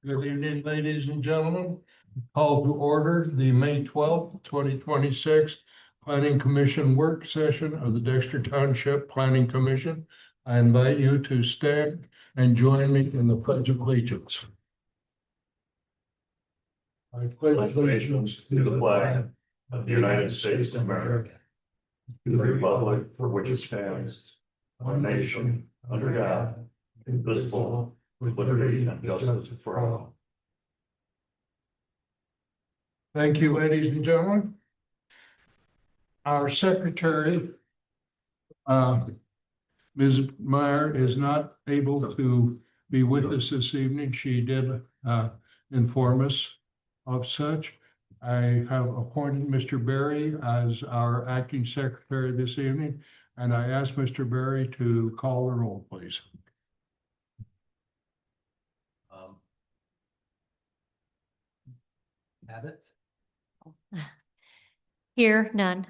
Good evening, ladies and gentlemen. Call to order the May 12th, 2026 Planning Commission work session of the Dexter Township Planning Commission. I invite you to stand and join me in the Pledge of Allegiance. I pledge allegiance to the flag of the United States of America, to the republic for which it stands, one nation, under God, indivisible, with liberty and justice for all. Thank you, ladies and gentlemen. Our secretary, Ms. Meyer, is not able to be with us this evening. She did inform us of such. I have appointed Mr. Berry as our acting secretary this evening, and I ask Mr. Berry to call the roll, please. Abbott? Here, none.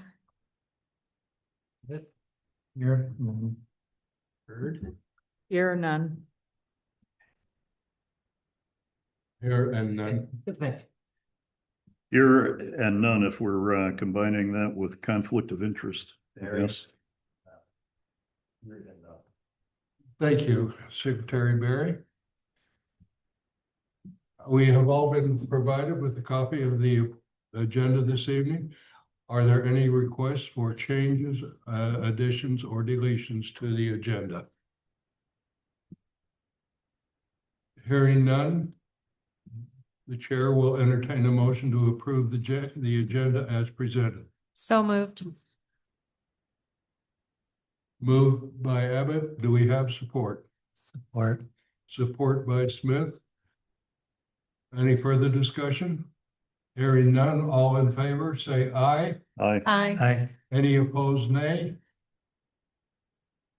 Here. Heard. Here, none. Here and none. Here and none if we're combining that with conflict of interest. Yes. Thank you, Secretary Berry. We have all been provided with a copy of the agenda this evening. Are there any requests for changes, additions, or deletions to the agenda? Hearing none, the chair will entertain a motion to approve the agenda as presented. So moved. Moved by Abbott. Do we have support? Support. Support by Smith. Any further discussion? Hearing none, all in favor, say aye. Aye. Aye. Aye. Any opposed, nay?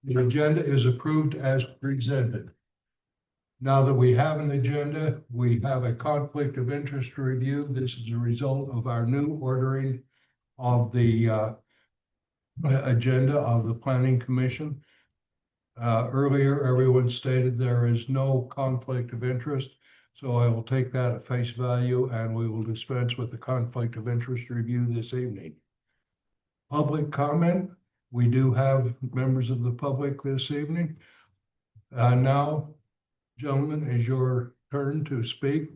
The agenda is approved as presented. Now that we have an agenda, we have a conflict of interest review. This is a result of our new ordering of the agenda of the Planning Commission. Earlier, everyone stated there is no conflict of interest. So I will take that at face value and we will dispense with the conflict of interest review this evening. Public comment. We do have members of the public this evening. Now, gentlemen, is your turn to speak.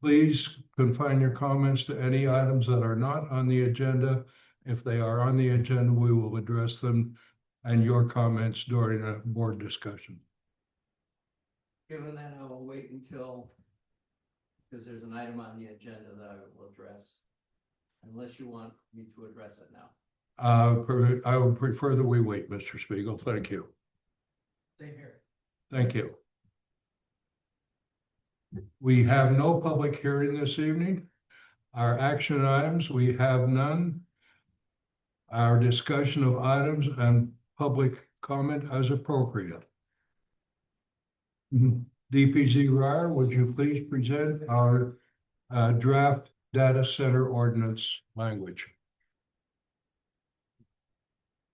Please confine your comments to any items that are not on the agenda. If they are on the agenda, we will address them and your comments during a board discussion. Given that, I will wait until, because there's an item on the agenda that I will address, unless you want me to address it now. I would prefer that we wait, Mr. Spiegel. Thank you. Same here. Thank you. We have no public hearing this evening. Our action items, we have none. Our discussion of items and public comment as appropriate. DPZ Ryer, would you please present our draft data center ordinance language?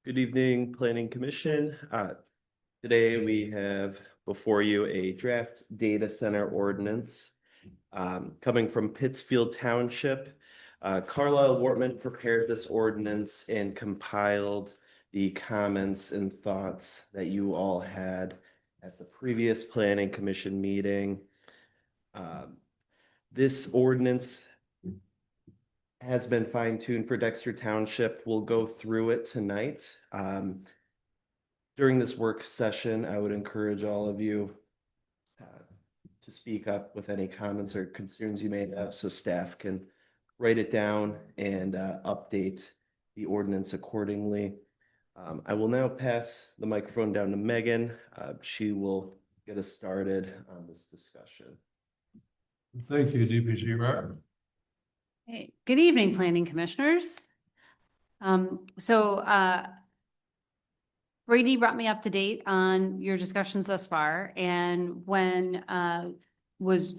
Good evening, Planning Commission. Today we have before you a draft data center ordinance coming from Pittsfield Township. Carlisle Wortman prepared this ordinance and compiled the comments and thoughts that you all had at the previous Planning Commission meeting. This ordinance has been fine-tuned for Dexter Township. We'll go through it tonight. During this work session, I would encourage all of you to speak up with any comments or concerns you may have so staff can write it down and update the ordinance accordingly. I will now pass the microphone down to Megan. She will get us started on this discussion. Thank you, DPZ Ryer. Hey, good evening, Planning Commissioners. Brady brought me up to date on your discussions thus far, and when was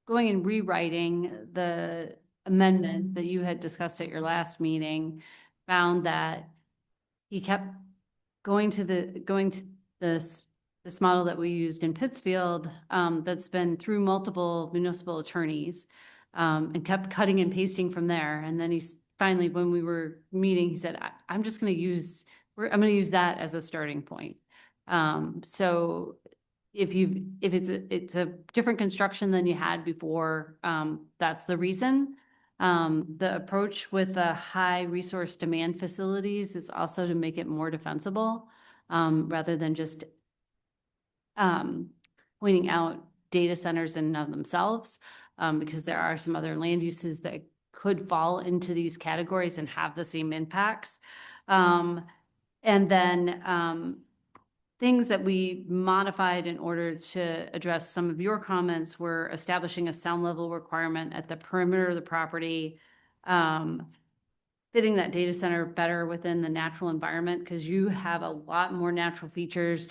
going and rewriting the amendment that you had discussed at your last meeting, found that he kept going to the this model that we used in Pittsfield, that's been through multiple municipal attorneys, and kept cutting and pasting from there. And then he's finally, when we were meeting, he said, I'm just going to use, I'm going to use that as a starting point. So if it's a different construction than you had before, that's the reason. The approach with the high resource demand facilities is also to make it more defensible, rather than just pointing out data centers in and of themselves, because there are some other land uses that could fall into these categories and have the same impacts. And then things that we modified in order to address some of your comments were establishing a sound level requirement at the perimeter of the property, fitting that data center better within the natural environment, because you have a lot more natural features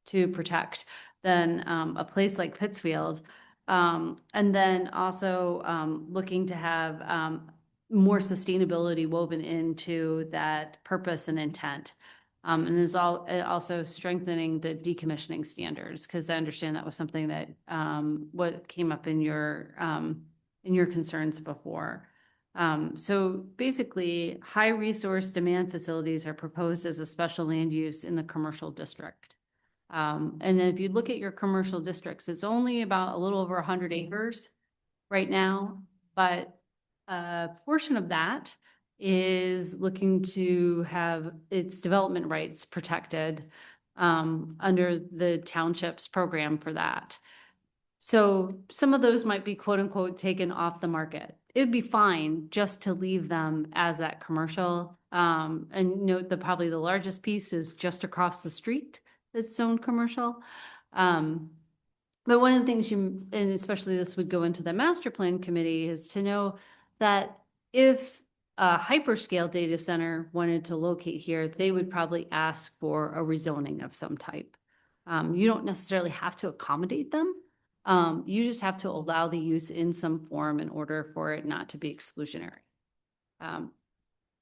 to protect than a place like Pittsfield. And then also looking to have more sustainability woven into that purpose and intent. And is also strengthening the decommissioning standards, because I understand that was something that what came up in your concerns before. So basically, high resource demand facilities are proposed as a special land use in the commercial district. And then if you look at your commercial districts, it's only about a little over 100 acres right now, but a portion of that is looking to have its development rights protected under the township's program for that. So some of those might be quote unquote taken off the market. It'd be fine just to leave them as that commercial. And note that probably the largest piece is just across the street that's zoned commercial. But one of the things and especially this would go into the master plan committee, is to know that if a hyperscale data center wanted to locate here, they would probably ask for a rezoning of some type. You don't necessarily have to accommodate them. You just have to allow the use in some form in order for it not to be exclusionary.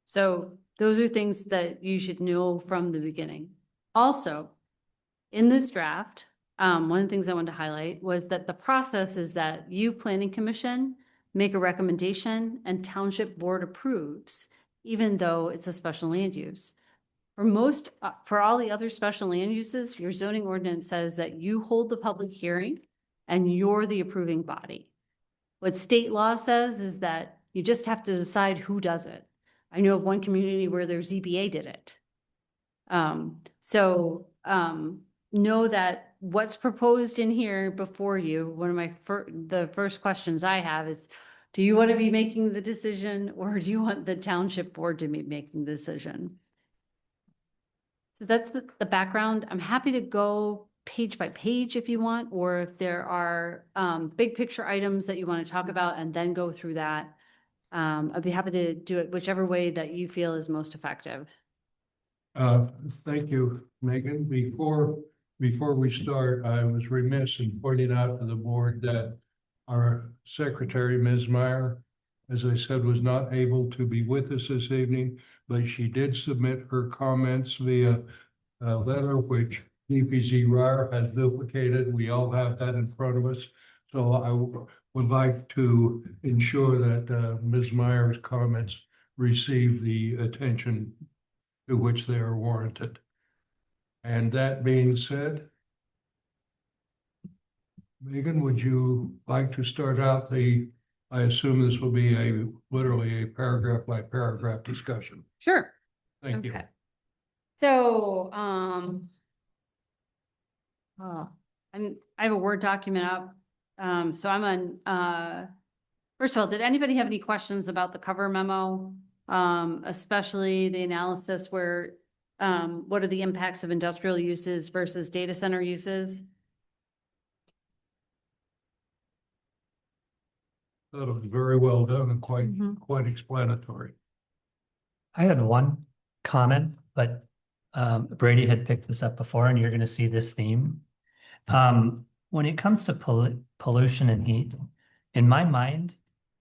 So those are things that you should know from the beginning. Also, in this draft, one of the things I wanted to highlight was that the process is that you, Planning Commission, make a recommendation and Township Board approves, even though it's a special land use. For all the other special land uses, your zoning ordinance says that you hold the public hearing and you're the approving body. What state law says is that you just have to decide who does it. I know of one community where their ZBA did it. Know that what's proposed in here before you, one of my the first questions I have is, do you want to be making the decision, or do you want the Township Board to be making the decision? So that's the background. I'm happy to go page by page if you want, or if there are big picture items that you want to talk about and then go through that. I'd be happy to do it whichever way that you feel is most effective. Thank you, Megan. Before we start, I was remiss in pointing out to the board that our secretary, Ms. Meyer, as I said, was not able to be with us this evening, but she did submit her comments via a letter which DPZ Ryer has duplicated. We all have that in front of us. So I would like to ensure that Ms. Meyer's comments receive the attention to which they are warranted. And that being said, Megan, would you like to start out I assume this will be literally a paragraph by paragraph discussion. Sure. Thank you. Okay. So, I have a Word document up. So I'm on, first of all, did anybody have any questions about the cover memo? Especially the analysis where, what are the impacts of industrial uses versus data center uses? That was very well done and quite explanatory. I had one comment, but Brady had picked this up before, and you're going to see this theme. When it comes to pollution and heat, in my mind,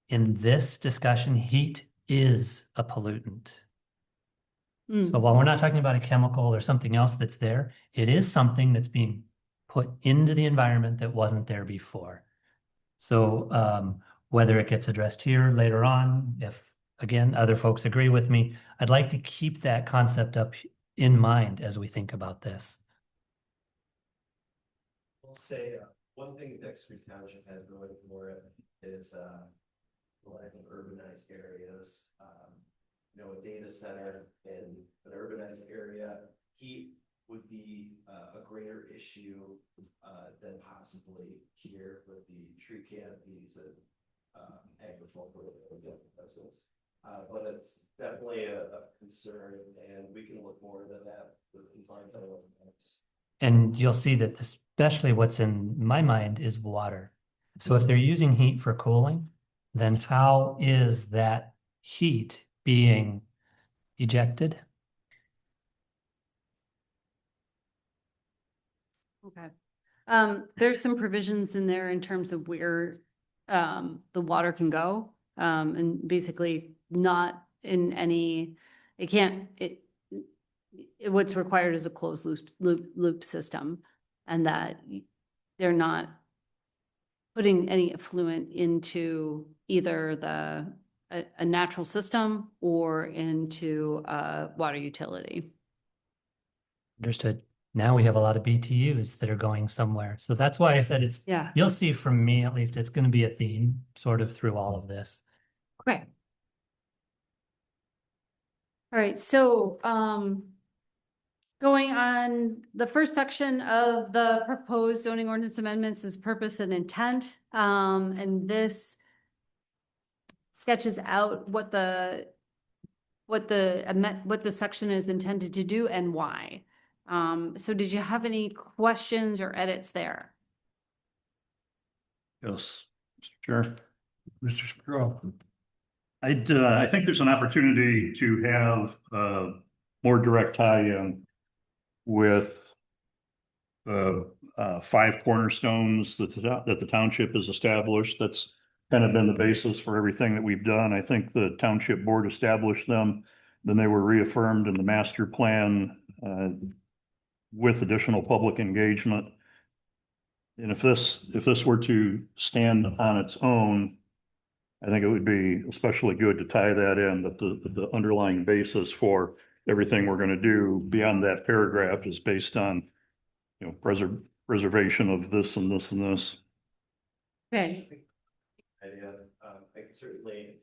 in this discussion, heat is a pollutant. So while we're not talking about a chemical or something else that's there, it is something that's being put into the environment that wasn't there before. So whether it gets addressed here later on, if again, other folks agree with me, I'd like to keep that concept up in mind as we think about this. I'll say, one thing Dexter Township has going for it is, like in urbanized areas, a data center in an urbanized area, heat would be a greater issue than possibly here with the tree canopies and agricultural vessels. But it's definitely a concern, and we can look more into that with environmental impacts. And you'll see that especially what's in my mind is water. So if they're using heat for cooling, then how is that heat being ejected? Okay. There's some provisions in there in terms of where the water can go. And basically not in any, what's required is a closed loop system, and that they're not putting any effluent into either a natural system or into a water utility. Understood. Now we have a lot of BTUs that are going somewhere. So that's why I said Yeah. you'll see from me, at least, it's going to be a theme sort of through all of this. Okay. All right, so going on, the first section of the proposed zoning ordinance amendments is purpose and intent. And this sketches out what the section is intended to do and why. So did you have any questions or edits there? Yes, Mr. Chair. Mr. Stroh. I think there's an opportunity to have more direct tie-in with five cornerstones that the township has established. That's kind of been the basis for everything that we've done. I think the township board established them, then they were reaffirmed in the master plan with additional public engagement. And if this were to stand on its own, I think it would be especially good to tie that in, that the underlying basis for everything we're going to do beyond that paragraph is based on, preservation of this and this and this. Okay, I can certainly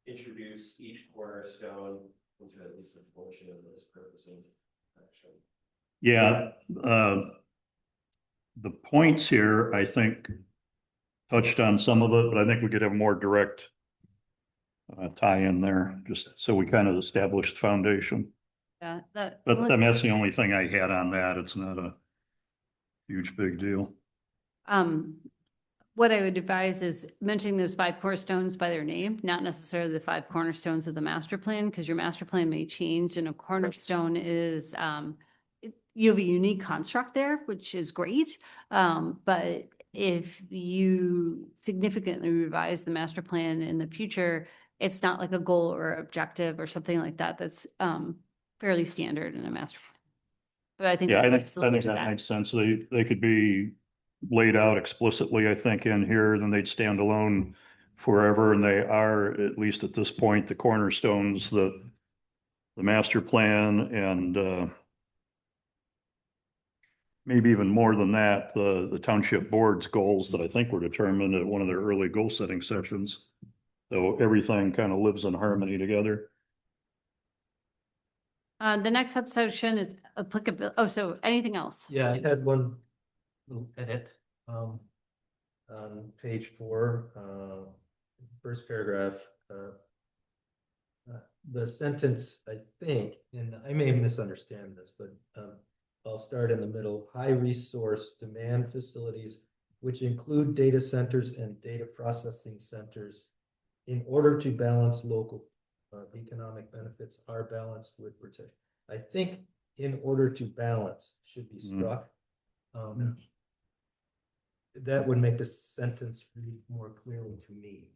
introduce each cornerstone into at least a portion of this purposing action. Yeah, the points here, I think, touched on some of it, but I think we could have more direct tie in there, just so we kind of established the foundation. yeah, But that's the only thing I had on that. It's not a huge big deal. what I would advise is mentioning those five cornerstones by their name, not necessarily the five cornerstones of the master plan, because your master plan may change, and a cornerstone is, you have a unique construct there, which is great. But if you significantly revise the master plan in the future, it's not like a goal or objective or something like that. That's fairly standard in a master plan. But I think. Yeah, I we think absolutely do that makes sense. They could be laid out explicitly, I think, in here, then they'd stand alone forever, and they are, at least at this point, the cornerstones, the master plan, and maybe even more than that, the township board's goals that I think were determined at one of their early goal setting sessions. So everything kind of lives in harmony together. The next subsection is applicable. Oh, so anything else? Yeah, I had one little edit, on page 4, first paragraph, the sentence, I think, and I may misunderstand this, but, I'll start in the middle. High resource demand facilities, which include data centers and data processing centers, in order to balance local economic benefits, are balanced with protection. I think in order to balance should be struck. That would make the sentence read more clearly to me.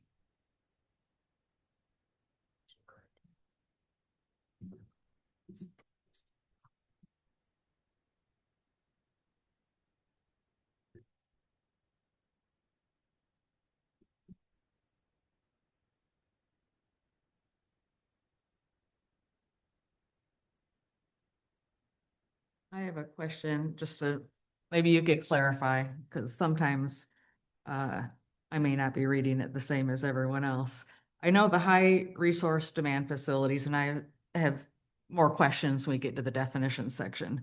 I have a question, just to, maybe you could clarify, because sometimes I may not be reading it the same as everyone else. I know the high resource demand facilities, and I have more questions when we get to the definition section.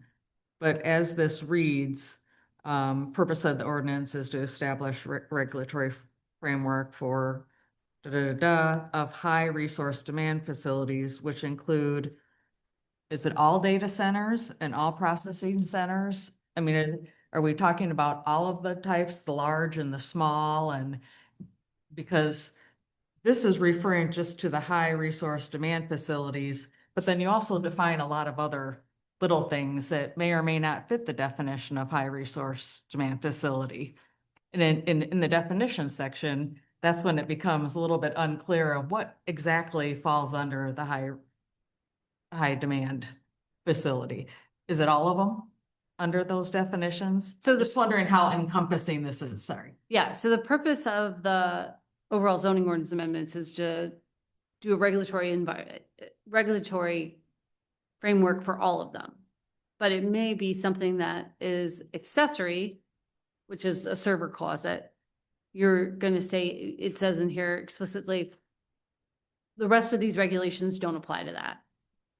But as this reads, purpose of the ordinance is to establish regulatory framework for of high resource demand facilities, which include, is it all data centers and all processing centers? I mean, are we talking about all of the types, the large and the small, and because this is referring just to the high resource demand facilities, but then you also define a lot of other little things that may or may not fit the definition of high resource demand facility. And in the definition section, that's when it becomes a little bit unclear of what exactly falls under the high demand facility. Is it all of them under those definitions? So Just wondering how encompassing this is, sorry. Yeah, so the purpose of the overall zoning ordinance amendments is to do a regulatory framework for all of them. But it may be something that is accessory, which is a server closet. You're gonna say, it says in here explicitly, the rest of these regulations don't apply to that.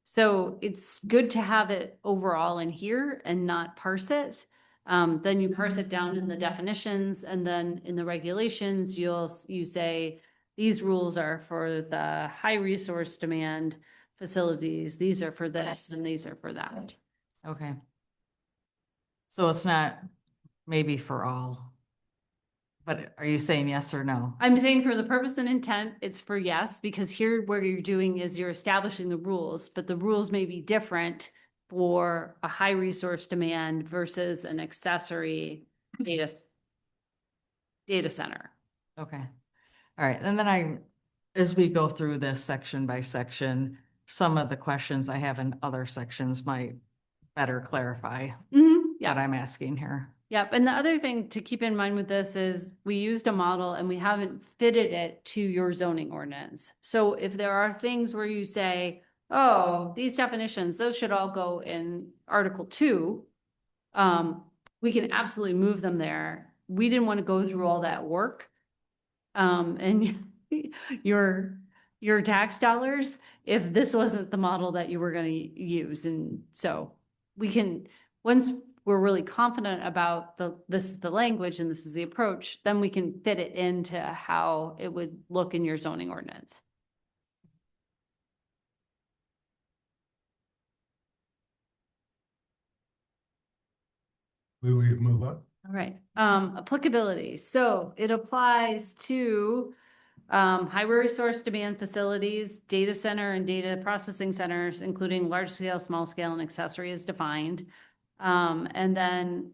So it's good to have it overall in here and not parse it. Then you parse it down in the definitions, and then in the regulations, you say, these rules are for the high resource demand facilities, these are for this, and these are for that. Okay. So it's not maybe for all, but are you saying yes or no? I'm saying for the purpose and intent, it's for yes, because here where you're doing is you're establishing the rules, but the rules may be different for a high resource demand versus an accessory data center. Okay. All right. And then as we go through this section by section, some of the questions I have in other sections might better clarify Yeah. what I'm asking here. Yep. And the other thing to keep in mind with this is we used a model and we haven't fitted it to your zoning ordinance. So if there are things where you say, oh, these definitions, those should all go in Article 2, we can absolutely move them there. We didn't want to go through all that work. And your tax dollars, if this wasn't the model that you were going to use. And so we can, once we're really confident about this is the language and this is the approach, then we can fit it into how it would look in your zoning ordinance. We will move on. All right, applicability. So it applies to high resource demand facilities, data center and data processing centers, including large scale, small scale, and accessory is defined. And then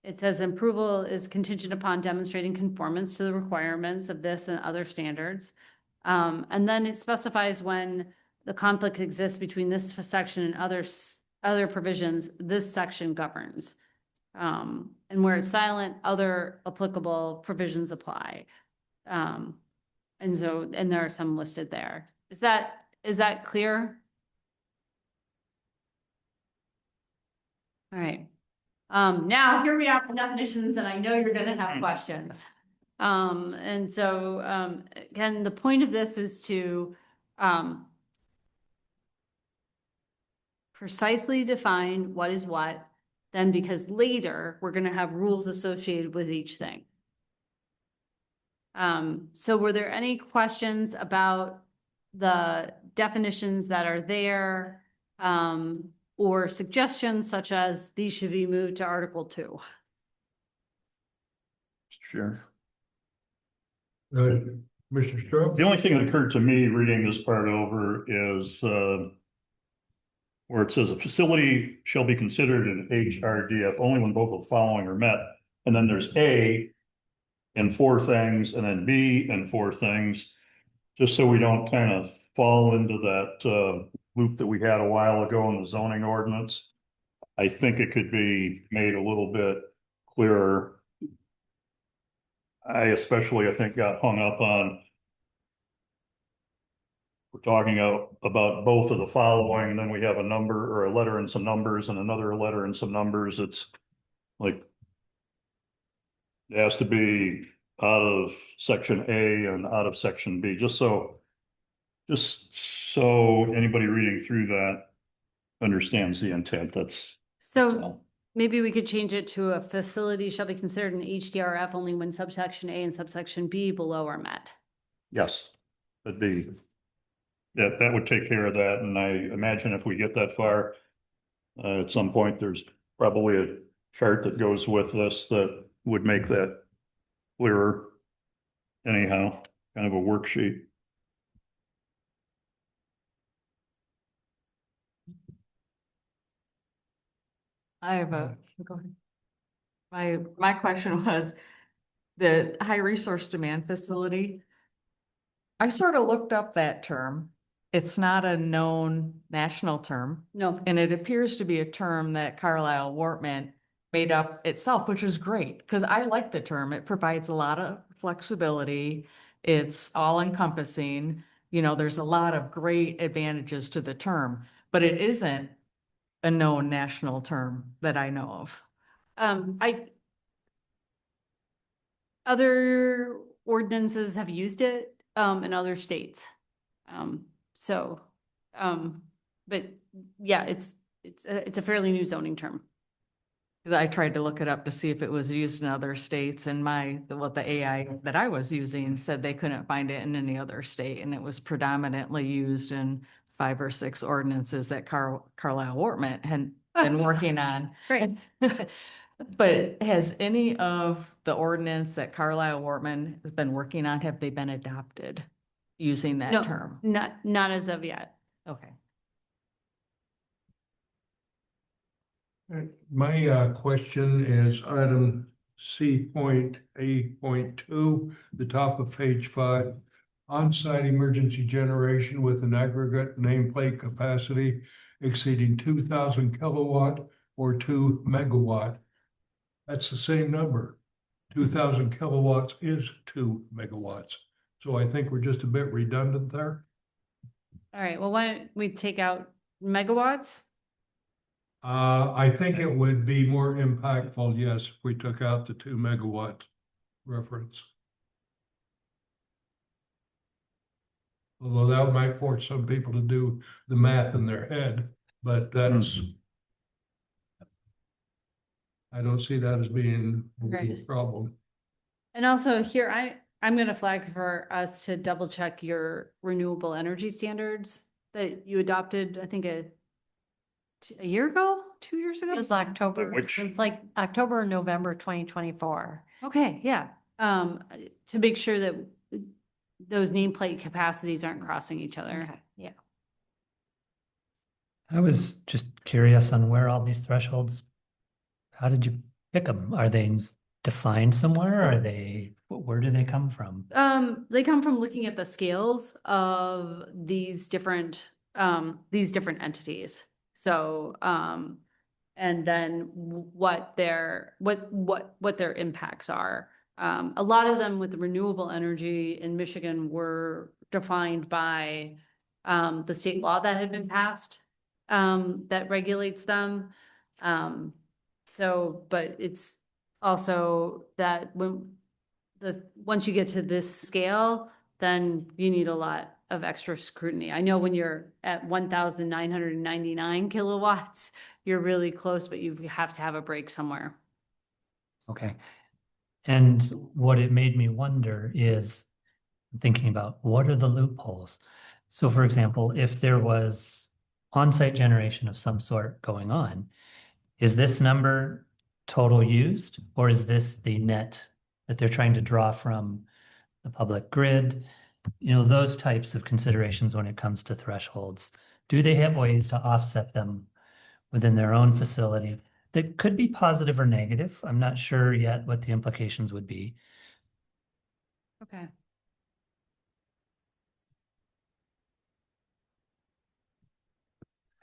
it says approval is contingent upon demonstrating conformance to the requirements of this and other standards. And then it specifies when the conflict exists between this section and other provisions, this section governs. And where it's silent, other applicable provisions apply. And there are some listed there. Is that clear? All right. Now here we are for definitions, and I know you're gonna have questions. And so, again, the point of this is to, precisely define what is what, then because later we're gonna have rules associated with each thing. So were there any questions about the definitions that are there? Or suggestions such as these should be moved to Article 2? Sure. Mr. Stroh? The only thing that occurred to me reading this part over is where it says a facility shall be considered an HRDF only when both of the following are met. And then there's A and 4 things, and then B and 4 things, just so we don't kind of fall into that loop that we had a while ago in the zoning ordinance. I think it could be made a little bit clearer. I think got hung up on we're talking about both of the following, and then we have a number or a letter and some numbers and another letter and some numbers, it's like it has to be out of section A and out of section B, just so anybody reading through that understands the intent, that's So all. maybe we could change it to a facility shall be considered an HDRF only when subsection A and subsection B below are met. Yes, that would take care of that, and I imagine if we get that far, at some point, there's probably a chart that goes with this that would make that clearer. Anyhow, kind of a worksheet. I have go ahead. My question was, the high resource demand facility. I sort of looked up that term. It's not a known national term, No, and it appears to be a term that Carlisle Wortman made up itself, which is great, because I like the term. It provides a lot of flexibility. It's all encompassing. You know, there's a lot of great advantages to the term, but it isn't a known national term that I know of. other ordinances have used it, in other states. So, but yeah, it's a fairly new zoning term. 'Cause I tried to look it up to see if it was used in other states, and what the AI that I was using said they couldn't find it in any other state, and it was predominantly used in 5 or 6 ordinances that Carlisle Wortman had been working on. Great. But has any of the ordinance that Carlisle Wortman has been working on, have they been adopted using that No, term? not as of yet. Okay. My question is item C.A.2, the top of page 5. On-site emergency generation with an aggregate nameplate capacity exceeding 2,000 kilowatt or 2 megawatt. That's the same number. 2,000 kilowatts is 2 megawatts. So I think we're just a bit redundant there. All right, well, why don't we take out megawatts? I think it would be more impactful, yes, if we took out the 2 megawatt reference. Although that might force some people to do the math in their head, but that's. I don't see that as being a real Okay. problem. And also here, I'm gonna flag for us to double check your renewable energy standards that you adopted, I think a year ago, 2 years ago? It was October. Which- It's like October, or November 2024. Okay, yeah, to make sure that those nameplate capacities aren't crossing each other. Okay, yeah. I was just curious on where all these thresholds, how did you pick them? Are they defined somewhere? Are they, where do they come from? They come from looking at the scales of these different entities. So, and then what their impacts are. A lot of them with renewable energy in Michigan were defined by the state law that had been passed that regulates them. So, but it's also that once you get to this scale, then you need a lot of extra scrutiny. I know when you're at 1,999 kilowatts, you're really close, but you have to have a break somewhere. Okay. And what it made me wonder is thinking about what are the loopholes? So for example, if there was on-site generation of some sort going on, is this number total used, or is this the net that they're trying to draw from the public grid? You know, those types of considerations when it comes to thresholds. Do they have ways to offset them within their own facility that could be positive or negative? I'm not sure yet what the implications would be. Okay.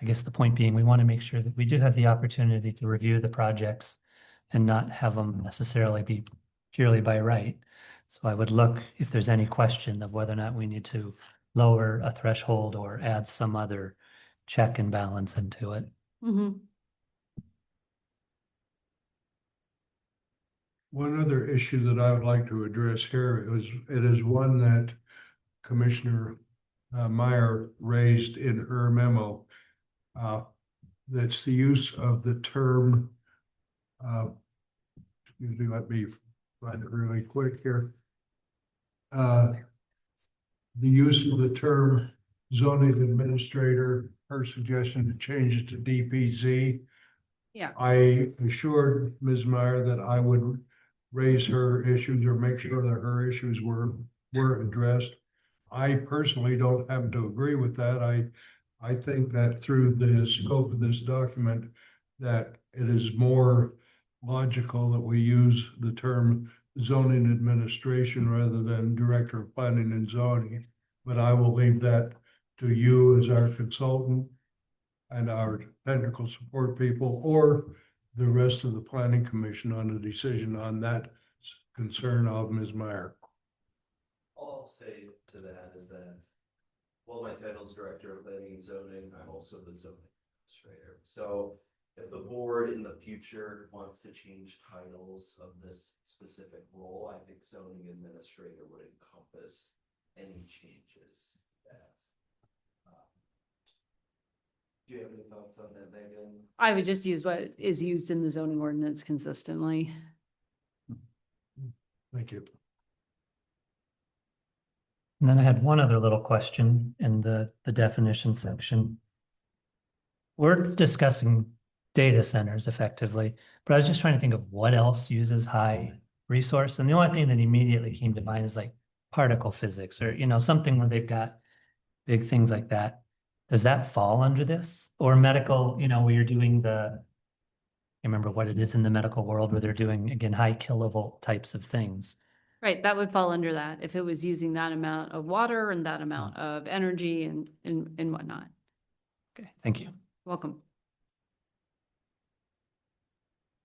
I guess the point being, we want to make sure that we do have the opportunity to review the projects and not have them necessarily be purely by right. So I would look if there's any question of whether or not we need to lower a threshold or add some other check and balance into it. Mhm. One other issue that I would like to address here is, it is one that Commissioner Meyer raised in her memo. That's the use of the term, excuse me, let me find it really quick here. The use of the term zoning administrator, her suggestion to change it to DPZ. Yeah. I assured Ms. Meyer that I would raise her issues or make sure that her issues were addressed. I personally don't happen to agree with that. I think that through the scope of this document, that it is more logical that we use the term zoning administration rather than director of planning and zoning. But I will leave that to you as our consultant and our technical support people, or the rest of the planning commission on a decision on that concern of Ms. Meyer. All I'll say to that is that, while my title is Director of Planning and Zoning, I'm also the zoning administrator. So if the board in the future wants to change titles of this specific role, I think zoning administrator would encompass any changes that. Do you have any thoughts on that, Megan? I would just use what is used in the zoning ordinance consistently. Thank you. And then I had one other little question in the definition section. We're discussing data centers effectively, but I was just trying to think of what else uses high resource. And the only thing that immediately came to mind is like particle physics or, something where they've got big things like that. Does that fall under this? Or medical, where you're doing I remember what it is in the medical world where they're doing, again, high kilovolt types of things. Right, that would fall under that if it was using that amount of water and that amount of energy and whatnot. Okay, thank you. Welcome.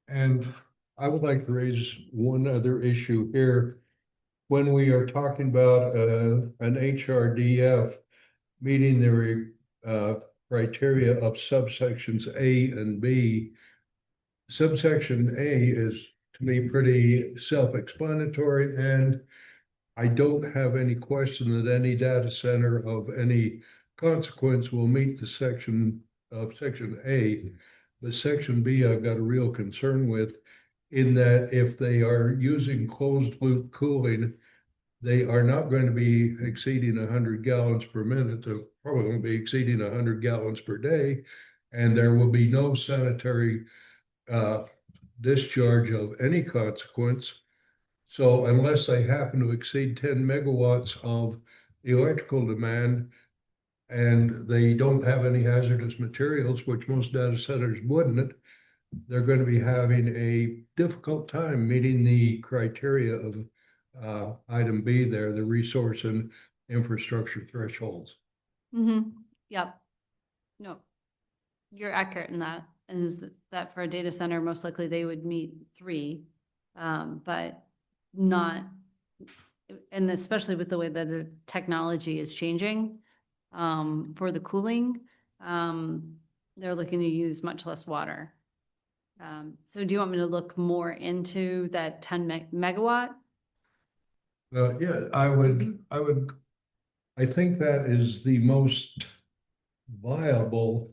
And I would like to raise one other issue here. When we are talking about an HRDF meeting the criteria of subsections A and B, subsection A is to me pretty self-explanatory, and I don't have any question that any data center of any consequence will meet the section A. But section B, I've got a real concern with, in that if they are using closed loop cooling, they are not going to be exceeding 100 gallons per minute. They're probably going to be exceeding 100 gallons per day, and there will be no sanitary discharge of any consequence. So unless they happen to exceed 10 megawatts of electrical demand, and they don't have any hazardous materials, which most data centers wouldn't, they're going to be having a difficult time meeting the criteria of item B there, the resource and infrastructure thresholds. Mm-hmm. Yep. No, you're accurate in that. Is that for a data center, most likely they would meet 3, but not, and especially with the way that the technology is changing for the cooling, they're looking to use much less water. So do you want me to look more into that 10 megawatt? Yeah, I think that is the most viable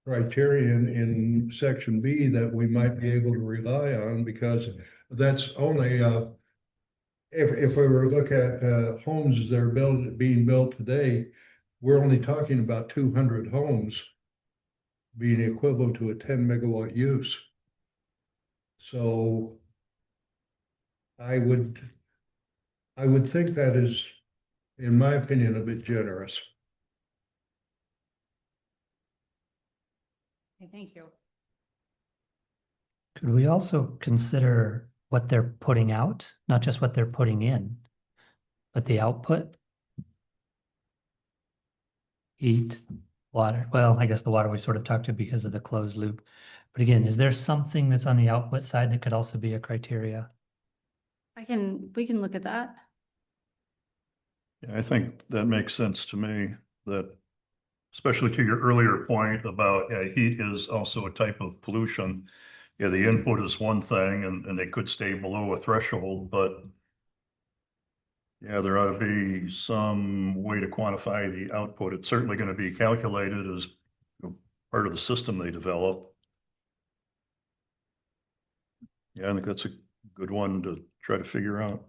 criterion in section B that we might be able to rely on, because that's only if we were to look at homes that are being built today, we're only talking about 200 homes being equivalent to a 10 megawatt use. So I would think that is, in my opinion, a bit generous. Okay, thank you. Could we also consider what they're putting out, not just what they're putting in, but the output? Heat, water. Well, I guess the water we sort of talked to because of the closed loop. But again, is there something that's on the output side that could also be a criteria? We can look at that. I think that makes sense to me, that especially to your earlier point about heat is also a type of pollution. Yeah, the input is one thing and they could stay below a threshold, but yeah, there ought to be some way to quantify the output. It's certainly going to be calculated as part of the system they develop. Yeah, I think that's a good one to try to figure out.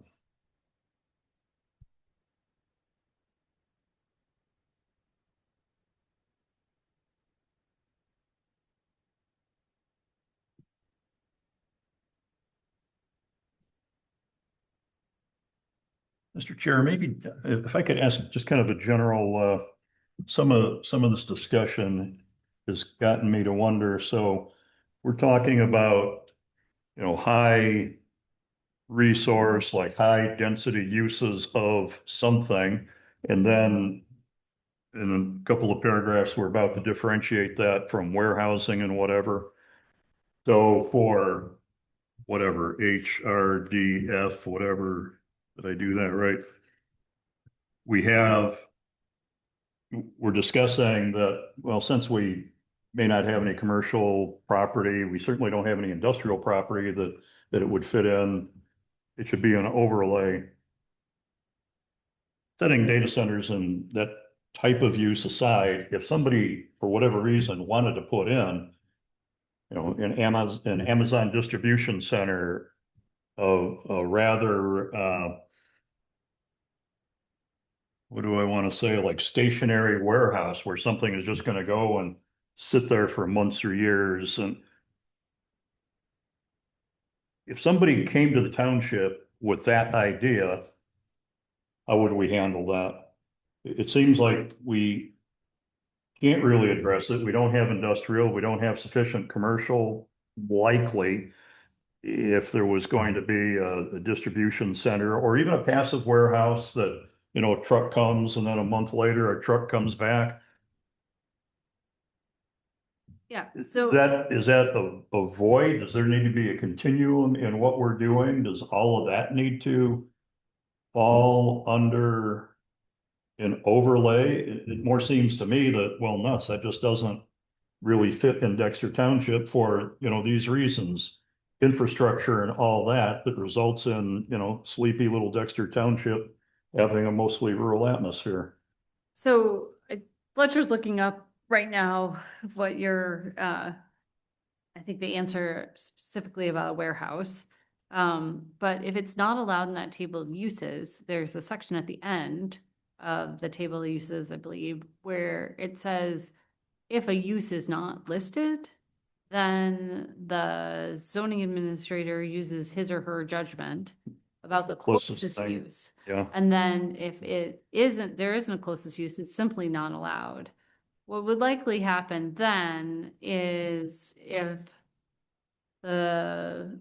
Mr. Chair, maybe if I could ask just kind of a general, some of this discussion has gotten me to wonder. So we're talking about, high resource, like high density uses of something. And then in a couple of paragraphs, we're about to differentiate that from warehousing and whatever. So for whatever, HRDF, whatever, did I do that right? We're discussing that, well, since we may not have any commercial property, we certainly don't have any industrial property that it would fit in. It should be an overlay. Setting data centers and that type of use aside, if somebody, for whatever reason, wanted to put in, an Amazon distribution center, a rather, what do I want to say, like stationary warehouse where something is just going to go and sit there for months or years. And if somebody came to the township with that idea, how would we handle that? It seems like we can't really address it. We don't have industrial, we don't have sufficient commercial, likely. If there was going to be a distribution center or even a passive warehouse that, a truck comes and then a month later, a truck comes back. Yeah, so. Is that a void? Does there need to be a continuum in what we're doing? Does all of that need to fall under an overlay? It more seems to me that, well, nuts, that just doesn't really fit in Dexter Township for, these reasons. Infrastructure and all that results in, sleepy little Dexter Township having a mostly rural atmosphere. So Fletcher's looking up right now what your, I think the answer specifically about a warehouse. But if it's not allowed in that table of uses, there's a section at the end of the table of uses, I believe, where it says if a use is not listed, then the zoning administrator uses his or her judgment about the closest thing. use. Yeah. And then if there isn't a closest use, it's simply not allowed. What would likely happen then is if the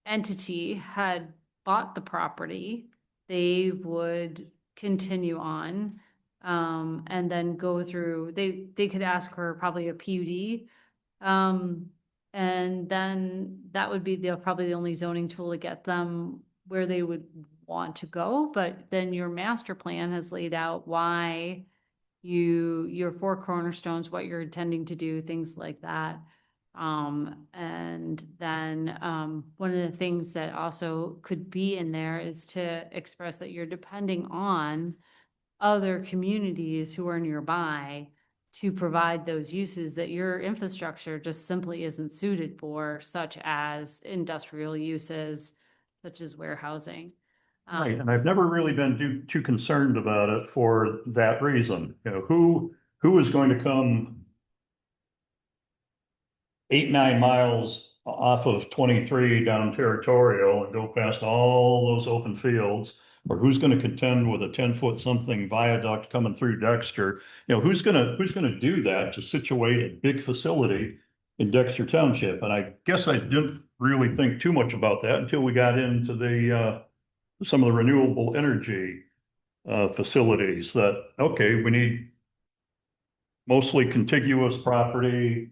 entity had bought the property, they would continue on and then go through, they could ask for probably a PUD. And then that would be probably the only zoning tool to get them where they would want to go. But then your master plan has laid out why your four cornerstones, what you're intending to do, things like that. And then one of the things that also could be in there is to express that you're depending on other communities who are nearby to provide those uses that your infrastructure just simply isn't suited for, such as industrial uses, such as warehousing. Right, and I've never really been too concerned about it for that reason. Who is going to come 8-9 miles off of 23 down Territorial and go past all those open fields? Or who's going to contend with a 10-foot something viaduct coming through Dexter? Who's going to do that to situate a big facility in Dexter Township? And I guess I didn't really think too much about that until we got into the some of the renewable energy facilities that, okay, we need mostly contiguous property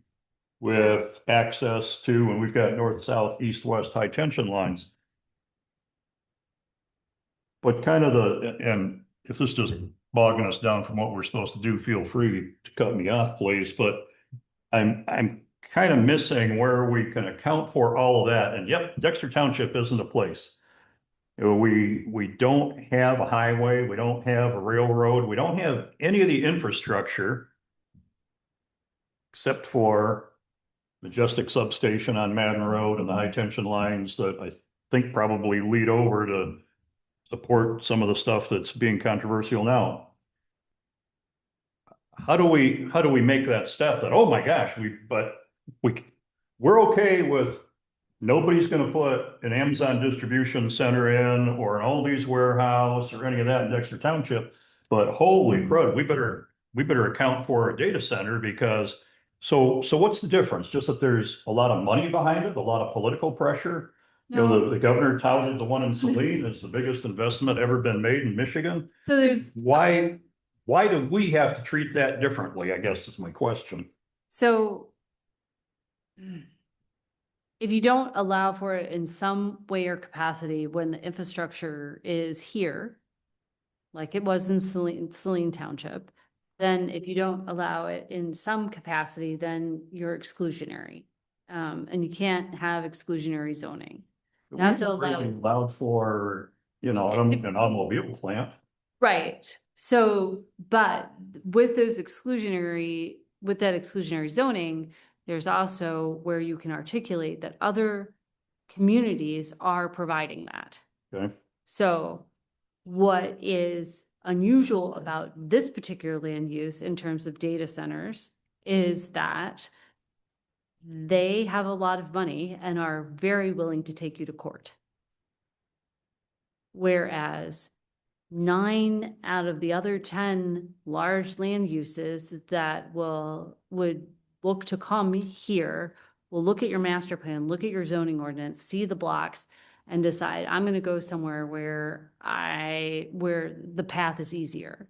with access to, and we've got north, south, east, west high tension lines. But kind of and if this is just bogging us down from what we're supposed to do, feel free to cut me off, please, but I'm kind of missing where we can account for all of that. And yep, Dexter Township isn't a place. You know, we don't have a highway, we don't have a railroad, we don't have any of the infrastructure except for Majestic Substation on Madden Road and the high tension lines that I think probably lead over to support some of the stuff that's being controversial now. How do we make that step that, oh my gosh, we're okay with nobody's gonna put an Amazon distribution center in or an Aldi's warehouse or any of that in Dexter Township, but holy crud, we better account for a data center because so what's the difference? Just that there's a lot of money behind it, a lot of political pressure? You know, No. the governor touted the one in Saline as the biggest investment ever been made in Michigan. So there's, Why do we have to treat that differently? I guess is my question. so if you don't allow for it in some way or capacity when the infrastructure is here, like it was in Saline Township, then if you don't allow it in some capacity, then you're exclusionary. And you can't have exclusionary zoning. You have to allow. Really allowed for, you know, an automobile plant. Right. So, but with that exclusionary zoning, there's also where you can articulate that other communities are providing that. Okay. So what is unusual about this particular land use in terms of data centers is that they have a lot of money and are very willing to take you to court. Whereas 9 out of the other 10 large land uses that would look to come here, will look at your master plan, look at your zoning ordinance, see the blocks, and decide, I'm gonna go somewhere where the path is easier.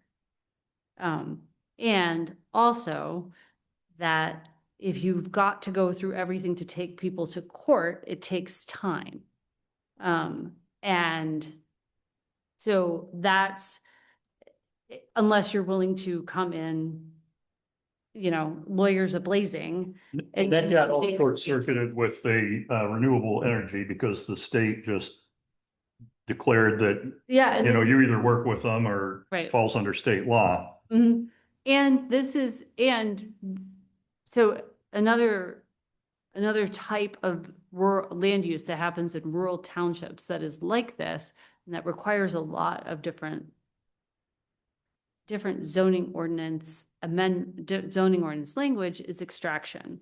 And also that if you've got to go through everything to take people to court, it takes time. And so that's, unless you're willing to come in, you know, lawyers a-blazing. And that got all short circuited with the renewable energy because the state just declared that, Yeah. you know, you either work with them or Right. falls under state law. Mhm. And so another type of rural land use that happens in rural townships that is like this, and that requires a lot of different zoning ordinance zoning ordinance language is extraction.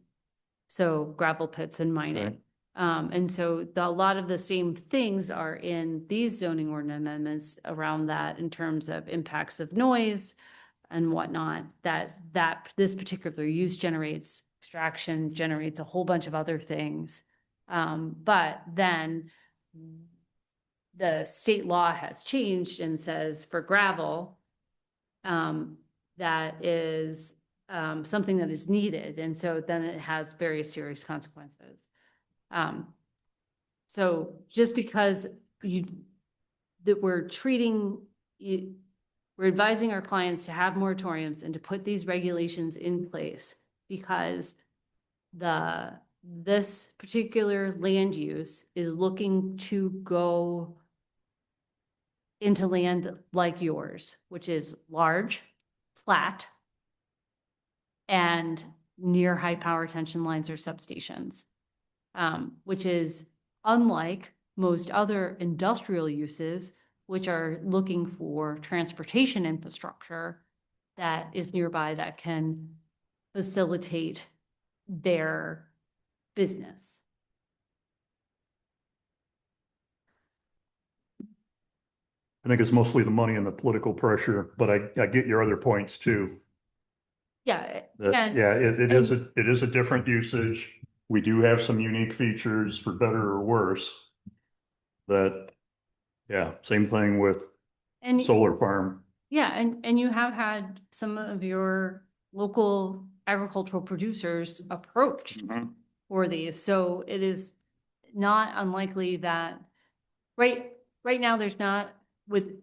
So gravel pits and mining. And so a lot of the same things are in these zoning ordinance amendments around that in terms of impacts of noise and whatnot, that this particular use generates extraction, generates a whole bunch of other things. But then the state law has changed and says for gravel, that is something that is needed. And so then it has very serious consequences. So just because we're advising our clients to have moratoriums and to put these regulations in place because this particular land use is looking to go into land like yours, which is large, flat, and near high power tension lines or substations, which is unlike most other industrial uses, which are looking for transportation infrastructure that is nearby that can facilitate their business. I think it's mostly the money and the political pressure, but I get your other points too. Yeah. That, yeah, it is a different usage. We do have some unique features for better or worse. That, yeah, same thing with solar farm. Yeah, and you have had some of your local agricultural producers approached for these. So it is not unlikely that right now there's not with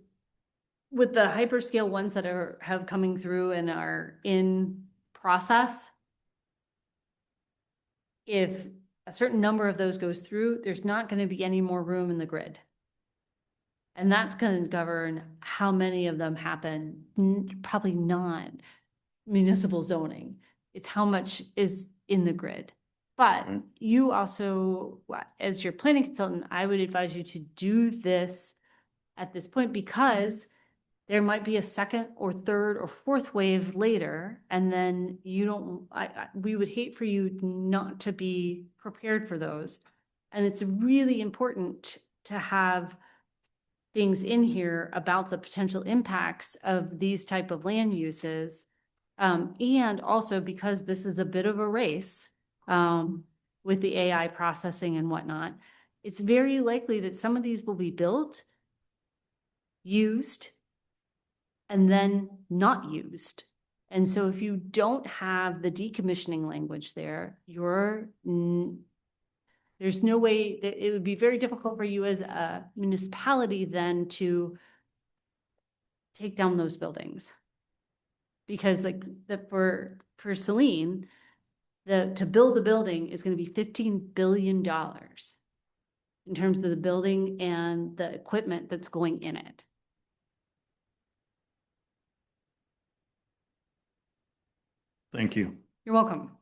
the hyperscale ones that have coming through and are in process, if a certain number of those goes through, there's not going to be any more room in the grid. And that's going to govern how many of them happen, probably not municipal zoning. It's how much is in the grid. But you also, as your planning consultant, I would advise you to do this at this point because there might be a second or third or fourth wave later, and then you don't, we would hate for you not to be prepared for those. And it's really important to have things in here about the potential impacts of these type of land uses. And also because this is a bit of a race with the AI processing and whatnot, it's very likely that some of these will be built, used, and then not used. And so if you don't have the decommissioning language there, there's no way that it would be very difficult for you as a municipality then to take down those buildings. Because like for Celine, to build the building is going to be $15 billion in terms of the building and the equipment that's going in it. Thank you. You're welcome.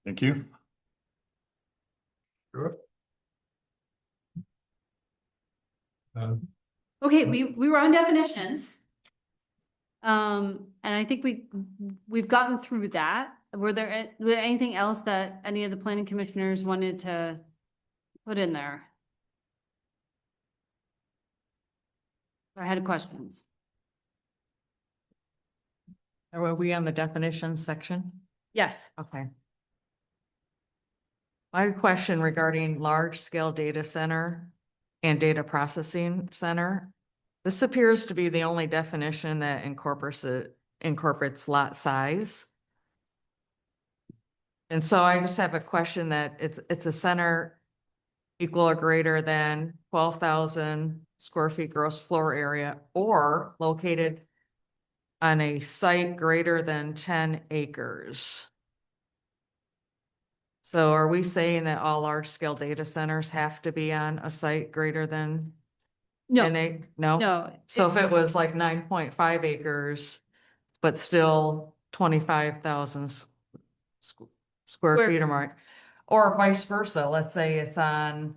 Thank you. Sure. Okay, we were on definitions. And I think we've gotten through that. Was there anything else that any of the planning commissioners wanted to put in there? Or had questions? Are we on the definitions section? Yes. Okay. My question regarding large-scale data center and data processing center. This appears to be the only definition that incorporates lot size. And so I just have a question that it's a center equal or greater than 12,000 square feet gross floor area or located on a site greater than 10 acres. So are we saying that all large-scale data centers have to be on a site greater than No, 10 No? no. So if it was like 9.5 acres, but still 25,000 square Square- feet or more, or vice versa, let's say it's on,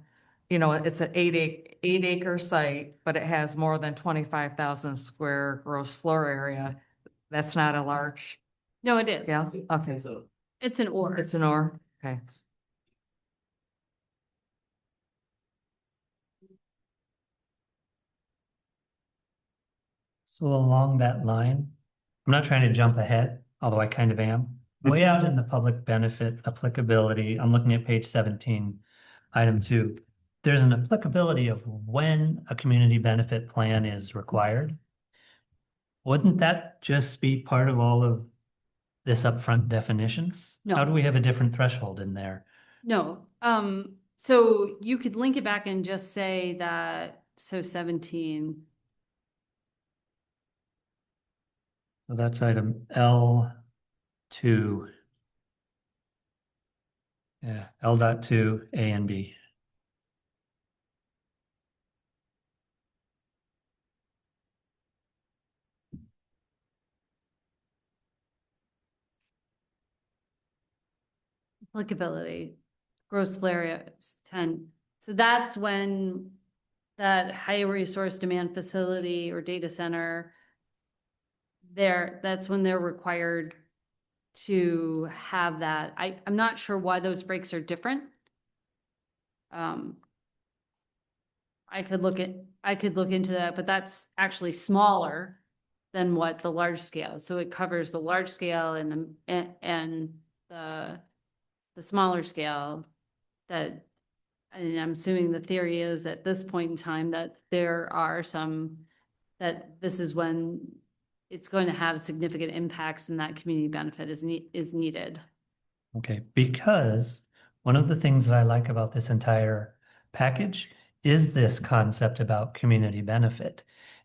it's an 8 acre site, but it has more than 25,000 square gross floor area. That's not a large, No, it is. yeah, okay, It's an or. it's an or, okay. So along that line, I'm not trying to jump ahead, although I kind of am. Way out in the public benefit applicability, I'm looking at page 17, item 2. There's an applicability of when a community benefit plan is required. Wouldn't that just be part of all of this upfront definitions? No. How do we have a different threshold in there? No, so you could link it back and just say that, so 17. So that's item L2. Yeah, L.2, A and B. Applicability, gross floor area is 10. So that's when that high resource demand facility or data center that's when they're required to have that. I'm not sure why those breaks are different. I could look into that, but that's actually smaller than what the large scale. So it covers the large scale and the smaller scale that, and I'm assuming the theory is at this point in time that there are some, that this is when it's going to have significant impacts and that community benefit is needed. Okay, because one of the things that I like about this entire package is this concept about community benefit.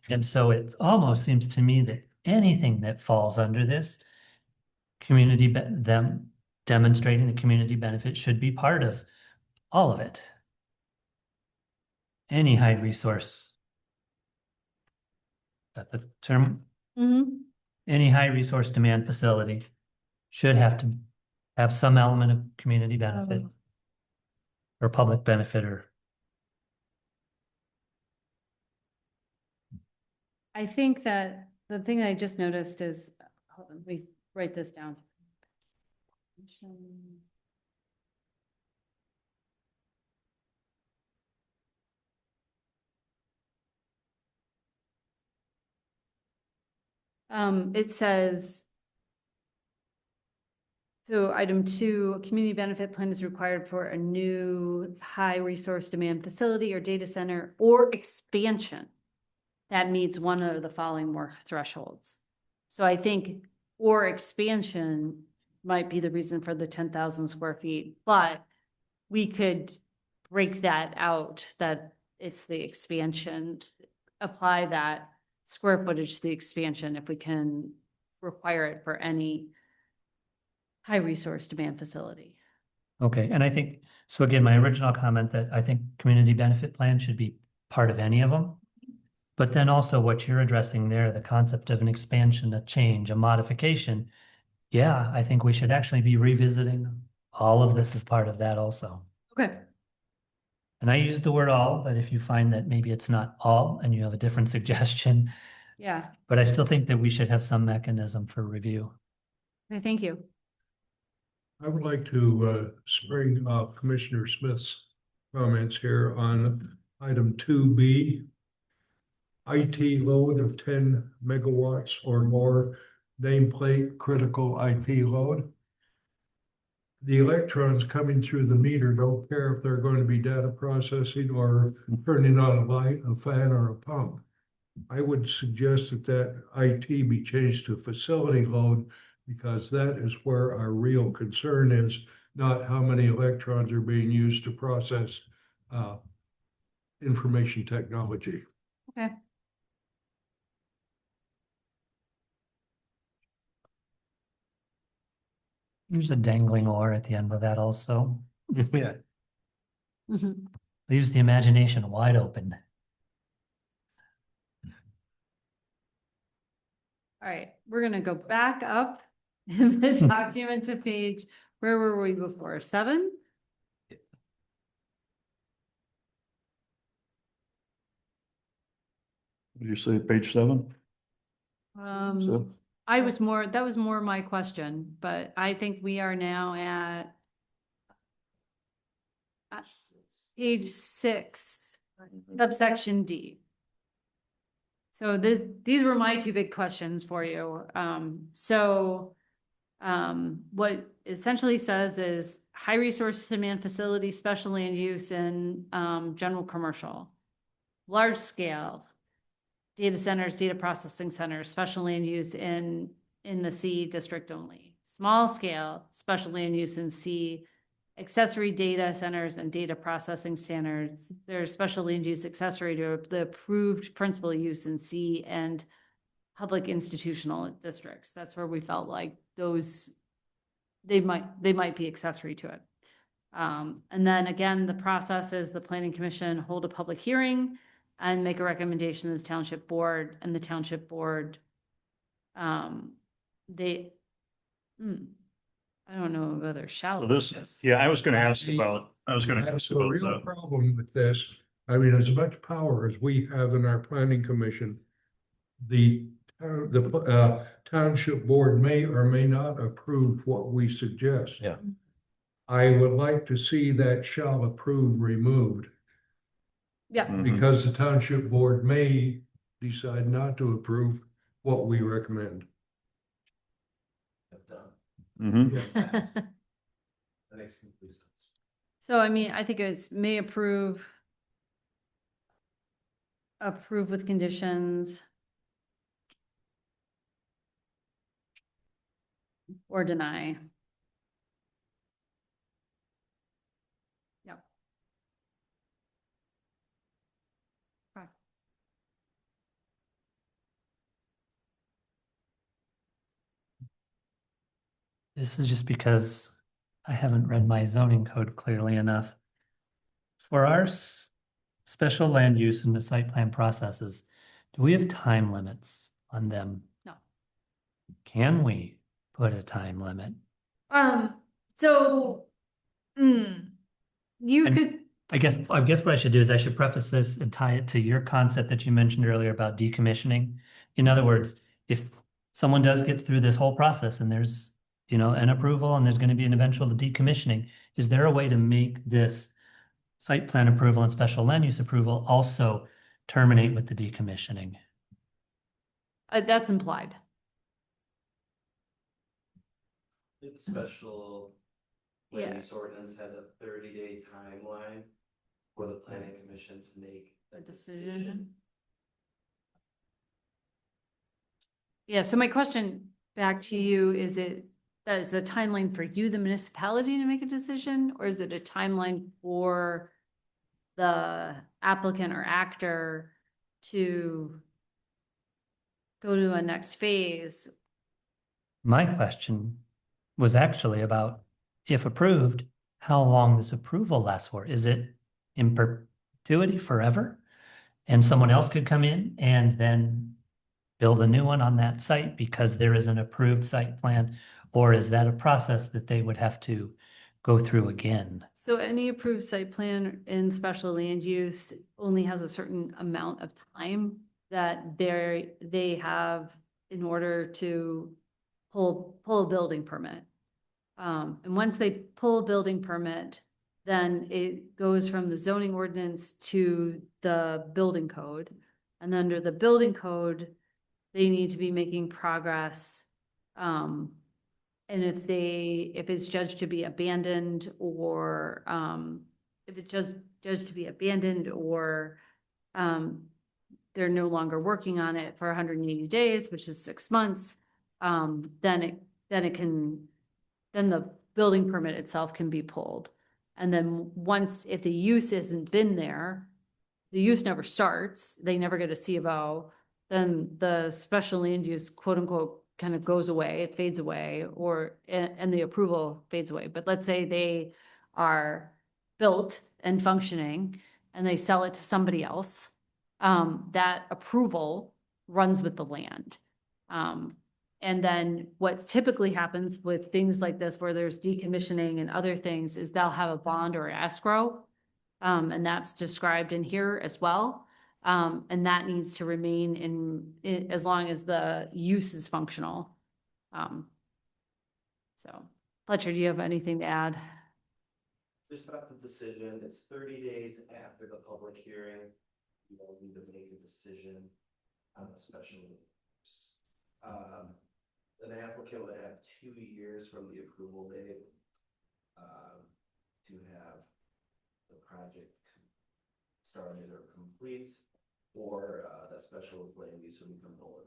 And so it almost seems to me that anything that falls under this them demonstrating the community benefit should be part of all of it. Any high resource. That the term, Mhm. any high resource demand facility should have to have some element of community benefit or public benefit or. I think that the thing I just noticed is, hold on, let me write this down. It says, so item 2, a community benefit plan is required for a new high resource demand facility or data center or expansion that meets one of the following work thresholds. So I think or expansion might be the reason for the 10,000 square feet, but we could break that out, that it's the expansion, apply that square footage to the expansion if we can require it for any high resource demand facility. Okay, and I think, so again, my original comment that I think community benefit plan should be part of any of them. But then also what you're addressing there, the concept of an expansion, a change, a modification. Yeah, I think we should actually be revisiting all of this as part of that also. Okay. And I use the word all, but if you find that maybe it's not all and you have a different suggestion, Yeah, but I still think that we should have some mechanism for review. okay, thank you. I would like to spring Commissioner Smith's comments here on item 2B. IT load of 10 megawatts or more, nameplate critical IT load. The electrons coming through the meter don't care if they're going to be data processing or turning on a light, a fan, or a pump. I would suggest that IT be changed to facility load, because that is where our real concern is, not how many electrons are being used to process information technology. Okay. There's a dangling oar at the end of that also. Yeah. Mhm. Leaves the imagination wide open. All right, we're gonna go back up in the document to page, where were we before? 7? Did you say page 7? So, That was more my question, but I think we are now at page 6, subsection D. So these were my 2 big questions for you. What essentially says is high resource demand facility, special land use and general commercial, large scale data centers, data processing centers, special land use in the C district only. Small scale, special land use in C, accessory data centers and data processing standards. There's special land use accessory to the approved principal use in C and public institutional districts. That's where we felt like those, they might be accessory to it. And then again, the process is the planning commission hold a public hearing and make a recommendation to the township board, and the township board, I don't know whether shall. yeah, I was gonna ask about That's a real that. problem with this. I mean, as much power as we have in our planning commission, the township board may or may not approve what we suggest. Yeah. I would like to see that shall approve removed, Yeah, because the township board may decide not to approve what we recommend. Mhm. That makes complete sense. so I mean, I think it's may approve with conditions, or deny. Yep. this is just because I haven't read my zoning code clearly enough. For our special land use and the site plan processes, do we have time limits on them? No. Can we put a time limit? So, you And- could, I guess what I should do is I should preface this and tie it to your concept that you mentioned earlier about decommissioning. In other words, if someone does get through this whole process and there's, an approval and there's going to be an eventual decommissioning, is there a way to make this site plan approval and special land use approval also terminate with the decommissioning? that's implied. The special Yeah. land use ordinance has a 30-day timeline for the planning commission to make A decision. Yeah, so my question back to you, is the timeline for you, the municipality, to make a decision? Or is it a timeline for the applicant or actor to go to a next phase? My question was actually about, if approved, how long this approval lasts for. Is it in perpetuity forever? And someone else could come in and then build a new one on that site because there is an approved site plan? Or is that a process that they would have to go through again? So any approved site plan in special land use only has a certain amount of time that they have in order to pull a building permit. And once they pull a building permit, then it goes from the zoning ordinance to the building code. And under the building code, they need to be making progress. And if it's judged to be abandoned, or if it's just judged to be abandoned, or they're no longer working on it for 180 days, which is 6 months, then the building permit itself can be pulled. And then if the use isn't been there, the use never starts, they never get a C of O, then the special land use, quote unquote, kind of goes away, it fades away, and the approval fades away. But let's say they are built and functioning and they sell it to somebody else, that approval runs with the land. And then what typically happens with things like this, where there's decommissioning and other things, is they'll have a bond or escrow. And that's described in here as well. And that needs to remain in as long as the use is functional. So Fletcher, do you have anything to add? Just about the decision, it's 30 days after the public hearing. You will need to make a decision on a special use. An applicant would have 2 years from the approval date to have the project started or complete, or that special land use would become null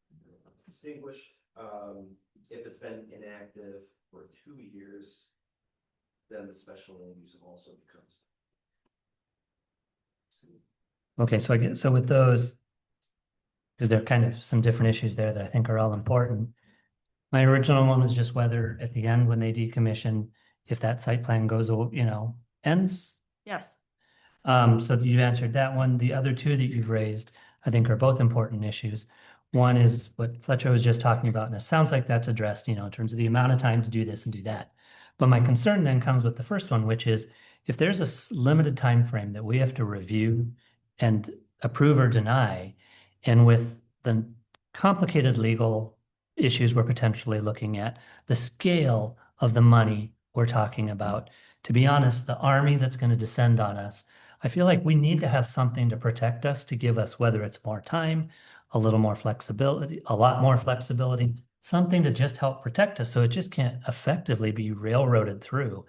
and extinguished. If it's been inactive for 2 years, then the special land use also becomes. Okay, so I get, so with those, because there are kind of some different issues there that I think are all important. My original one was just whether at the end, when they decommission, if that site plan goes, ends. Yes. So you answered that one. The other two that you've raised, I think, are both important issues. One is what Fletcher was just talking about, and it sounds like that's addressed, in terms of the amount of time to do this and do that. But my concern then comes with the first one, which is if there's a limited time frame that we have to review and approve or deny, and with the complicated legal issues we're potentially looking at, the scale of the money we're talking about, to be honest, the army that's going to descend on us, I feel like we need to have something to protect us, to give us, whether it's more time, a little more flexibility, a lot more flexibility, something to just help protect us so it just can't effectively be railroaded through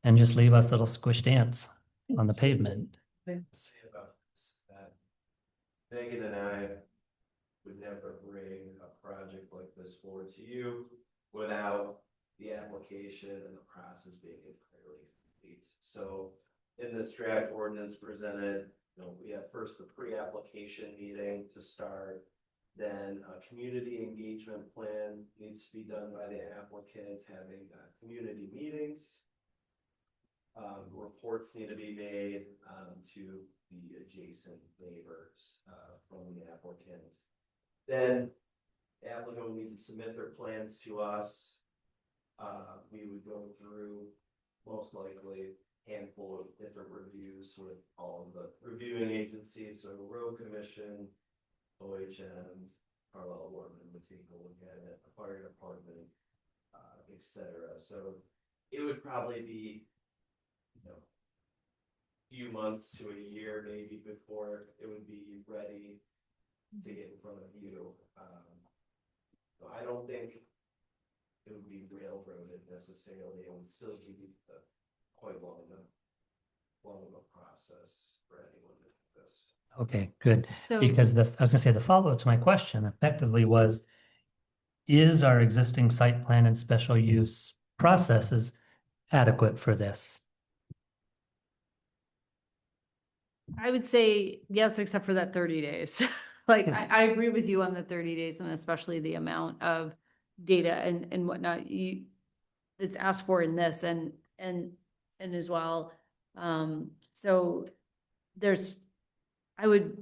and just leave us little squished ants on the pavement. Say about this, that Megan and I would never bring a project like this forward to you without the application and the process being entirely complete. So in this draft ordinance presented, we have first the pre-application meeting to start. Then a community engagement plan needs to be done by the applicant, having community meetings. Reports need to be made to the adjacent neighbors from the applicant. Then applicant will need to submit their plans to us. We would go through most likely handful of different reviews with all of the reviewing agencies, so road commission, OHM, Carlisle Waterman would take a look at it, the fire department, etc. So it would probably be, few months to a year maybe before it would be ready to get in front of you. So I don't think it would be railroaded necessarily. It would still be quite long of a process for anyone to do this. Okay, good. So, Because I was gonna say, the follow-up to my question effectively was, is our existing site plan and special use processes adequate for this? I would say yes, except for that 30 days. Like, I agree with you on the 30 days and especially the amount of data and whatnot it's asked for in this and as well. So I would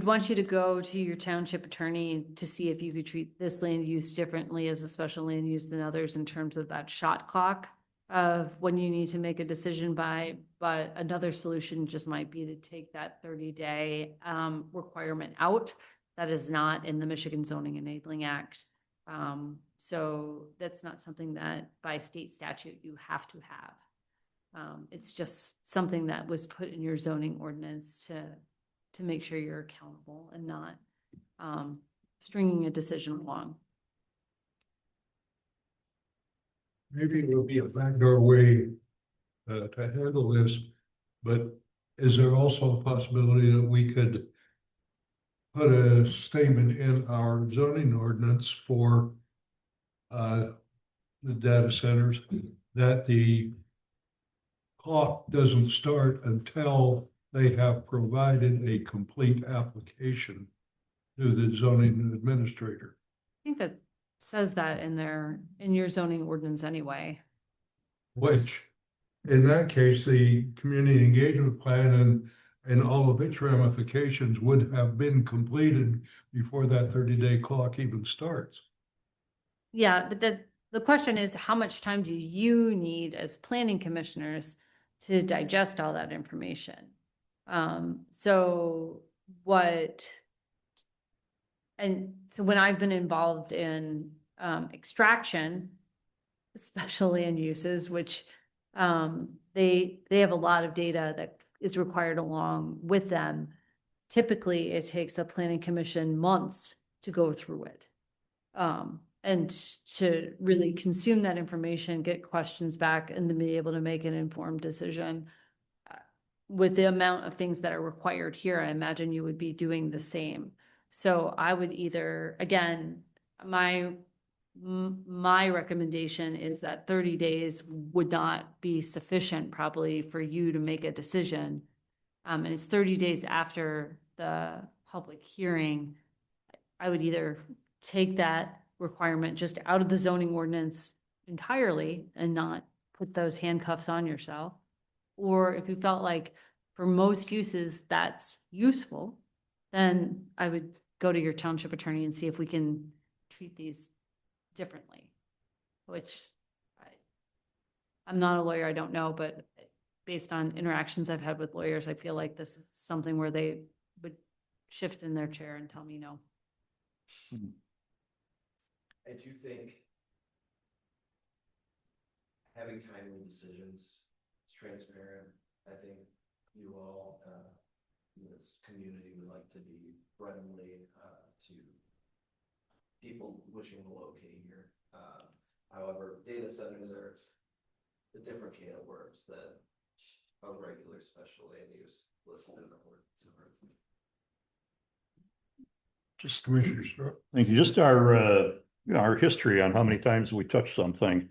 want you to go to your township attorney to see if you could treat this land use differently as a special land use than others in terms of that shot clock of when you need to make a decision by, but another solution just might be to take that 30-day requirement out. That is not in the Michigan Zoning Enabling Act. So that's not something that by state statute you have to have. It's just something that was put in your zoning ordinance to make sure you're accountable and not stringing a decision along. Maybe it will be a backdoor way to handle this, but is there also a possibility that we could put a statement in our zoning ordinance for the data centers that the clock doesn't start until they have provided a complete application to the zoning administrator? I think that says that in your zoning ordinance anyway. Which, in that case, the community engagement plan and all of its ramifications would have been completed before that 30-day clock even starts. Yeah, but the question is, how much time do you need as planning commissioners to digest all that information? So when I've been involved in extraction, especially in uses, which they have a lot of data that is required along with them. Typically, it takes a planning commission months to go through it. And to really consume that information, get questions back, and then be able to make an informed decision. With the amount of things that are required here, I imagine you would be doing the same. So I would either, again, my recommendation is that 30 days would not be sufficient probably for you to make a decision. And it's 30 days after the public hearing. I would either take that requirement just out of the zoning ordinance entirely and not put those handcuffs on yourself. Or if you felt like for most uses that's useful, then I would go to your township attorney and see if we can treat these differently, which I'm not a lawyer, I don't know, but based on interactions I've had with lawyers, I feel like this is something where they would shift in their chair and tell me no. I do think having timely decisions is transparent. I think you all, this community would like to be friendly to people wishing to locate here. However, data centers are a different can of worms than a regular special land use listed in the ordinance. Just Commissioner Stroh. thank you. Just our history on how many times we touch something.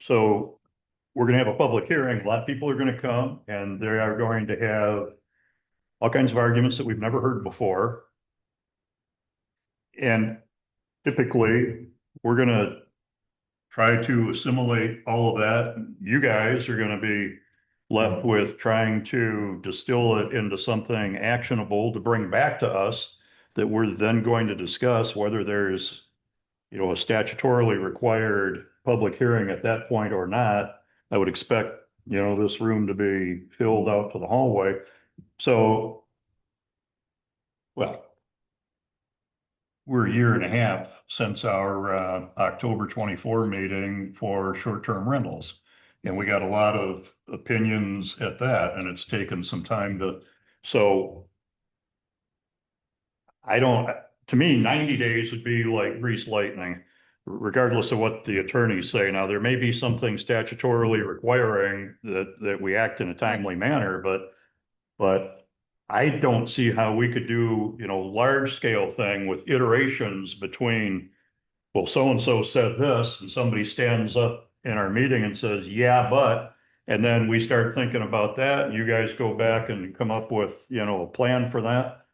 So we're going to have a public hearing. A lot of people are going to come and they are going to have all kinds of arguments that we've never heard before. And typically, we're gonna try to assimilate all of that. You guys are gonna be left with trying to distill it into something actionable to bring back to us that we're then going to discuss whether there's, a statutorily required public hearing at that point or not. I would expect, this room to be filled out to the hallway. So, well, we're a year and a half since our October 24 meeting for short-term rentals. And we got a lot of opinions at that, and it's taken some time so to me, 90 days would be like grease lightning, regardless of what the attorneys say. Now, there may be something statutorily requiring that we act in a timely manner, but I don't see how we could do, large scale thing with iterations between, well, so-and-so said this, and somebody stands up in our meeting and says, yeah, but, and then we start thinking about that, and you guys go back and come up with, a plan for that.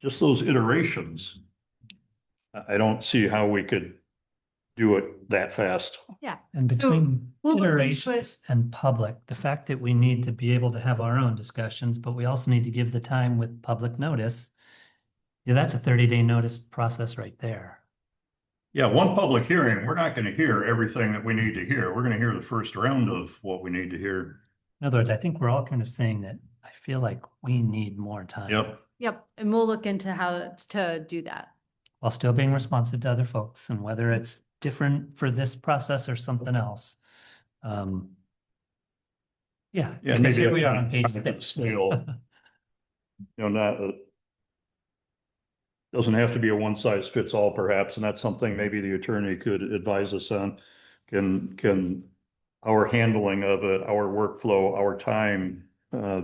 Just those iterations. I don't see how we could do it that fast. And between we'll look into iterations and public, the fact that we need to be able to have our own discussions, but we also need to give the time with public notice. Yeah, that's a 30-day notice process right there. Yeah, one public hearing, we're not going to hear everything that we need to hear. We're going to hear the first round of what we need to hear. In other words, I think we're all kind of saying that I feel like we need more time. Yep, and we'll look into how to do that. While still being responsive to other folks, and whether it's different for this process or something else. Yeah, because here we are on page 6. Doesn't have to be a one size fits all perhaps, and that's something maybe the attorney could advise us on. Can our handling of it, our workflow, our time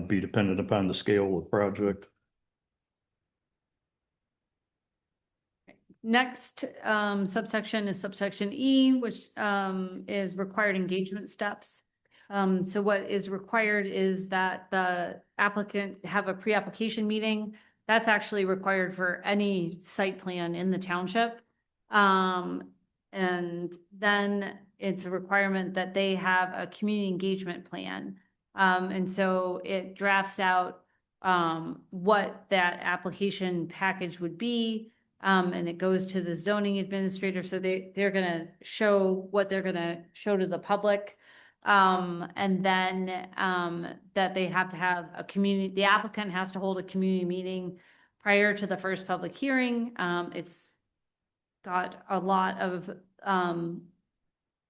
be dependent upon the scale of the project? Next subsection is subsection E, which is required engagement steps. So what is required is that the applicant have a pre-application meeting. That's actually required for any site plan in the township. And then it's a requirement that they have a community engagement plan. And so it drafts out what that application package would be. And it goes to the zoning administrator. So they're gonna show what they're gonna show to the public. And then that they have to have the applicant has to hold a community meeting prior to the first public hearing. It's got a lot of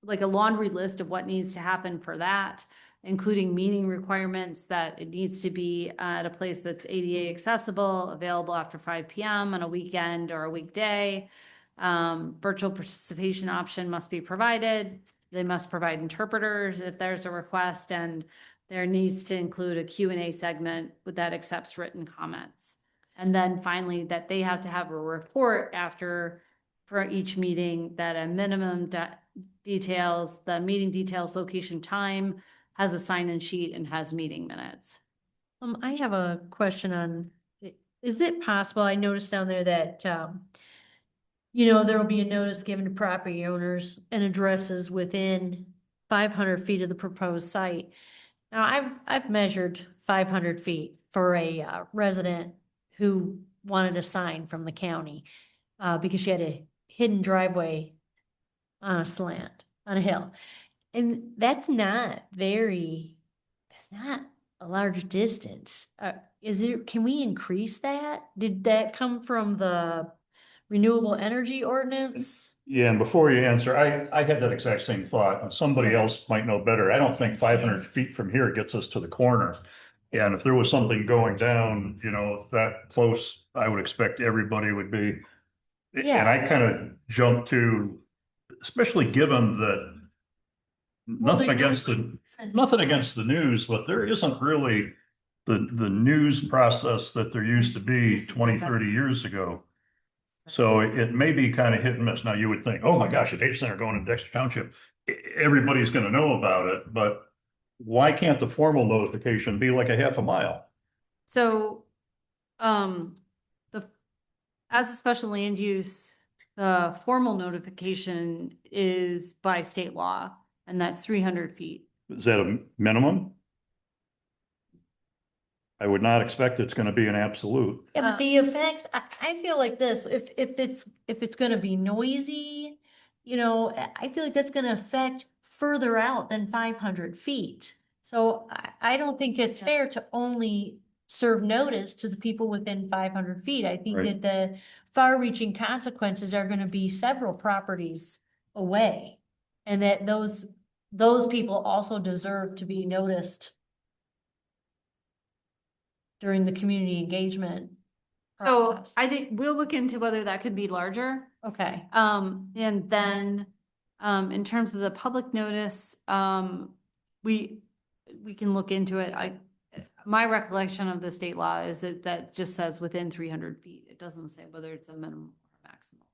like a laundry list of what needs to happen for that, including meeting requirements, that it needs to be at a place that's ADA accessible, available after 5 p.m. on a weekend or a weekday. Virtual participation option must be provided. They must provide interpreters if there's a request, and there needs to include a Q&A segment that accepts written comments. And then finally, that they have to have a report for each meeting that a minimum details, the meeting details, location, time, has a sign-in sheet, and has meeting minutes. I have a question on, is it possible, I noticed down there that, there will be a notice given to property owners and addresses within 500 feet of the proposed site. Now, I've measured 500 feet for a resident who wanted a sign from the county because she had a hidden driveway on a slant, on a hill. And that's not a large distance. Can we increase that? Did that come from the renewable energy ordinance? Yeah, and before you answer, I had that exact same thought, and somebody else might know better. I don't think 500 feet from here gets us to the corner. And if there was something going down, that close, I would expect everybody would be. Yeah. And I kind of jumped to, especially given that nothing against the news, but there isn't really the news process that there used to be 20, 30 years ago. So it may be kind of hit and miss. Now you would think, oh my gosh, a data center going in Dexter Township, everybody's going to know about it, but why can't the formal notification be like a half a mile? So, As a special land use, the formal notification is by state law, and that's 300 feet. Is that a minimum? I would not expect it's gonna be an absolute. Yeah, but the effects, I feel like this, if it's gonna be noisy, you know, I feel like that's gonna affect further out than 500 feet. So I don't think it's fair to only serve notice to the people within 500 feet. I think Right. that the far-reaching consequences are gonna be several properties away. And that those people also deserve to be noticed during the community engagement So process. I think we'll look into whether that could be larger. Okay. And then, in terms of the public notice, we can look into it. My recollection of the state law is that just says within 300 feet. It doesn't say whether it's a minimum or maximum.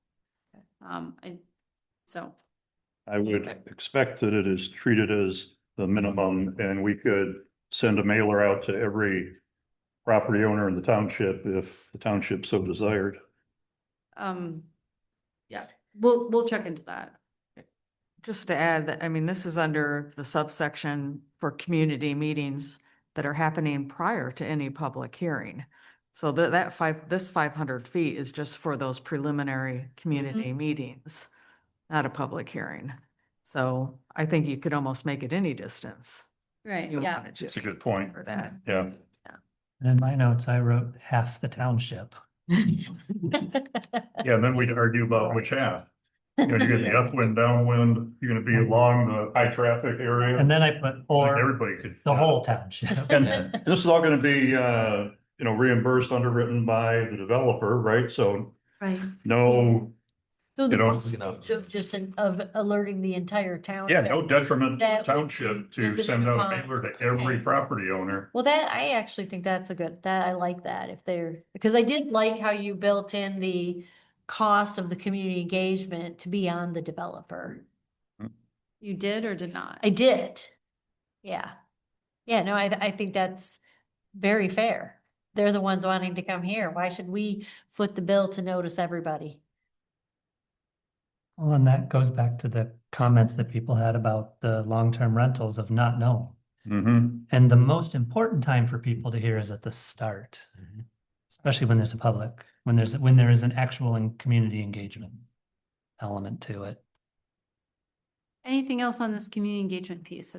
I would expect that it is treated as the minimum, and we could send a mailer out to every property owner in the township if the township so desired. Yeah, we'll check into that. Just to add that, I mean, this is under the subsection for community meetings that are happening prior to any public hearing. So this 500 feet is just for those preliminary community meetings, not a public hearing. So I think you could almost make it any distance. Right, you yeah. wanted to It's a good point. For that. Yeah. And in my notes, I wrote half the township. Yeah, and then we'd argue about which half. You know, you're gonna be upwind, downwind, you're gonna be along the high traffic area. And then I put or Everybody could. the whole township. And this is all gonna be, reimbursed, underwritten by the developer, right? So Right. no, So You the know, postage of just of alerting the entire town. yeah, no detriment to That the would township be to visited send out a upon. mailer to every Okay. property owner. Well, I actually think that's I like that if they're, because I did like how you built in the cost of the community engagement to be on the developer. You did or did not? I did. Yeah. Yeah, no, I think that's very fair. They're the ones wanting to come here. Why should we foot the bill to notice everybody? Well, and that goes back to the comments that people had about the long-term rentals of not knowing. Mm-hmm. And the most important time for people to hear is at the start, especially when there's a public, when there is an actual and community engagement element to it. Anything else on this community engagement piece?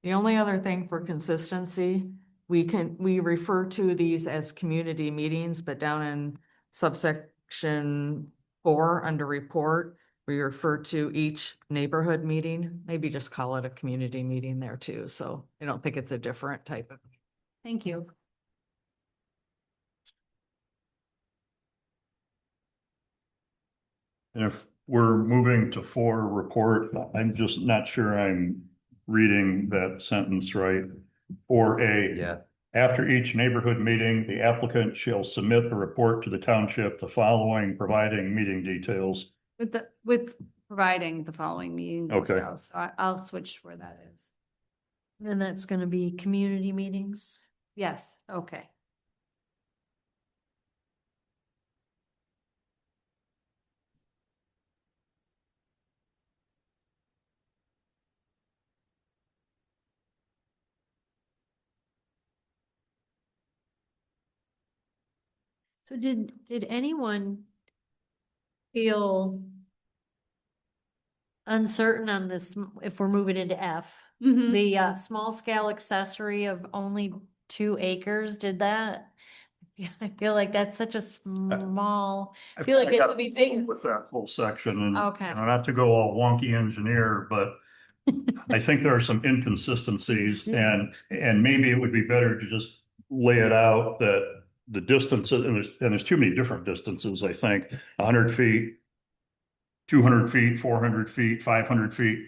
The only other thing for consistency, we refer to these as community meetings, but down in subsection 4 under report, we refer to each neighborhood meeting, maybe just call it a community meeting there too. So I don't think it's a different type of. Thank you. And if we're moving to 4 report, I'm just not sure I'm reading that sentence right. 4A. Yeah. After each neighborhood meeting, the applicant shall submit a report to the township, the following providing meeting details. With providing the following meeting Okay. details. So I'll switch where that is. And that's gonna be community meetings. Yes, okay. So did anyone feel uncertain on this, if we're moving into F? Mhm. The small scale accessory of only 2 acres, did that? I feel like that's such a small, I feel like it would be big. With that whole section and, Okay. not to go all wonky engineer, but I think there are some inconsistencies and maybe it would be better to just lay it out that the distances, and there's too many different distances, I think, 100 feet, 200 feet, 400 feet, 500 feet.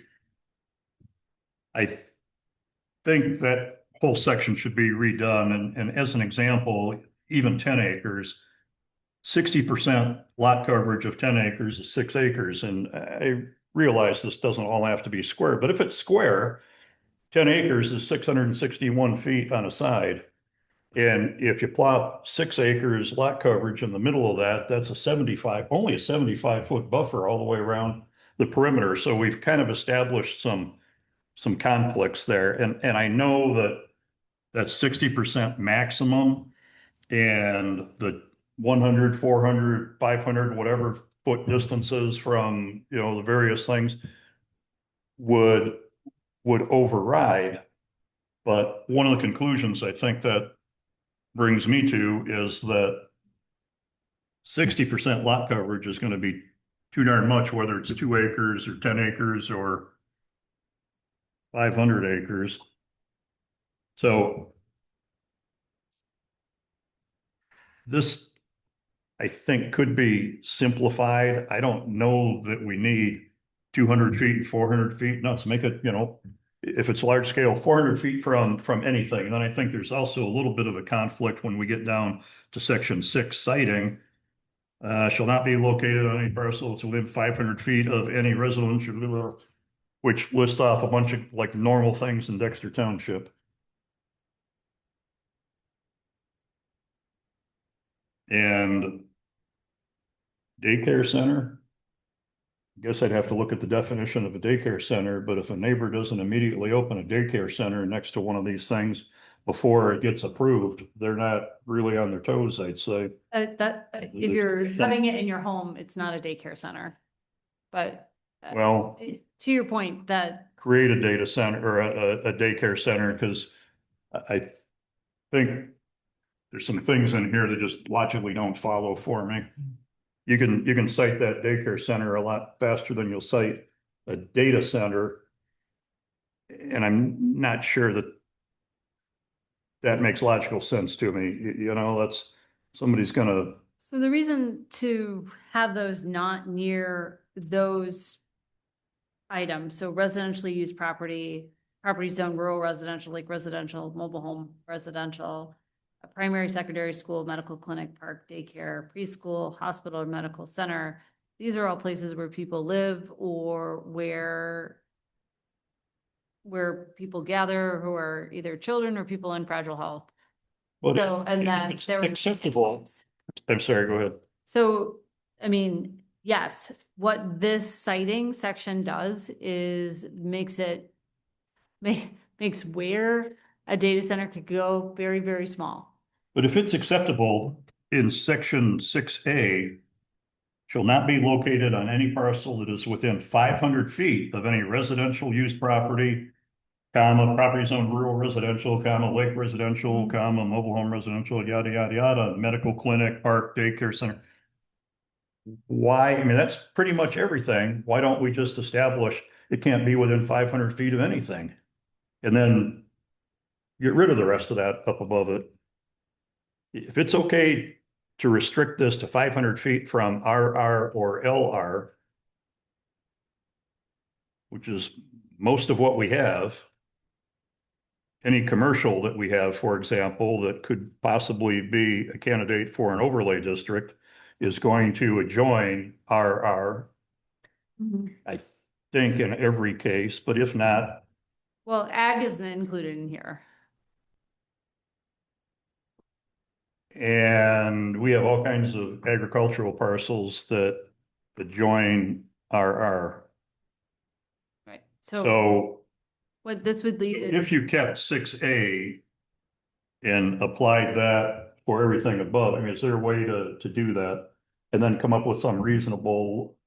I think that whole section should be redone. And as an example, even 10 acres, 60% lot coverage of 10 acres is 6 acres. And I realize this doesn't all have to be square, but if it's square, 10 acres is 661 feet on a side. And if you plop 6 acres lot coverage in the middle of that, that's only a 75-foot buffer all the way around the perimeter. So we've kind of established some conflicts there. And I know that that's 60% maximum, and the 100, 400, 500, whatever foot distances from, the various things would override. But one of the conclusions I think that brings me to is that 60% lot coverage is going to be too darn much, whether it's 2 acres or 10 acres or 500 acres. So this, I think, could be simplified. I don't know that we need 200 feet and 400 feet. Let's make it, if it's large scale, 400 feet from anything. And then I think there's also a little bit of a conflict when we get down to section 6 siting. Shall not be located on any parcel that's within 500 feet of any residential, which lists off a bunch of like normal things in Dexter Township. And daycare center, I guess I'd have to look at the definition of a daycare center, but if a neighbor doesn't immediately open a daycare center next to one of these things before it gets approved, they're not really on their toes, I'd say. If you're having it in your home, it's not a daycare center. But Well, to your point, that create a data center or a daycare center, because I think there's some things in here that just logically don't follow for me. You can cite that daycare center a lot faster than you'll cite a data center. And I'm not sure that makes logical sense to me. That's somebody's gonna. so the reason to have those not near those items, so residentially used property zone, rural residential, like residential, mobile home, residential, a primary, secondary school, medical clinic, park, daycare, preschool, hospital, or medical center. These are all places where people live or where people gather who are either children or people in fragile health. But So, and if then it's there. acceptable. I'm sorry, go ahead. So, I mean, yes, what this citing section does is makes where a data center could go very, very small. But if it's acceptable in section 6A, shall not be located on any parcel that is within 500 feet of any residential use property, property zone rural residential, lake residential, mobile home residential, yada, yada, yada, medical clinic, park, daycare center. Why? I mean, that's pretty much everything. Why don't we just establish it can't be within 500 feet of anything? And then get rid of the rest of that up above it. If it's okay to restrict this to 500 feet from RR or LR, which is most of what we have, any commercial that we have, for example, that could possibly be a candidate for an overlay district is going to adjoin RR. I think in every case, but if not. Well, ag isn't included in here. And we have all kinds of agricultural parcels that adjoin RR. Right. So What this would leave is. if you kept 6A and applied that for everything above, I mean, is there a way to do that and then come up with some reasonable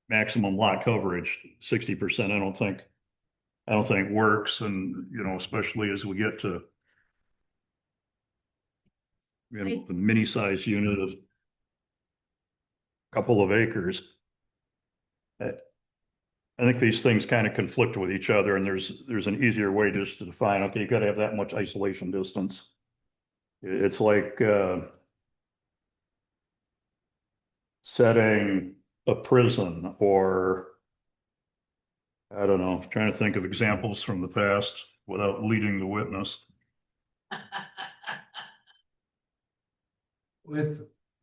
maximum lot coverage? 60%, I don't think works. And, especially as we get to the mini size unit of a couple of acres. I think these things kind of conflict with each other, and there's an easier way just to define, okay, you got to have that much isolation distance. It's like setting a prison, or I don't know, trying to think of examples from the past without leading the witness.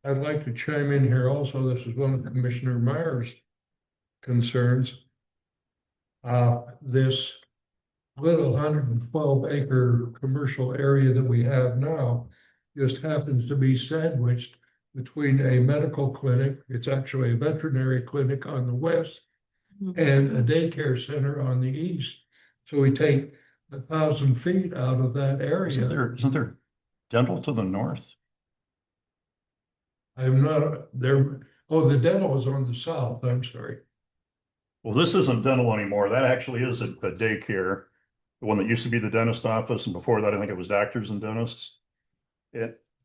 I'd like to chime in here also. This is one of Commissioner Meyer's concerns. This little 112-acre commercial area that we have now just happens to be sandwiched between a medical clinic, it's actually a veterinary clinic on the west, and a daycare center on the east. So we take 1,000 feet out of that Isn't area. there dental to the north? I'm not there. Oh, the dental is on the south. I'm sorry. Well, this isn't dental anymore. That actually is a daycare. The one that used to be the dentist office, and before that, I think it was doctors and dentists.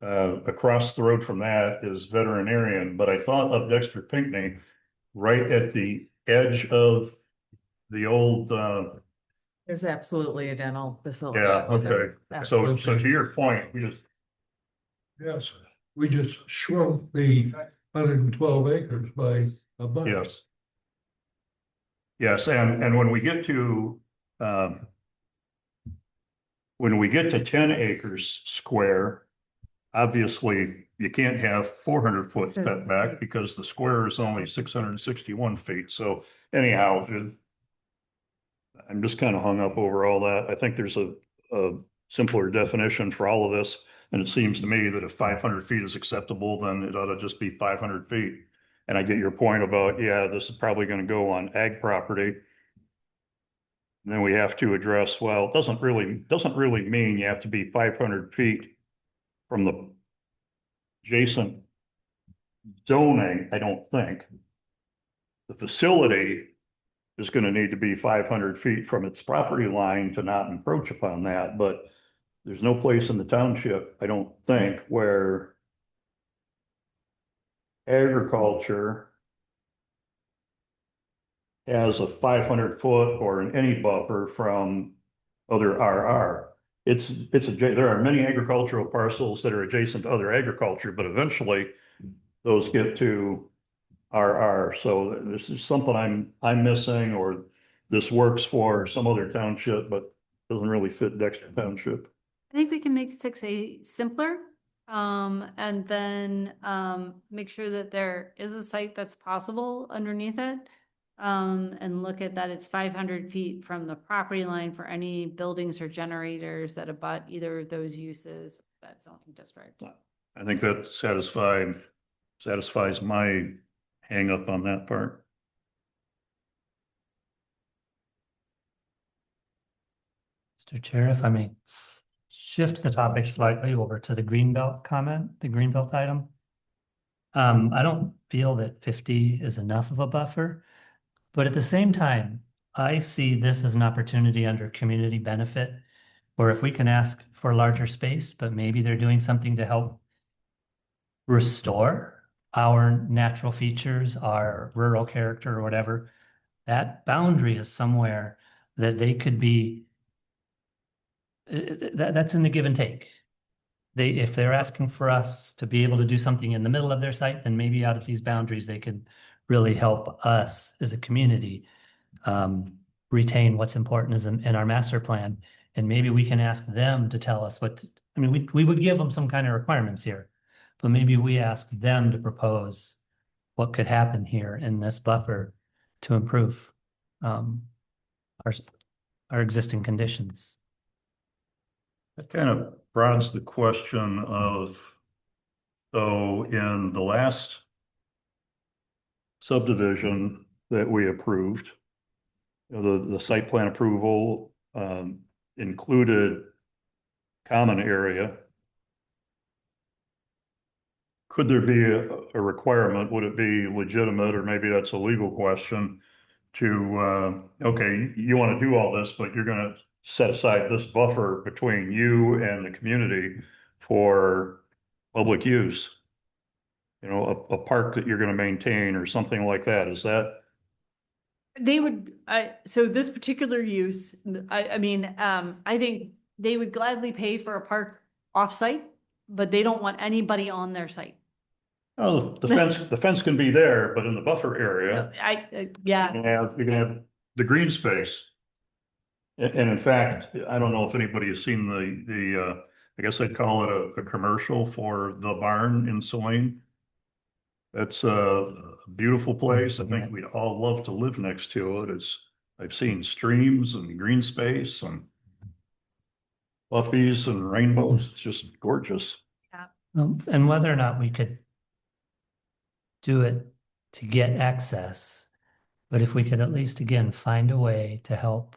Across the road from that is veterinarian, but I thought of Dexter Pinckney right at the edge of the old, There's absolutely a dental facility. yeah, okay. So Okay. to your point, we just, Yes, we just shrunk the 112 acres by a bunch. yes. Yes, and when we get to, when we get to 10 acres square, obviously you can't have 400-foot setback because the square is only 661 feet. So anyhow, I'm just kind of hung up over all that. I think there's a simpler definition for all of this. And it seems to me that if 500 feet is acceptable, then it ought to just be 500 feet. And I get your point about, yeah, this is probably going to go on ag property. And then we have to address, well, it doesn't really mean you have to be 500 feet from the adjacent zoning, I don't think. The facility is going to need to be 500 feet from its property line to not encroach upon that, but there's no place in the township, I don't think, where agriculture has a 500-foot or any buffer from other RR. There are many agricultural parcels that are adjacent to other agriculture, but eventually those get to RR. So this is something I'm missing, or this works for some other township, but doesn't really fit Dexter Township. I think we can make 6A simpler, and then, make sure that there is a site that's possible underneath it. And look at that, it's 500 feet from the property line for any buildings or generators that abut either of those uses, that zoning district. I think that satisfies my hang up on that part. Mr. Chair, if I may shift the topic slightly over to the Greenbelt comment, the Greenbelt item. I don't feel that 50 is enough of a buffer, but at the same time, I see this as an opportunity under community benefit, or if we can ask for larger space, but maybe they're doing something to help restore our natural features, our rural character or whatever, that boundary is somewhere that they could be, that's in the give and take. If they're asking for us to be able to do something in the middle of their site, then maybe out of these boundaries, they could really help us as a community retain what's important in our master plan. And maybe we can ask them to tell us we would give them some kind of requirements here, but maybe we ask them to propose what could happen here in this buffer to improve our existing conditions. That kind of broadens the question of, so in the last subdivision that we approved, the site plan approval included common area. Could there be a requirement? Would it be legitimate, or maybe that's a legal question, to, okay, you want to do all this, but you're going to set aside this buffer between you and the community for public use? You know, a park that you're going to maintain or something like that. Is that? They would, so this particular use, I think they would gladly pay for a park off-site, but they don't want anybody on their site. Oh, the fence can be there, but in the buffer area, Yeah. you can have the green space. And in fact, I don't know if anybody has seen the I guess I'd call it a commercial for the barn in Saline. That's a beautiful place. I think we'd all love to live next to it. It's I've seen streams and green space and puppies and rainbows. It's just gorgeous. And whether or not we could do it to get access, but if we could at least, again, find a way to help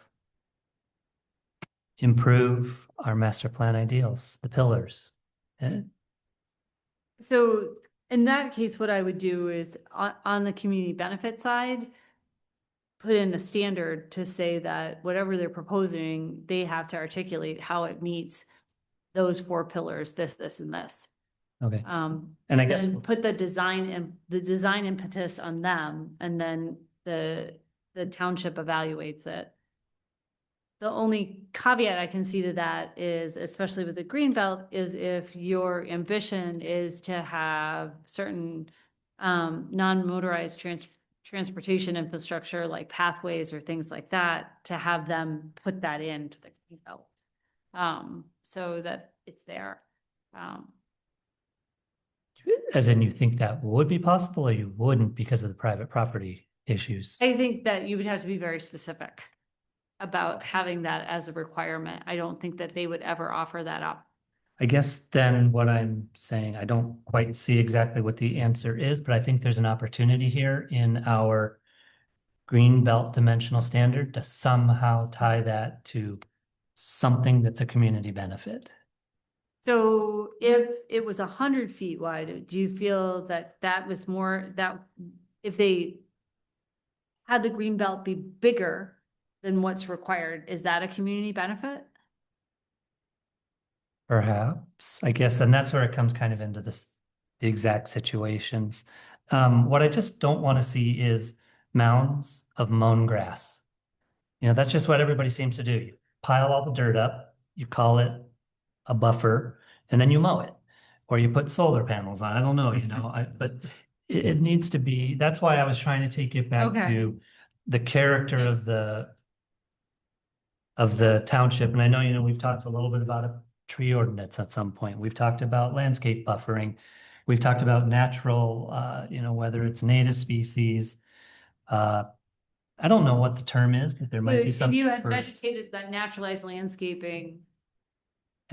improve our master plan ideals, the pillars. So in that case, what I would do is on the community benefit side, put in a standard to say that whatever they're proposing, they have to articulate how it meets those 4 pillars, this, and this. Okay, and I guess, Then put the design impetus on them, and then the township evaluates it. The only caveat I can see to that is, especially with the green belt, is if your ambition is to have certain non-motorized transportation infrastructure like pathways or things like that, to have them put that into the green belt, so that it's there. as in you think that would be possible or you wouldn't because of the private property issues? I think that you would have to be very specific about having that as a requirement. I don't think that they would ever offer that up. I guess then what I'm saying, I don't quite see exactly what the answer is, but I think there's an opportunity here in our green belt dimensional standard to somehow tie that to something that's a community benefit. So if it was 100 feet wide, do you feel that that was more, that if they had the green belt be bigger than what's required, is that a community benefit? Perhaps, I guess, and that's where it comes kind of into the exact situations. What I just don't want to see is mounds of mown grass. You know, that's just what everybody seems to do. You pile all the dirt up, you call it a buffer, and then you mow it. Or you put solar panels on, I don't know, but it needs to be, that's why I was trying to take it back Okay. to the character of the township. And I know, we've talked a little bit about a tree ordinance at some point. We've talked about landscape buffering. We've talked about natural, whether it's native species. I don't know what the term is, but there might be If something you had for, vegetated that naturalized landscaping,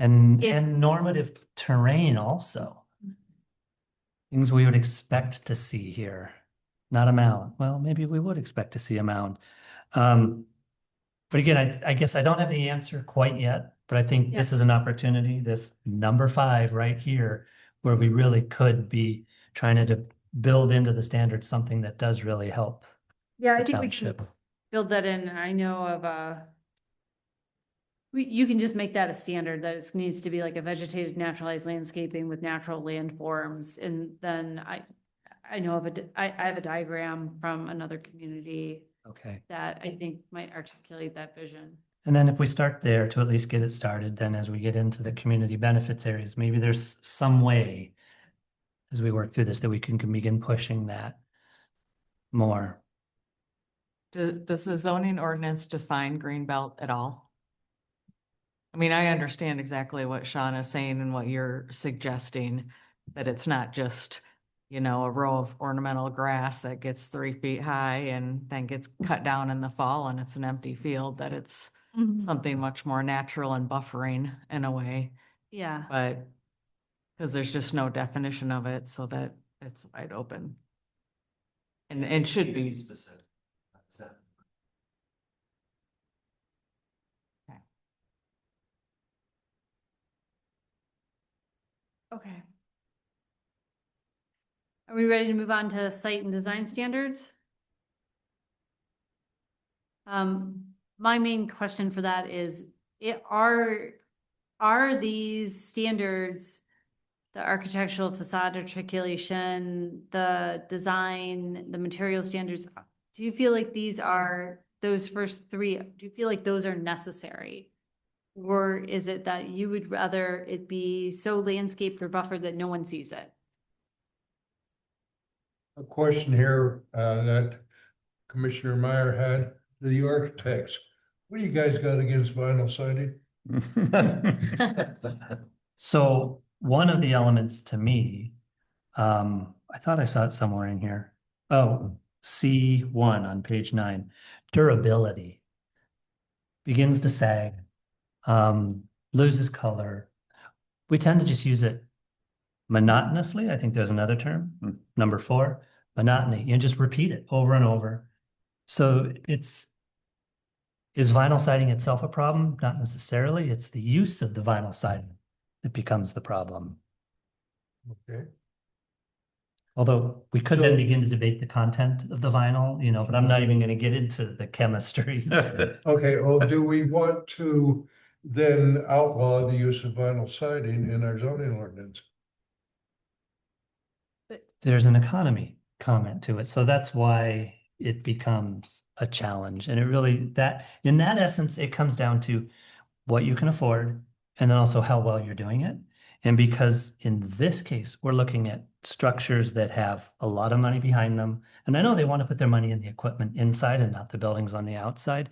and if- normative terrain also. Things we would expect to see here, not a mound. Well, maybe we would expect to see a mound. But again, I guess I don't have the answer quite yet, but I think this is an opportunity, this number 5 right here, where we really could be trying to build into the standard something that does really help yeah, I the think we should township. build that in. I know of you can just make that a standard, that it needs to be like a vegetated naturalized landscaping with natural landforms. And then I know of I have a diagram from another community Okay. that I think might articulate that vision. And then if we start there to at least get it started, then as we get into the community benefits areas, maybe there's some way as we work through this that we can begin pushing that more. Does the zoning ordinance define green belt at all? I mean, I understand exactly what Sean is saying and what you're suggesting, that it's not just, a row of ornamental grass that gets 3 feet high and then gets cut down in the fall and it's an empty field, that it's something much more natural and buffering in a way, Yeah. but because there's just no definition of it, so that it's wide open. And should be specific. Okay. Are we ready to move on to site and design standards? My main question for that is, are these standards, the architectural facade articulation, the design, the material standards, do you feel like those first 3, do you feel like those are necessary? Or is it that you would rather it be so landscaped or buffered that no one sees it? A question here that Commissioner Meyer had, the architects. What do you guys got against vinyl siding? So one of the elements to me, I thought I saw it somewhere in here. Oh, C1 on page 9, durability. begins to sag, loses color. We tend to just use it monotonously. I think there's another term. Number 4, monotony. You just repeat it over and over. So is vinyl siding itself a problem? Not necessarily. It's the use of the vinyl siding that becomes the problem. Okay. Although we could So- then begin to debate the content of the vinyl, but I'm not even going to get into the chemistry. Okay, well, do we want to then outlaw the use of vinyl siding in our zoning ordinance? There's an economy comment to it. So that's why it becomes a challenge. And it really, in that essence, it comes down to what you can afford and then also how well you're doing it. And because in this case, we're looking at structures that have a lot of money behind them. And I know they want to put their money in the equipment inside and not the buildings on the outside.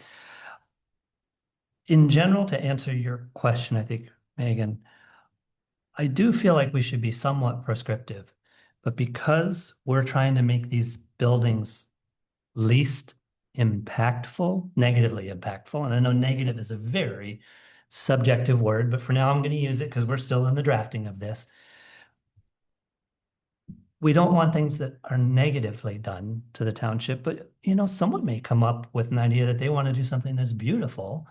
In general, to answer your question, I think, Megan, I do feel like we should be somewhat prescriptive, but because we're trying to make these buildings least impactful, negatively impactful, and I know negative is a very subjective word, but for now I'm going to use it because we're still in the drafting of this. We don't want things that are negatively done to the township, but someone may come up with an idea that they want to do something that's beautiful,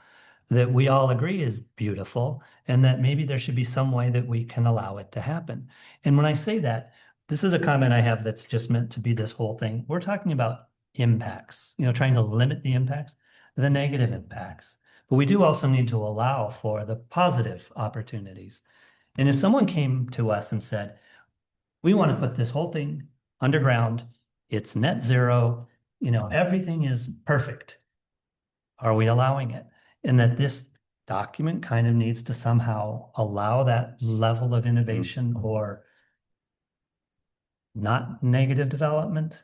that we all agree is beautiful, and that maybe there should be some way that we can allow it to happen. And when I say that, this is a comment I have that's just meant to be this whole thing. We're talking about impacts, trying to limit the impacts, the negative impacts. But we do also need to allow for the positive opportunities. And if someone came to us and said, we want to put this whole thing underground, it's net zero, everything is perfect. Are we allowing it? And that this document kind of needs to somehow allow that level of innovation or not negative development,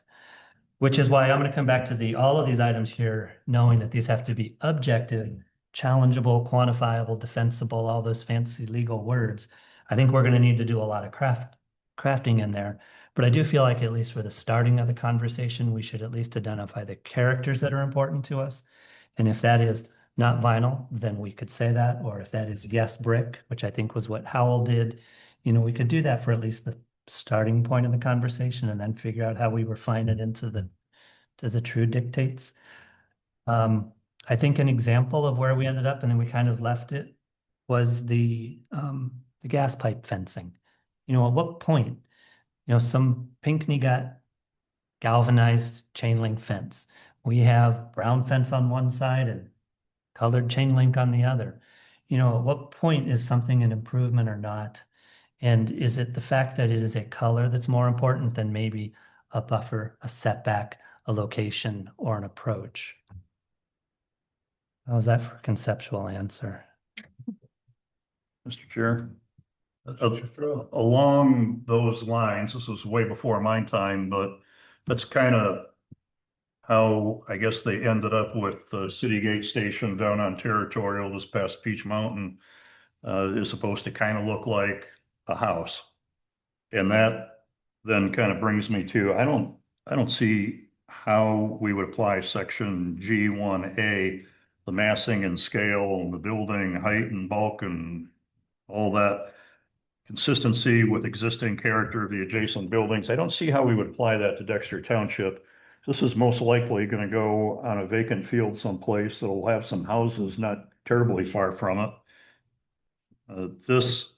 which is why I'm going to come back to all of these items here, knowing that these have to be objective, challengeable, quantifiable, defensible, all those fancy legal words. I think we're going to need to do a lot of crafting in there. But I do feel like at least for the starting of the conversation, we should at least identify the characters that are important to us. And if that is not vinyl, then we could say that. Or if that is yes, brick, which I think was what Howell did, we could do that for at least the starting point of the conversation and then figure out how we refine it into the true dictates. I think an example of where we ended up and then we kind of left it was the gas pipe fencing. At what point, some Pinckney got galvanized chain link fence. We have brown fence on one side and colored chain link on the other. At what point is something an improvement or not? And is it the fact that it is a color that's more important than maybe a buffer, a setback, a location, or an approach? How's that for a conceptual answer? Mr. Chair. Along those lines, this was way before my time, but that's kind of how I guess they ended up with the City Gate Station down on Territorial this past Peach Mountain is supposed to kind of look like a house. And that then kind of brings me to, I don't see how we would apply section G1A, the massing and scale and the building height and bulk and all that consistency with existing character of the adjacent buildings. I don't see how we would apply that to Dexter Township. This is most likely going to go on a vacant field someplace that'll have some houses not terribly far from it. This,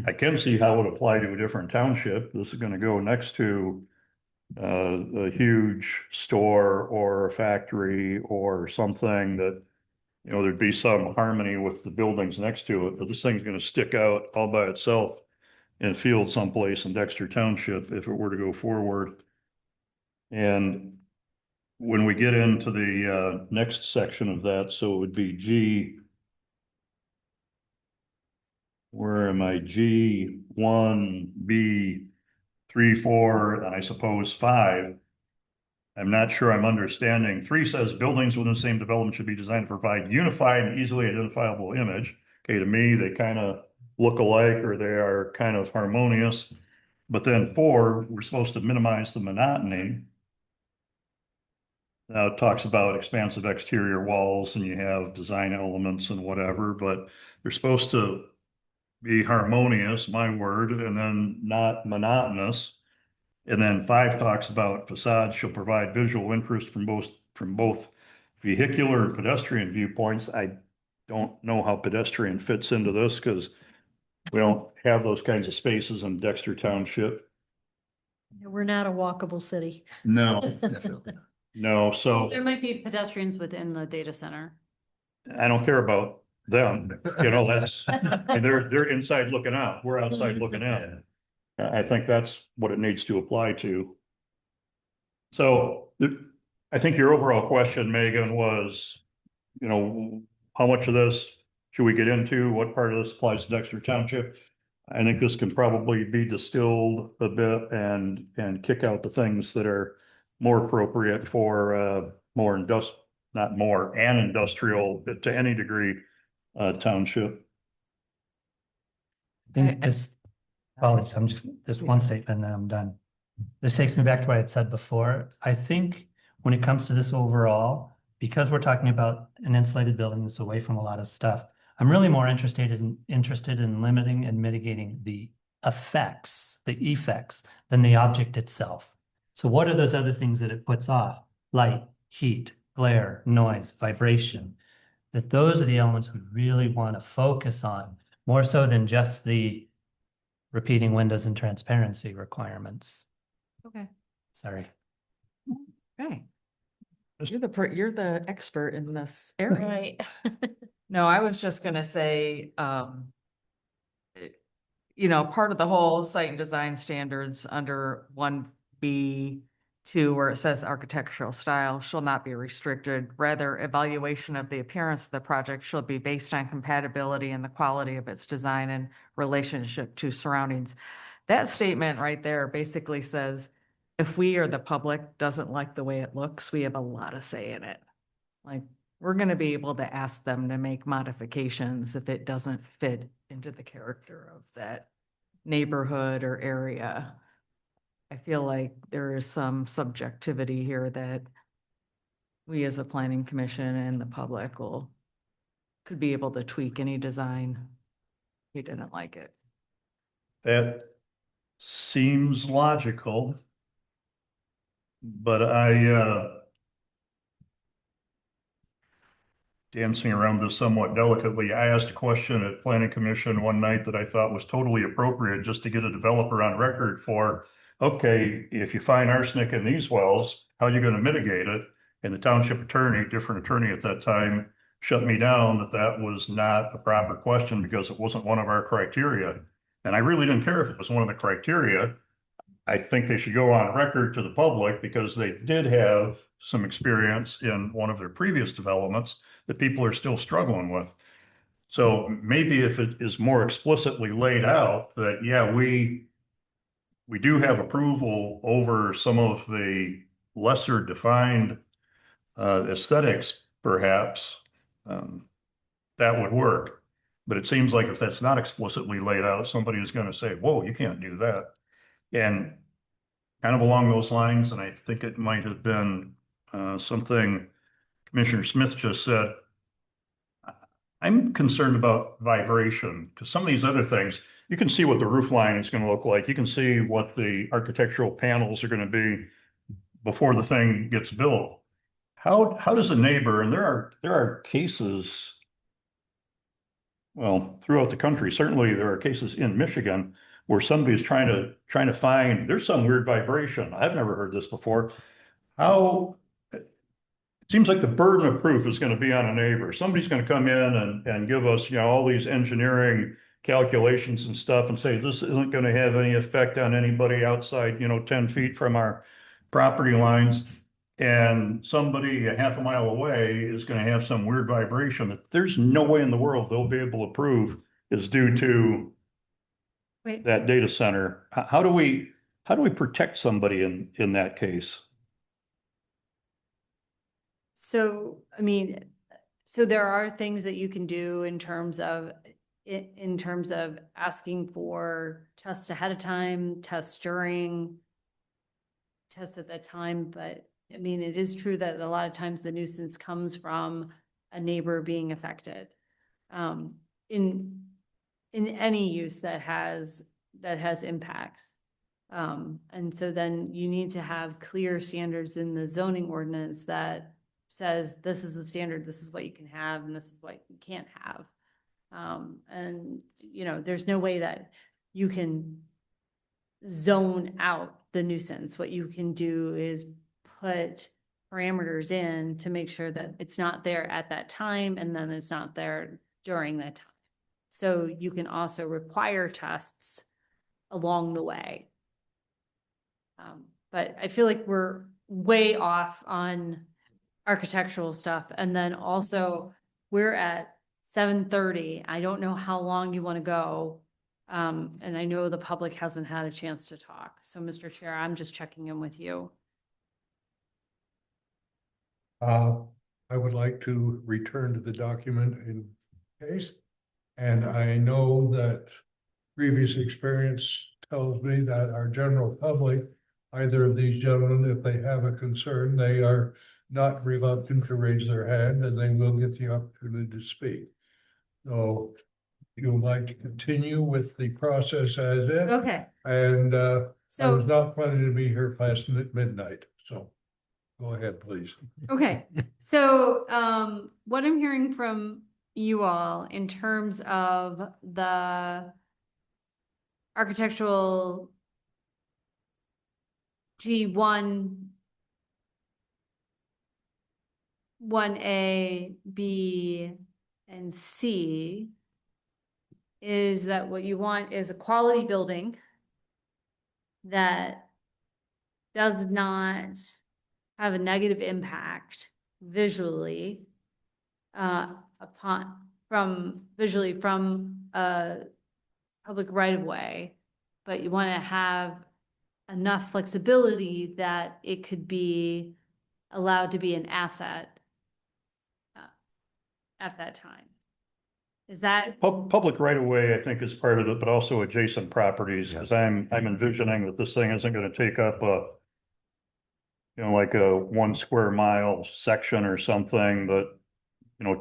I can see how it would apply to a different township. This is going to go next to a huge store or a factory or something that, there'd be some harmony with the buildings next to it, but this thing's going to stick out all by itself in a field someplace in Dexter Township if it were to go forward. And when we get into the next section of that, so it would be G, where am I? G1, B, 3, 4, and I suppose 5. I'm not sure I'm understanding. 3 says buildings within the same development should be designed to provide unified and easily identifiable image. Okay, to me, they kind of look alike or they are kind of harmonious. But then 4, we're supposed to minimize the monotony. It talks about expansive exterior walls and you have design elements and whatever, but they're supposed to be harmonious, my word, and then not monotonous. And then 5 talks about facades shall provide visual interest from both vehicular and pedestrian viewpoints. I don't know how pedestrian fits into this because we don't have those kinds of spaces in Dexter Township. We're not a walkable city. No, no, so There might be pedestrians within the data center. I don't care about them, you know, that's, and they're inside looking out, we're outside looking out. I think that's what it needs to apply to. So I think your overall question, Megan, was, you know, how much of this should we get into? What part of this applies to Dexter Township? I think this can probably be distilled a bit and kick out the things that are more appropriate for more an industrial to any degree township. I think this, apologies, I'm just, this one statement and then I'm done. This takes me back to what I had said before. I think when it comes to this overall, because we're talking about an insulated building that's away from a lot of stuff, I'm really more interested in limiting and mitigating the effects than the object itself. So what are those other things that it puts off? Light, heat, glare, noise, vibration. That those are the elements we really want to focus on, more so than just the repeating windows and transparency requirements. Okay. Sorry. Okay. You're the expert in this area. Right. No, I was just gonna say, you know, part of the whole site and design standards under 1B2, where it says architectural style shall not be restricted. Rather, evaluation of the appearance of the project shall be based on compatibility and the quality of its design and relationship to surroundings. That statement right there basically says, if we or the public doesn't like the way it looks, we have a lot of say in it. Like, we're gonna be able to ask them to make modifications if it doesn't fit into the character of that neighborhood or area. I feel like there is some subjectivity here that we as a planning commission and the public could be able to tweak any design if we didn't like it. That seems logical. But dancing around this somewhat delicately, I asked a question at Planning Commission one night that I thought was totally appropriate just to get a developer on record for, okay, if you find arsenic in these wells, how are you going to mitigate it? And the township attorney, different attorney at that time, shut me down that was not a proper question because it wasn't one of our criteria. And I really didn't care if it was one of the criteria. I think they should go on record to the public because they did have some experience in one of their previous developments that people are still struggling with. So maybe if it is more explicitly laid out that, yeah, we do have approval over some of the lesser defined aesthetics, perhaps, that would work. But it seems like if that's not explicitly laid out, somebody is going to say, whoa, you can't do that. And kind of along those lines, and I think it might have been something Commissioner Smith just said, I'm concerned about vibration because some of these other things, you can see what the roof line is going to look like. You can see what the architectural panels are going to be before the thing gets built. How does a neighbor, and there are cases, well, throughout the country, certainly there are cases in Michigan where somebody's trying to find, there's some weird vibration. I've never heard this before. It seems like the burden of proof is going to be on a neighbor. Somebody's going to come in and give us, you know, all these engineering calculations and stuff and say, this isn't going to have any effect on anybody outside, you know, 10 feet from our property lines. And somebody a half a mile away is going to have some weird vibration that there's no way in the world they'll be able to prove is due to that data center. How do we protect somebody in that case? So, I mean, so there are things that you can do in terms of asking for tests ahead of time, tests during, tests at that time, but I mean, it is true that a lot of times the nuisance comes from a neighbor being affected. In any use that has impacts. And so then you need to have clear standards in the zoning ordinance that says, this is the standard, this is what you can have, and this is what you can't have. And, you know, there's no way that you can zone out the nuisance. What you can do is put parameters in to make sure that it's not there at that time, and then it's not there during that time. So you can also require tests along the way. But I feel like we're way off on architectural stuff. And then also we're at 7:30. I don't know how long you want to go. And I know the public hasn't had a chance to talk. So Mr. Chair, I'm just checking in with you. I would like to return to the document in case. And I know that previous experience tells me that our general public, either of these gentlemen, if they have a concern, they are not reluctant to raise their hand and they will get the opportunity to speak. So you would like to continue with the process as is. Okay. And I was So, not planning to be here past midnight, so go ahead, please. okay. So, what I'm hearing from you all in terms of the architectural G1, 1A, B, and C is that what you want is a quality building that does not have a negative impact visually from a public right of way, but you want to have enough flexibility that it could be allowed to be an asset at that time. Is that? Public right of way, I think, is part of it, but also adjacent properties, because I'm envisioning that this thing isn't gonna take up like a 1 square mile section or something, but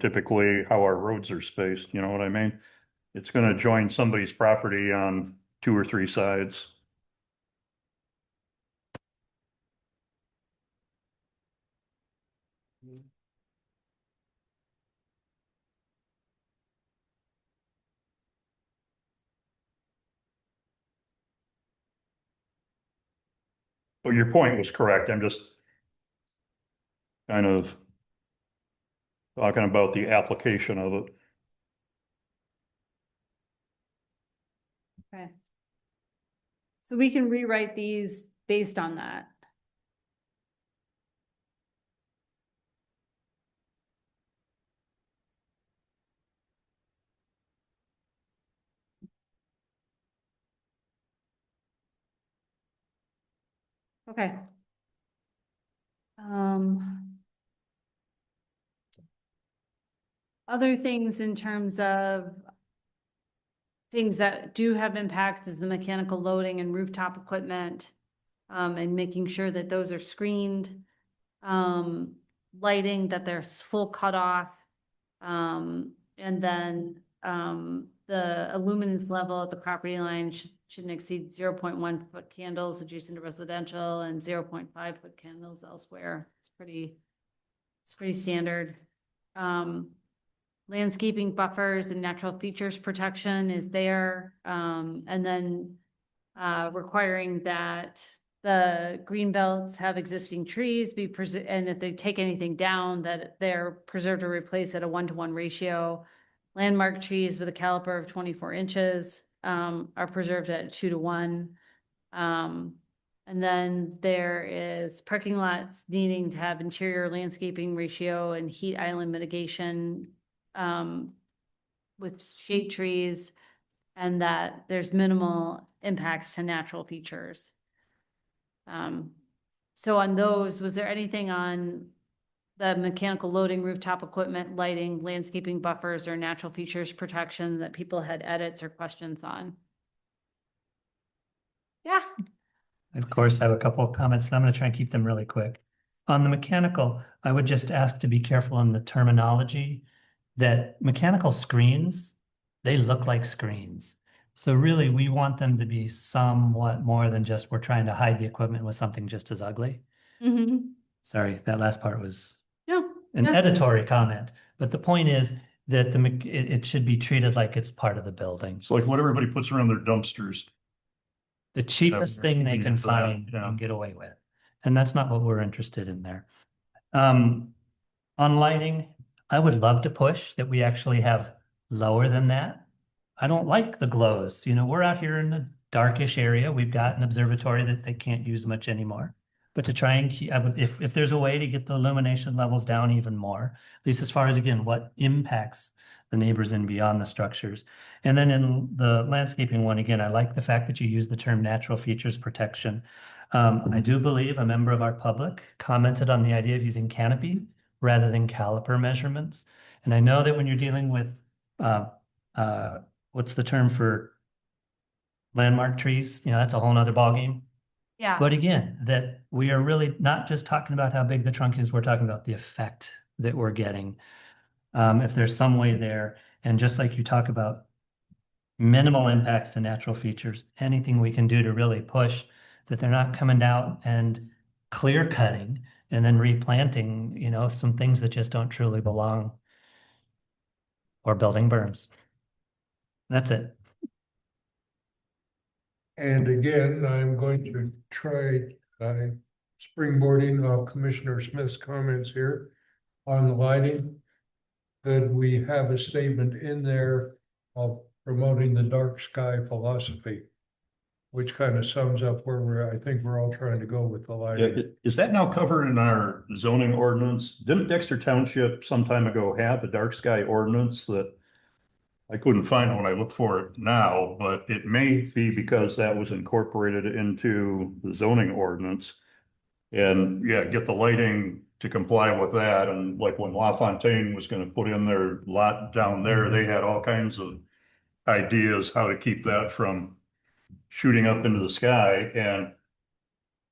typically how our roads are spaced, you know what I mean? It's gonna join somebody's property on 2 or 3 sides. Well, your point was correct. I'm just kind of talking about the application of it. Okay. So we can rewrite these based on that. Okay. Other things in terms of things that do have impacts is the mechanical loading and rooftop equipment, and making sure that those are screened, lighting, that there's full cutoff, and then the illuminance level at the property line shouldn't exceed 0.1 foot candles adjacent to residential and 0.5 foot candles elsewhere. It's pretty standard. Landscaping buffers and natural features protection is there. And then requiring that the green belts have existing trees be and if they take anything down, that they're preserved or replaced at a 1-to-1 ratio. Landmark trees with a caliper of 24 inches are preserved at 2-to-1. And then there is parking lots needing to have interior landscaping ratio and heat island mitigation with shade trees, and that there's minimal impacts to natural features. So on those, was there anything on the mechanical loading, rooftop equipment, lighting, landscaping buffers, or natural features protection that people had edits or questions on? Yeah. Of course, I have a couple of comments, and I'm going to try and keep them really quick. On the mechanical, I would just ask to be careful on the terminology, that mechanical screens, they look like screens. So really, we want them to be somewhat more than just we're trying to hide the equipment with something just as ugly. Mm-hmm. Sorry, that last part was No, an yeah. editory comment, but the point is that it should be treated like it's part of the building. It's like what everybody puts around their dumpsters. The cheapest thing they can convenient for that, find yeah. and get away with. And that's not what we're interested in there. On lighting, I would love to push that we actually have lower than that. I don't like the glows. You know, we're out here in a darkish area. We've got an observatory that they can't use much anymore. But to try and keep, if there's a way to get the illumination levels down even more, at least as far as, again, what impacts the neighbors and beyond the structures. And then in the landscaping one, again, I like the fact that you use the term natural features protection. I do believe a member of our public commented on the idea of using canopy rather than caliper measurements. And I know that when you're dealing with, what's the term for landmark trees? You know, that's a whole nother ballgame. Yeah. But again, that we are really not just talking about how big the trunk is, we're talking about the effect that we're getting. If there's some way there, and just like you talk about minimal impacts to natural features, anything we can do to really push that they're not coming down and clear cutting and then replanting, you know, some things that just don't truly belong, or building berms. That's it. And again, I'm going to try springboarding Commissioner Smith's comments here on the lighting. That we have a statement in there of promoting the dark sky philosophy, which kind of sums up where I think we're all trying to go with the Yeah, lighting. is that now covered in our zoning ordinance? Didn't Dexter Township some time ago have a dark sky ordinance that I couldn't find it when I look for it now, but it may be because that was incorporated into the zoning ordinance. And yeah, get the lighting to comply with that. And like when LaFontaine was gonna put in their lot down there, they had all kinds of ideas how to keep that from shooting up into the sky. And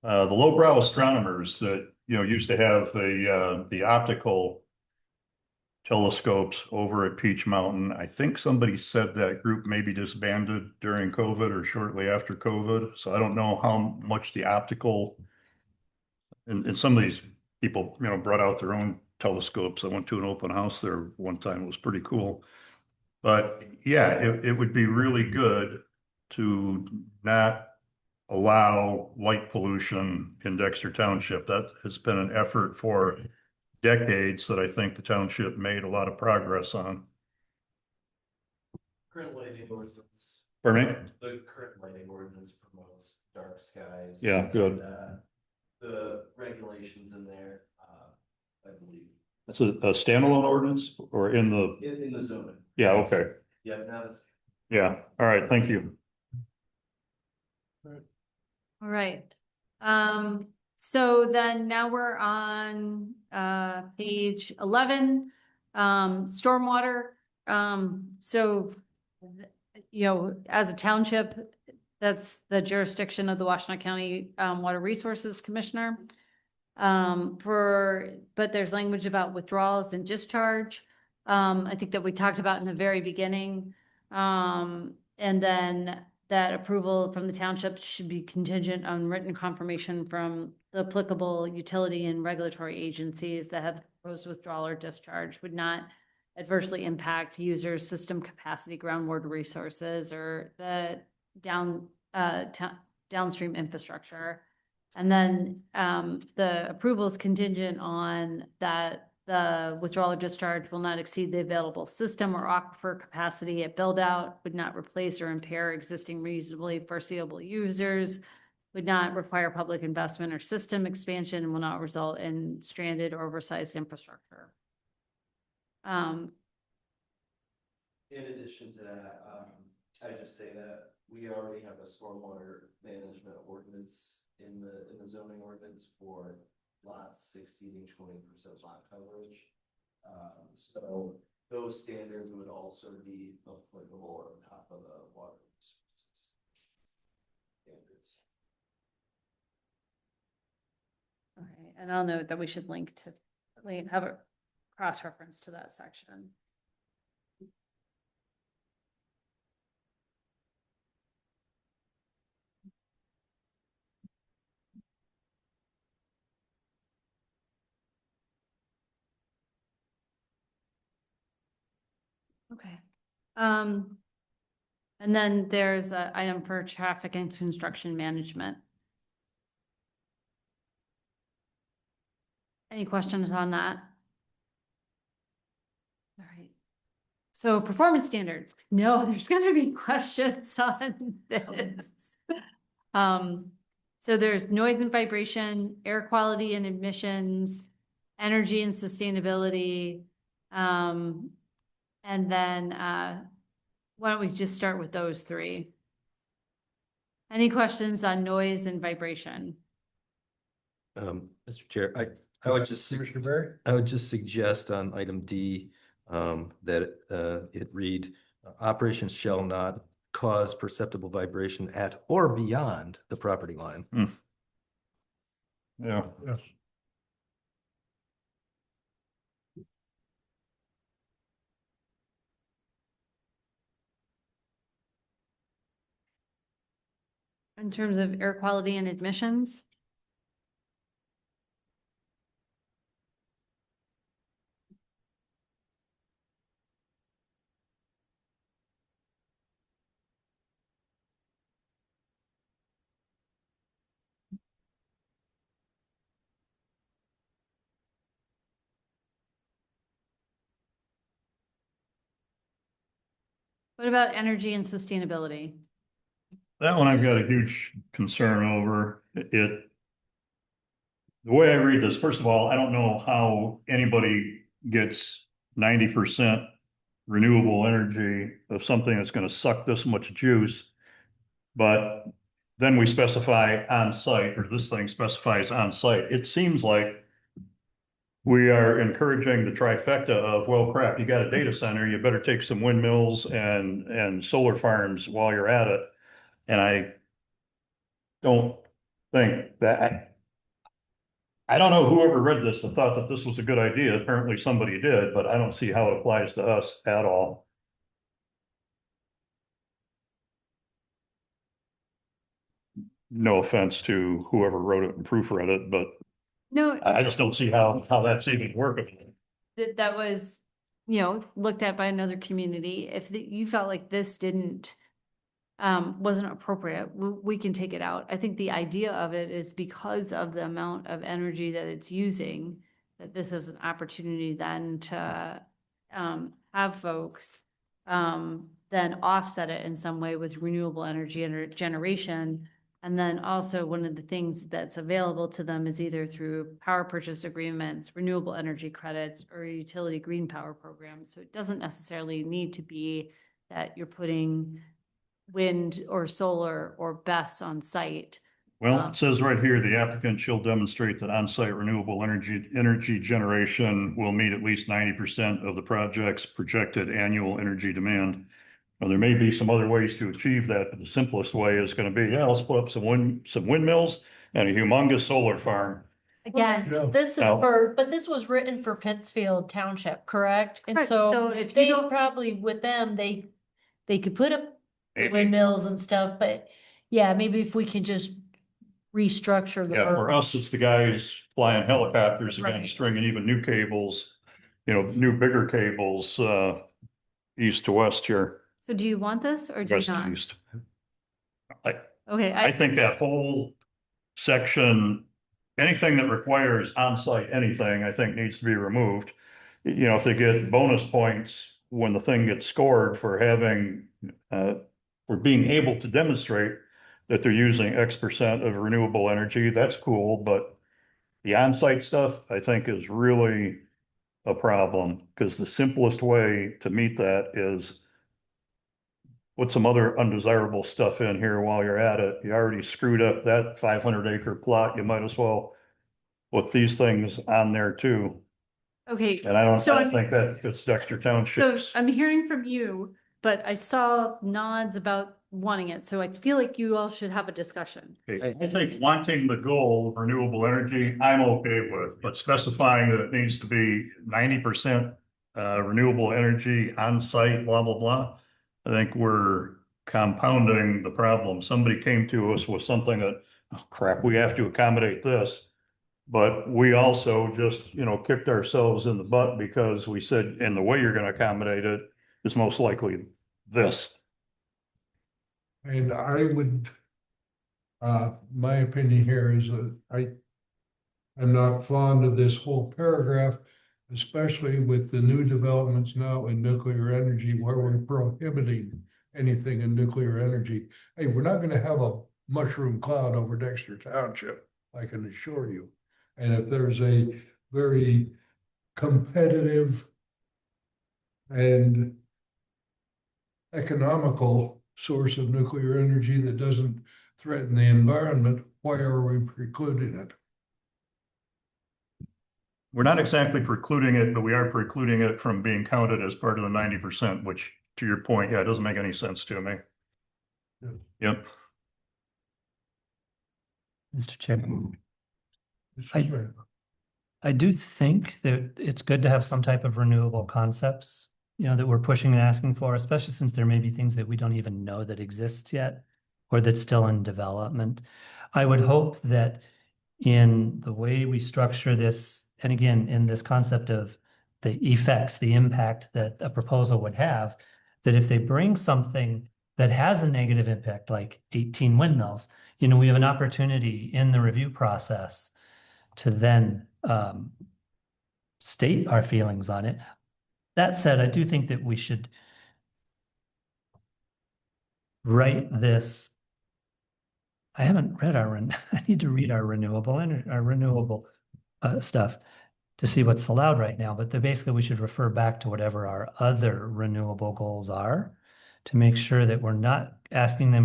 the lowbrow astronomers that, you know, used to have the optical telescopes over at Peach Mountain. I think somebody said that group maybe disbanded during COVID or shortly after COVID. So I don't know how much the optical, and some of these people, you know, brought out their own telescopes. I went to an open house there one time. It was pretty cool. But yeah, it would be really good to not allow light pollution in Dexter Township. That has been an effort for decades that I think the township made a lot of progress on. Current lighting ordinance. Pardon me? The current lighting ordinance promotes dark skies. Yeah, good. And, the regulations in there, I believe, That's a standalone ordinance or in the, in the zoning. yeah, okay. Yeah, now that's. Yeah, all right, thank you. All right. So then now we're on, page 11, stormwater. So, you know, as a township, that's the jurisdiction of the Washtenaw County, Water Resources Commissioner. But there's language about withdrawals and discharge. I think that we talked about in the very beginning. And then that approval from the township should be contingent on written confirmation from the applicable utility and regulatory agencies that have proposed withdrawal or discharge would not adversely impact users' system capacity, groundwater resources, or the downstream infrastructure. And then the approval is contingent on that the withdrawal or discharge will not exceed the available system or aquifer capacity at build out, would not replace or impair existing reasonably foreseeable users, would not require public investment or system expansion, and will not result in stranded or oversized infrastructure. In addition to that, I just say that we already have a stormwater management ordinance in the zoning ordinance for lots exceeding 20% lot coverage. So those standards would also be applicable on top of the water resources standards. Okay, And I'll note that we should link to, have a cross-reference to that section. Okay. And then there's an item for traffic and construction management. Any questions on that? All right. So performance standards, no, there's gonna be questions on this. So there's noise and vibration, air quality and emissions, energy and sustainability. And then, why don't we just start with those three? Any questions on noise and vibration? Mr. Chair, I would just, Commissioner Barry? I would just suggest on item D, that, it read, operations shall not cause perceptible vibration at or beyond the property line. Yeah. Yes. In terms of air quality and admissions? What about energy and sustainability? That one I've got a huge concern over. The way I read this, first of all, I don't know how anybody gets 90% renewable energy of something that's gonna suck this much juice. But then we specify on site, or this thing specifies on site. It seems like we are encouraging the trifecta of, well, crap, you got a data center, you better take some windmills and solar farms while you're at it. And I don't think that, I don't know whoever read this and thought that this was a good idea. Apparently somebody did, but I don't see how it applies to us at all. No offense to whoever wrote it and proofread it, but No, I just don't see how that's even working. that was, looked at by another community. If you felt like this didn't, wasn't appropriate, we can take it out. I think the idea of it is because of the amount of energy that it's using, that this is an opportunity then to, have folks, then offset it in some way with renewable energy generation. And then also one of the things that's available to them is either through power purchase agreements, renewable energy credits, or utility green power programs. So it doesn't necessarily need to be that you're putting wind or solar or BESS on site. Well, it says right here, the applicant shall demonstrate that on-site renewable energy generation will meet at least 90% of the project's projected annual energy demand. Now, there may be some other ways to achieve that, but the simplest way is going to be, yeah, let's put up some windmills and a humongous solar farm. Yes, No. this is No. but this was written for Pittsfield Township, correct? And Correct. So so if they you don't- probably, with them, they could put up Maybe. windmills and stuff, but yeah, maybe if we can just restructure the. Yeah, for us, it's the guys flying helicopters again, Right. stringing even new cables, new bigger cables, east to west here, So do you want this or do you west to not? east. Okay, I think that whole section, anything that requires on-site anything, I think needs to be removed. If they get bonus points when the thing gets scored for having, for being able to demonstrate that they're using X% of renewable energy, that's cool, but the on-site stuff, I think, is really a problem, because the simplest way to meet that is put some other undesirable stuff in here while you're at it. You already screwed up that 500-acre plot. You might as well put these things on there too. okay. And I don't So I'm- think that fits Dexter So Township's. I'm hearing from you, but I saw nods about wanting it. So I feel like you all should have a discussion. Okay, I think wanting the goal of renewable energy, I'm okay with, but specifying that it needs to be 90% renewable energy on site, blah, blah, blah. I think we're compounding the problem. Somebody came to us with something that, oh crap, we have to accommodate this. But we also just, kicked ourselves in the butt because we said, and the way you're gonna accommodate it is most likely this. And I would, my opinion here is that I'm not fond of this whole paragraph, especially with the new developments now in nuclear energy where we're prohibiting anything in nuclear energy. Hey, we're not gonna have a mushroom cloud over Dexter Township, I can assure you. And if there's a very competitive and economical source of nuclear energy that doesn't threaten the environment, why are we precluding it? We're not exactly precluding it, but we are precluding it from being counted as part of the 90%, which to your point, yeah, it doesn't make any sense to me. Yeah. Yep. Mr. Chairman. Mr. Smith. I do think that it's good to have some type of renewable concepts, that we're pushing and asking for, especially since there may be things that we don't even know that exists yet or that's still in development. I would hope that in the way we structure this, and again, in this concept of the effects, the impact that a proposal would have, that if they bring something that has a negative impact, like 18 windmills, we have an opportunity in the review process to then state our feelings on it. That said, I do think that we should write this. I haven't read I need to read our renewable stuff to see what's allowed right now, but basically we should refer back to whatever our other renewable goals are to make sure that we're not asking them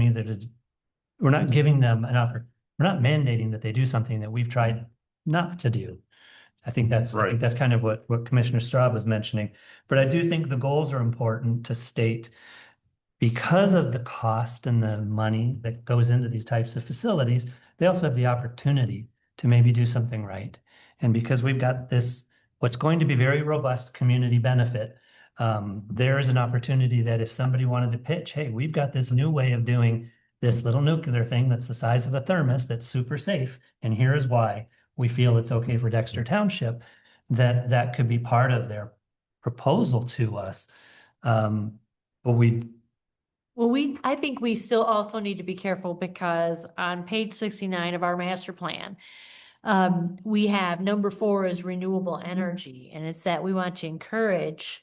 we're not giving them we're not mandating that they do something that we've tried not to do. I think that's kind of what Commissioner Straub was mentioning. But I do think the goals are important to state because of the cost and the money that goes into these types of facilities, they also have the opportunity to maybe do something right. And because we've got this, what's going to be very robust community benefit, there is an opportunity that if somebody wanted to pitch, hey, we've got this new way of doing this little nuclear thing that's the size of a thermos that's super safe, and here is why we feel it's okay for Dexter Township, that could be part of their proposal to us. But I think we still also need to be careful because on page 69 of our master plan, we have number 4 is renewable energy, and it's that we want to encourage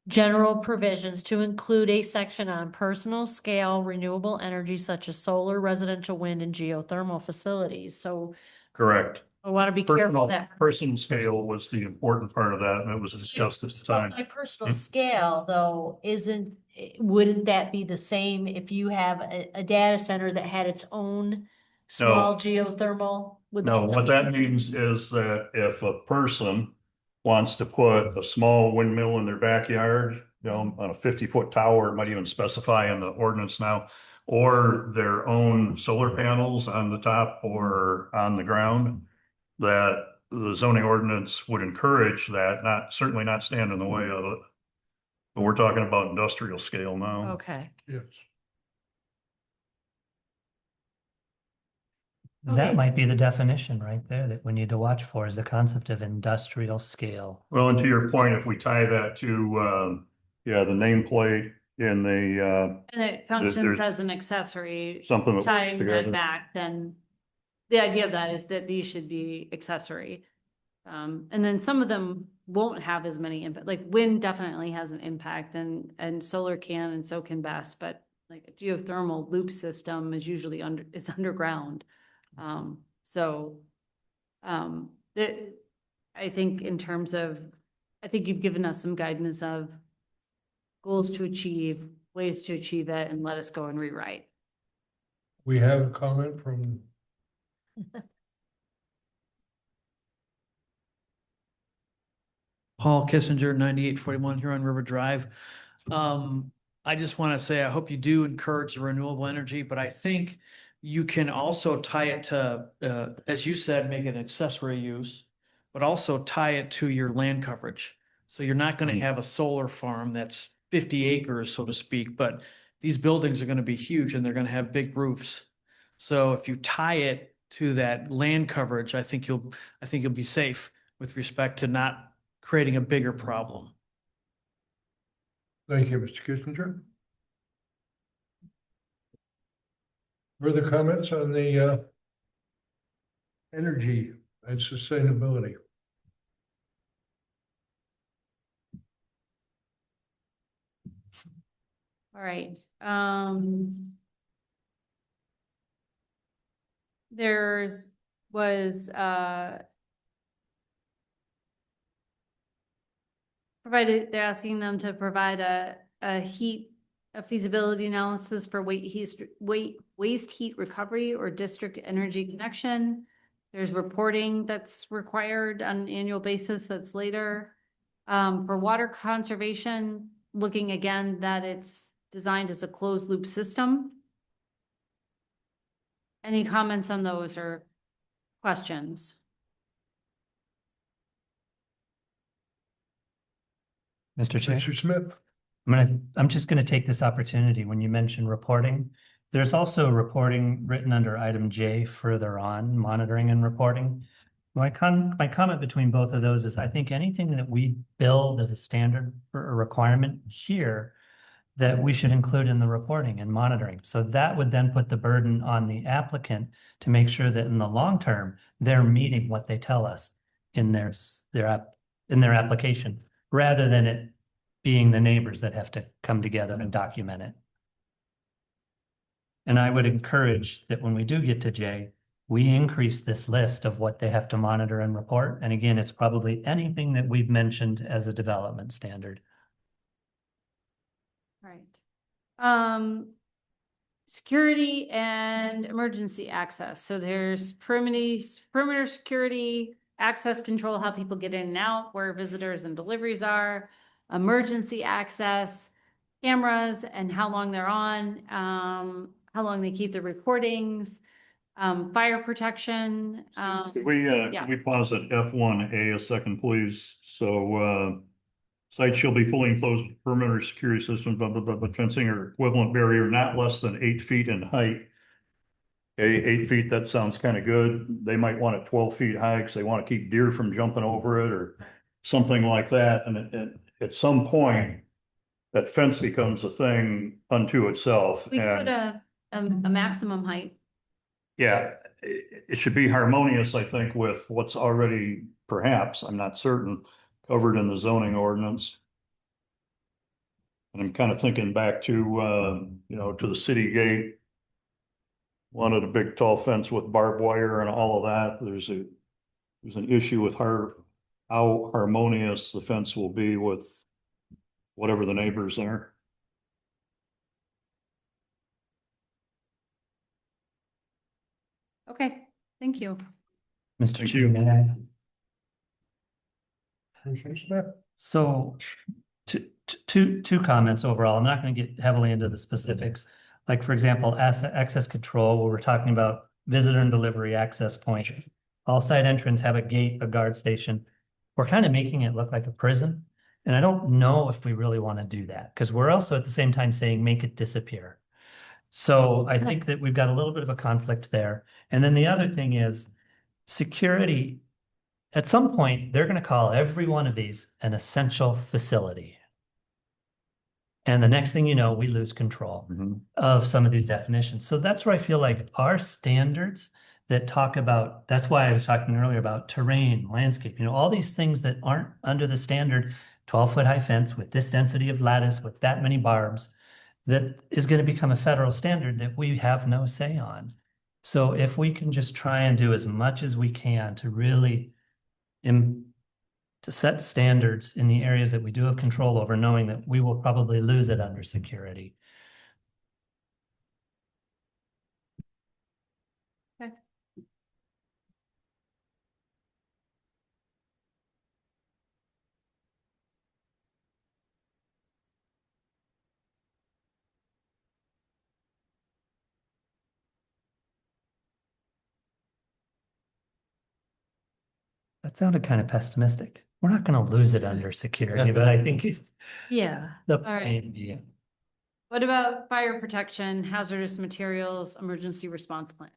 general provisions to include a section on personal scale renewable energy such as solar, residential wind, and geothermal facilities. So Correct. I want to be careful that. Personal scale was the important part of that, and it was discussed at the time. By personal scale, though, wouldn't that be the same if you have a data center that had its own small geothermal? No, what that means is that if a person wants to put a small windmill in their backyard, on a 50-foot tower, it might even specify in the ordinance now, or their own solar panels on the top or on the ground, that the zoning ordinance would encourage that, certainly not stand in the way of it. But we're talking about industrial scale now. Okay. Yes. that might be the definition right there that we need to watch for, is the concept of industrial scale. Well, and to your point, if we tie that to, the nameplate in the, And it functions there's as an accessory, something that works tying that together. back, then the idea of that is that these should be accessory. And then some of them won't have as many impact, like wind definitely has an impact and solar can, and so can BESS, but like a geothermal loop system is usually it's underground. I think in terms of, I think you've given us some guidance of goals to achieve, ways to achieve it, and let us go and rewrite. We have a comment from. Paul Kissinger, 9841 Huron River Drive. I just want to say, I hope you do encourage renewable energy, but I think you can also tie it to, as you said, make it accessory use, but also tie it to your land coverage. So you're not going to have a solar farm that's 50 acres, so to speak, but these buildings are going to be huge and they're going to have big roofs. So if you tie it to that land coverage, I think you'll be safe with respect to not creating a bigger problem. Thank you, Mr. Kissinger. Further comments on the energy and sustainability? All right, there's was provided, they're asking them to provide a feasibility analysis for waste heat recovery or district energy connection. There's reporting that's required on an annual basis that's later. For water conservation, looking again that it's designed as a closed loop system. Any comments on those or questions? Mr. Chair, Mr. Smith? I'm just gonna take this opportunity when you mention reporting. There's also reporting written under item J further on, monitoring and reporting. My comment between both of those is I think anything that we build as a standard or a requirement here that we should include in the reporting and monitoring. So that would then put the burden on the applicant to make sure that in the long term, they're meeting what they tell us in their application, rather than it being the neighbors that have to come together and document it. And I would encourage that when we do get to J, we increase this list of what they have to monitor and report. And again, it's probably anything that we've mentioned as a development standard. Right. Security and emergency access. So there's perimeter security, access control, how people get in and out, where visitors and deliveries are, emergency access, cameras and how long they're on, how long they keep the recordings, fire protection. Could we pause at F1A a second, please? So, site shall be fully enclosed with perimeter security systems, blah, blah, blah, blah, fencing or equivalent barrier not less than 8 feet in height. Okay, 8 feet, that sounds kind of good. They might want it 12 feet high because they want to keep deer from jumping over it or something like that. And at some point, that fence becomes a thing unto itself. We And put a maximum height. yeah, it should be harmonious, I think, with what's already, perhaps, I'm not certain, covered in the zoning ordinance. And I'm kind of thinking back to, to the city gate. Wanted a big tall fence with barbed wire and all of that. There's an issue with how harmonious the fence will be with whatever the neighbors are. Okay, thank you. Mr. Thank Chair, you. may I? Commissioner Smith? So two comments overall. I'm not going to get heavily into the specifics. Like, for example, access control, where we're talking about visitor and delivery access point. All site entrance have a gate, a guard station. We're kind of making it look like a prison. And I don't know if we really want to do that, because we're also at the same time saying make it disappear. So I think that we've got a little bit of a conflict there. And then the other thing is security. At some point, they're going to call every one of these an essential facility. And the next thing you know, we lose control of some of these definitions. So that's where I feel like our standards that talk about, that's why I was talking earlier about terrain, landscape, all these things that aren't under the standard 12-foot high fence with this density of lattice, with that many barbs, that is going to become a federal standard that we have no say on. So if we can just try and do as much as we can to really to set standards in the areas that we do have control over, knowing that we will probably lose it under security. Okay. That sounded kind of pessimistic. We're not gonna lose it under security, but I think Yeah. the All right. point, yeah. What about fire protection, hazardous materials, emergency response plan?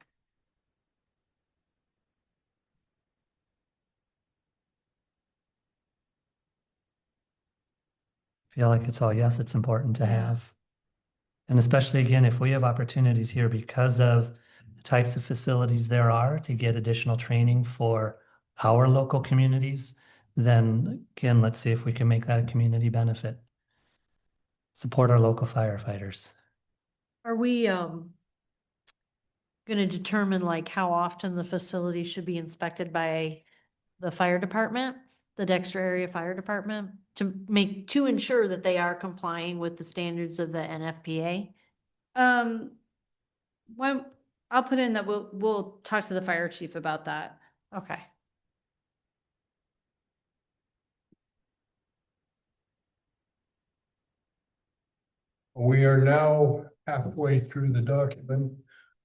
Feel like it's all yes, it's important to Yeah. have. And especially again, if we have opportunities here because of the types of facilities there are to get additional training for our local communities, then again, let's see if we can make that a community benefit. Support our local firefighters. Are we, gonna determine like how often the facility should be inspected by the fire department, the Dexter Area Fire Department, to ensure that they are complying with the standards of the NFPA? Well, I'll put in that we'll talk to the fire chief about that. Okay. We are now halfway through the document.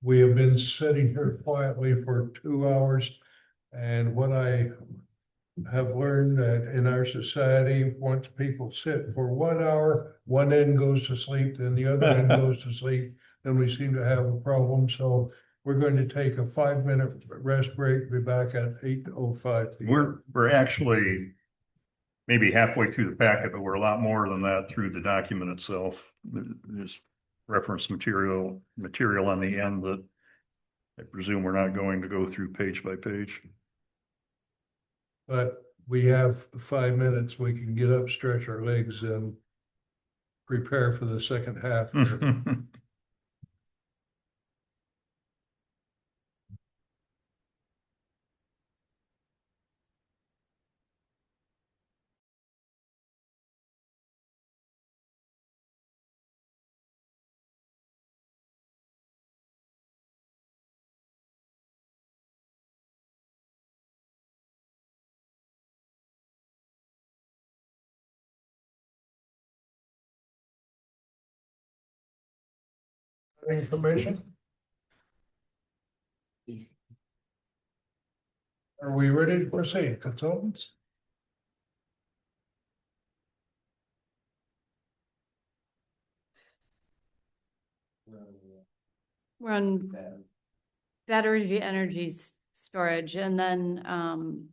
We have been sitting here quietly for 2 hours. And what I have learned that in our society, once people sit for 1 hour, one end goes to sleep, then the other end goes to sleep, then we seem to have a problem. So we're going to take a 5-minute rest break, be back at 8:05. We're actually maybe halfway through the packet, but we're a lot more than that through the document itself. There's reference material on the end that I presume we're not going to go through page by page. But we have 5 minutes, we can get up, stretch our legs and prepare for the second half. Information? Are we ready to proceed, consultants? We're on battery energy storage, and then,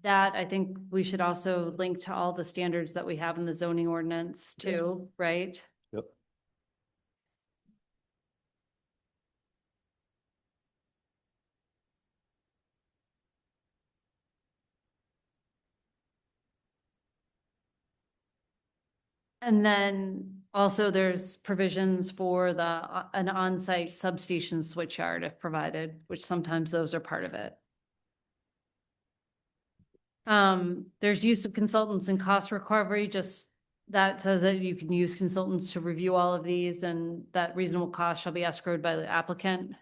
that I think we should also link to all the standards that we have in the zoning ordinance too, right? Yep. And then also there's provisions for an on-site substation switchyard if provided, which sometimes those are part of it. There's use of consultants and cost recovery, just that says that you can use consultants to review all of these and that reasonable cost shall be escrowed by the applicant.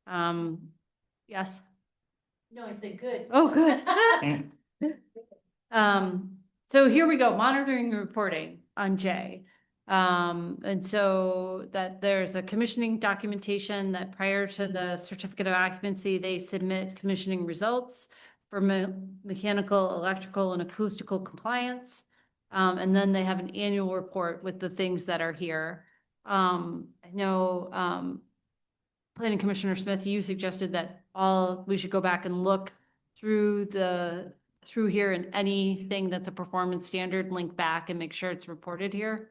Yes? No, I said good. Oh, good. So here we go, monitoring and reporting on J. And so that there's a commissioning documentation that prior to the certificate of occupancy, they submit commissioning results for mechanical, electrical, and acoustical compliance. And then they have an annual report with the things that are here. I know, Planning Commissioner Smith, you suggested that we should go back and look through here, and anything that's a performance standard, link back and make sure it's reported here.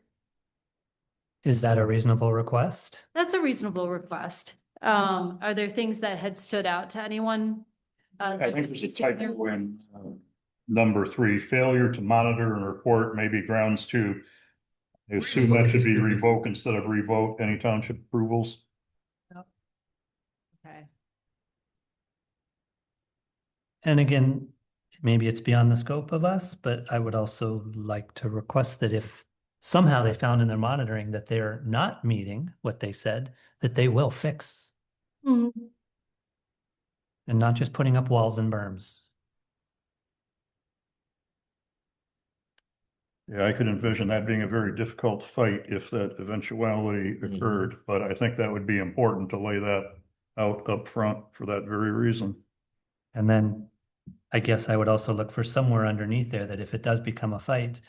Is that a reasonable request? That's a reasonable request. Are there things that had stood out to anyone? I think there's a typo in number 3, failure to monitor and report may be grounds to. I assume that should be revoke instead of revoke any township approvals. Okay. And again, maybe it's beyond the scope of us, but I would also like to request that if somehow they found in their monitoring that they're not meeting what they said, that they will fix Mhm. and not just putting up walls and berms. Yeah, I could envision that being a very difficult fight if that eventuality occurred, but I think that would be important to lay that out up front for that very reason. And then I guess I would also look for somewhere underneath there that if it does become a fight,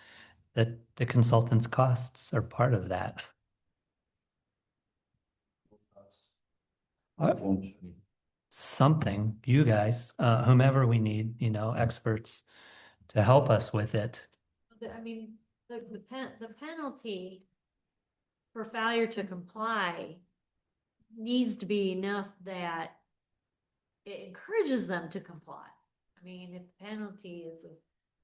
that the consultant's costs are part of that. Something, you guys, whomever we need, experts to help us with it. I mean, the penalty for failure to comply needs to be enough that it encourages them to comply. I mean, if the penalty is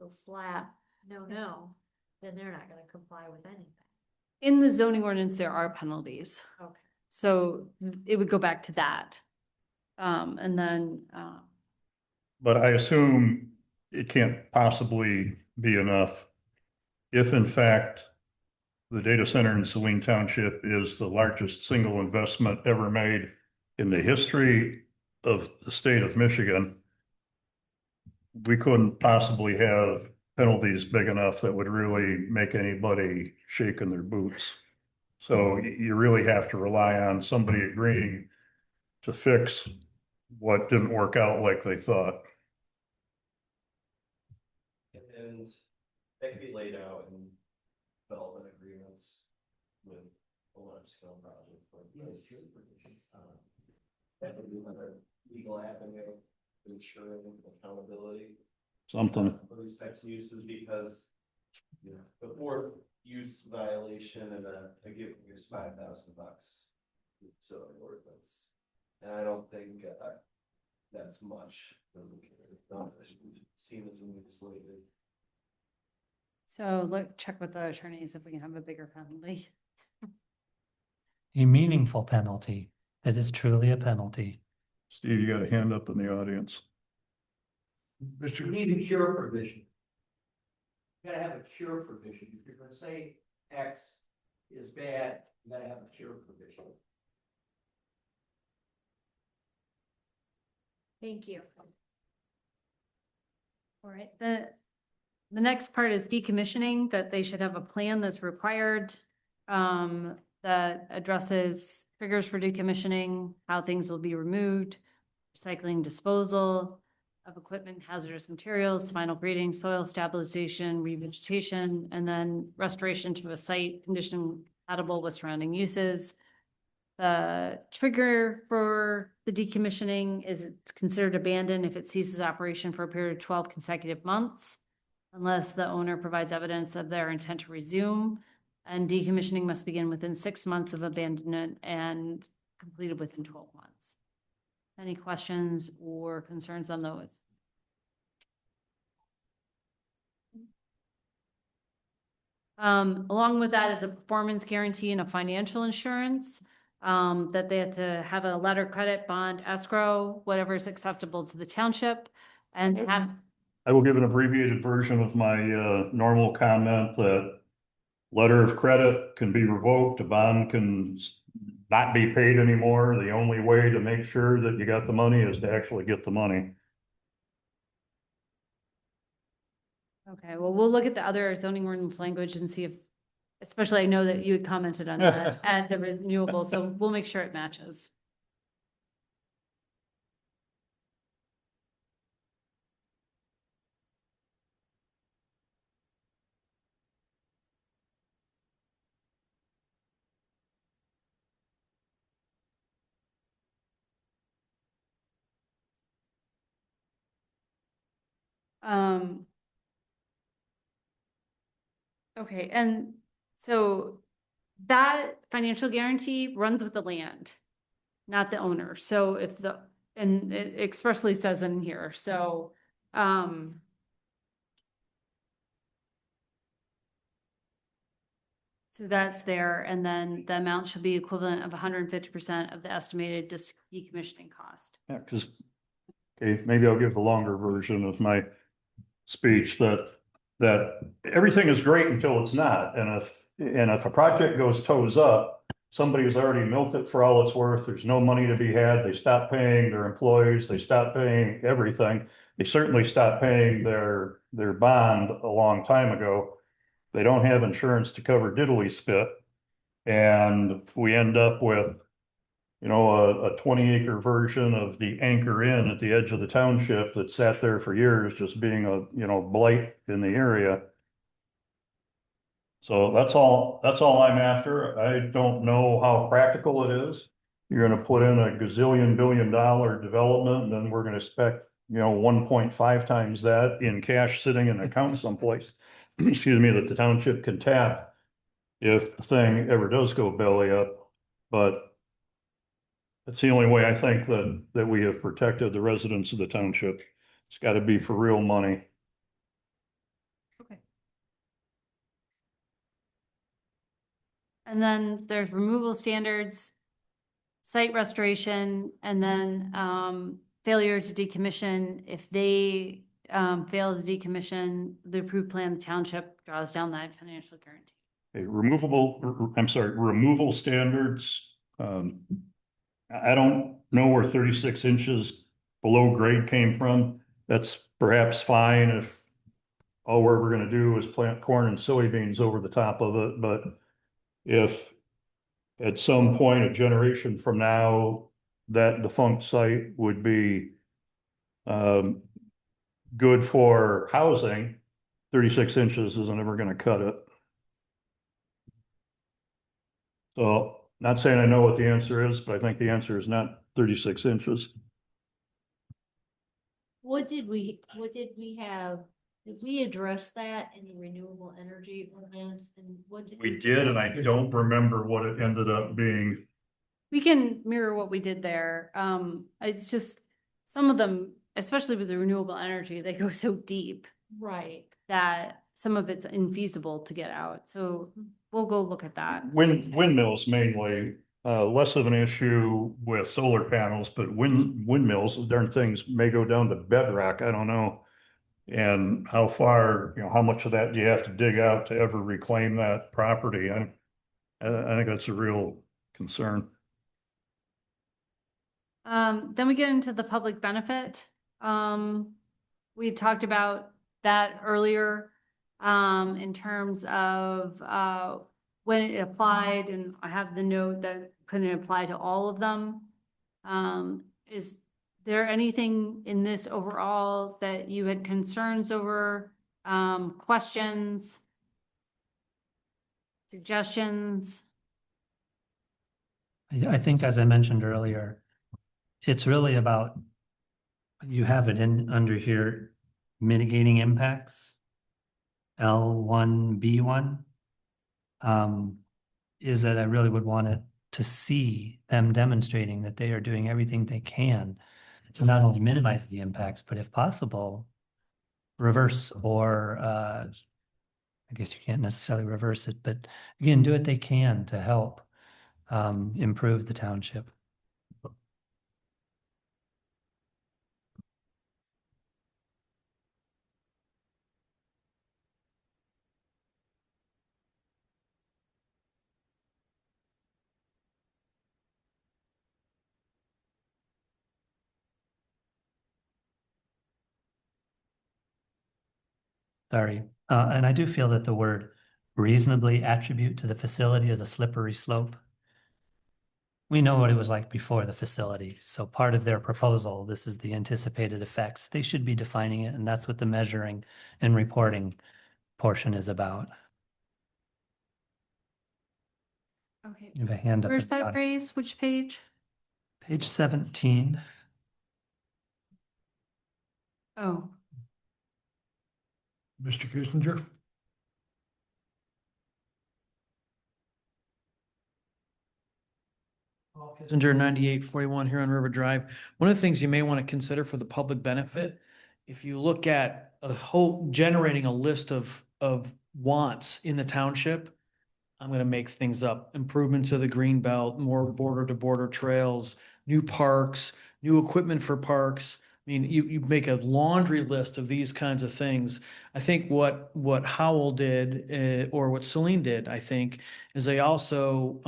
a slap, no, then they're not gonna comply with anything. In the zoning ordinance, there are penalties. Okay. So it would go back to that. And then, But I assume it can't possibly be enough if in fact the data center in Saline Township is the largest single investment ever made in the history of the state of Michigan. We couldn't possibly have penalties big enough that would really make anybody shake in their boots. So you really have to rely on somebody agreeing to fix what didn't work out like they thought. And that could be laid out in development agreements with a large scale project like this. That would be another legal avenue to ensuring accountability. Something. For these types of uses, because, before use violation and a given is $5,000. So ordinance, and I don't think that's much. We've seen it when we just waited. so check with the attorneys if we can have a bigger penalty. A meaningful penalty that is truly a penalty. Steve, you got a hand up in the audience. You Mr. need a cure provision. You gotta have a cure provision. If you're gonna say X is bad, you gotta have a cure provision. Thank you. All right, the next part is decommissioning, that they should have a plan that's required, that addresses triggers for decommissioning, how things will be removed, recycling, disposal of equipment, hazardous materials, final grading, soil stabilization, revegetation, and then restoration to a site condition compatible with surrounding uses. The trigger for the decommissioning is it's considered abandoned if it ceases operation for a period of 12 consecutive months, unless the owner provides evidence of their intent to resume. And decommissioning must begin within 6 months of abandonment and completed within 12 months. Any questions or concerns on those? Along with that is a performance guarantee and a financial insurance. That they have to have a letter credit, bond, escrow, whatever is acceptable to the township, and have. I will give an abbreviated version of my normal comment that letter of credit can be revoked, a bond can not be paid anymore. The only way to make sure that you got the money is to actually get the money. Okay, well, we'll look at the other zoning ordinance language and see if, especially I know that you had commented on that and the renewable, so we'll make sure it matches. Okay, and so that financial guarantee runs with the land, not the owner. So if and it expressly says in here, so, so that's there, and then the amount should be equivalent of 150% of the estimated decommissioning cost. Yeah, because, okay, maybe I'll give the longer version of my speech that everything is great until it's not. And if a project goes toes up, somebody's already milked it for all it's worth. There's no money to be had. They stop paying their employees. They stop paying everything. They certainly stopped paying their bond a long time ago. They don't have insurance to cover diddly spit. And we end up with you know, a 20-acre version of the Anchor Inn at the edge of the township that sat there for years, just being a, you know, blight in the area. So that's all I'm after. I don't know how practical it is. You're gonna put in a gazillion billion dollar development, and then we're gonna expect, you know, 1.5 times that in cash sitting in an account someplace, excuse me, that the township can tap if the thing ever does go belly up. But that's the only way I think that we have protected the residents of the township. It's gotta be for real money. Okay. And then there's removal standards, site restoration, and then failure to decommission. If they fail to decommission the approved plan, the township draws down that financial guarantee. Removal standards. I don't know where 36 inches below grade came from. That's perhaps fine if all we're gonna do is plant corn and soybeans over the top of it, but if at some point, a generation from now, that defunct site would be good for housing, 36 inches isn't ever gonna cut it. So, not saying I know what the answer is, but I think the answer is not 36 inches. What did we have, did we address that in the renewable energy ordinance and what did? We did, and I don't remember what it ended up being. We can mirror what we did there. It's just some of them, especially with the renewable energy, they go so deep Right. that some of it's infeasible to get out. So we'll go look at that. Windmills mainly, less of an issue with solar panels, but windmills, those darn things may go down to bedrock, I don't know. And how far, you know, how much of that do you have to dig out to ever reclaim that property? I think that's a real concern. Then we get into the public benefit. We had talked about that earlier in terms of when it applied, and I have the note that couldn't apply to all of them. Is there anything in this overall that you had concerns over, questions, suggestions? I think, as I mentioned earlier, it's really about, you have it in under here, mitigating impacts, L1B1. Is that I really would want it to see them demonstrating that they are doing everything they can to not only minimize the impacts, but if possible, reverse or I guess you can't necessarily reverse it, but again, do what they can to help improve the township. Sorry. And I do feel that the word reasonably attribute to the facility is a slippery slope. We know what it was like before the facility. So part of their proposal, this is the anticipated effects. They should be defining it, and that's what the measuring and reporting portion is about. Okay. You have a hand up. Where's at the that bottom. phrase? Which page? Page 17. Oh, Mr. Kissinger? Kissinger 9841 here on River Drive. One of the things you may want to consider for the public benefit, if you look at a whole generating a list of wants in the township, I'm going to make things up, improvements to the green belt, more border to border trails, new parks, new equipment for parks. I mean, you make a laundry list of these kinds of things. I think what Howell did, or what Celine did, I think, is they also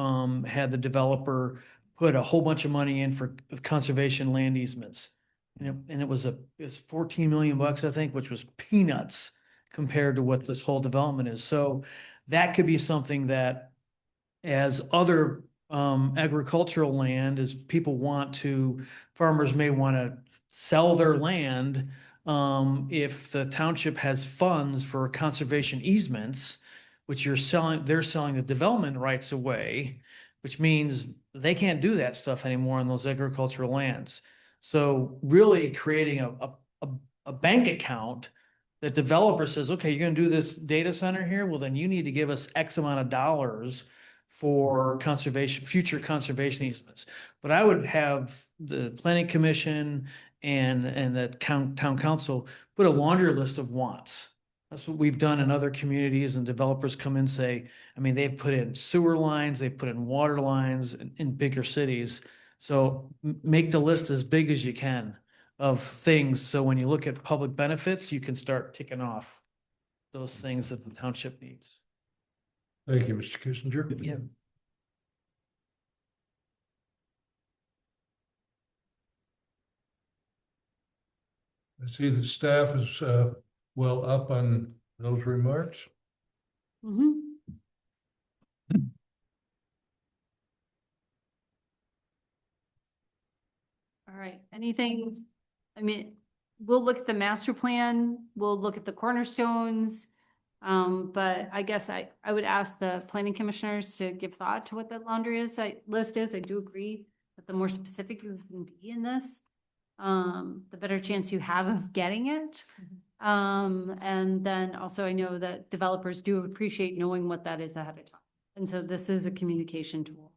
had the developer put a whole bunch of money in for conservation land easements. And it was 14 million bucks, I think, which was peanuts compared to what this whole development is. So that could be something that, as other agricultural land is farmers may want to sell their land. If the township has funds for conservation easements, which they're selling the development rights away, which means they can't do that stuff anymore on those agricultural lands. So really creating a bank account that developer says, okay, you're gonna do this data center here, well, then you need to give us X amount of dollars for future conservation easements. But I would have the planning commission and the town council put a laundry list of wants. That's what we've done in other communities, and developers come in and say, I mean, they've put in sewer lines, they've put in water lines in bigger cities. So make the list as big as you can of things. So when you look at public benefits, you can start ticking off those things that the township needs. Thank you, Mr. Kissinger. Yeah. I see the staff is well up on those remarks. Mhm. All right, anything, I mean, we'll look at the master plan, we'll look at the cornerstones. But I guess I would ask the planning commissioners to give thought to what that list is. I do agree that the more specific you can be in this, the better chance you have of getting it. And then also I know that developers do appreciate knowing what that is ahead of time. And so this is a communication tool.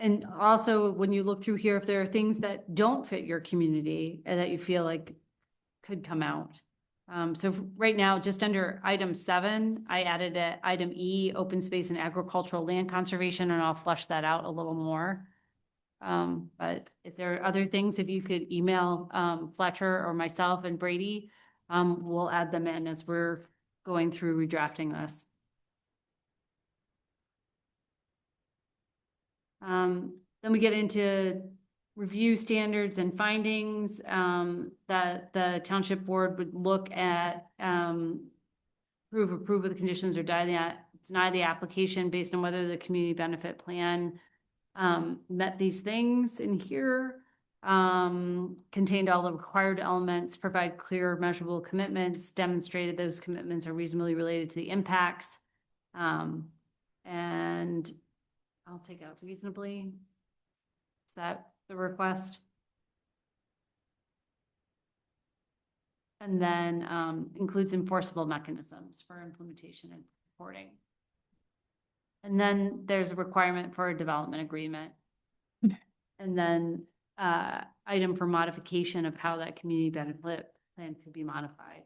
And also when you look through here, if there are things that don't fit your community and that you feel like could come out. So right now, just under item 7, I added item E, open space and agricultural land conservation, and I'll flesh that out a little more. But if there are other things, if you could email Fletcher or myself and Brady, we'll add them in as we're going through redrafting this. Then we get into review standards and findings that the township board would look at, approve of the conditions or deny the application based on whether the community benefit plan met these things in here, contained all the required elements, provide clear measurable commitments, demonstrated those commitments are reasonably related to the impacts. And I'll take out reasonably. Is that the request? And then includes enforceable mechanisms for implementation and reporting. And then there's a requirement for a development agreement. And then item for modification of how that community benefit plan could be modified.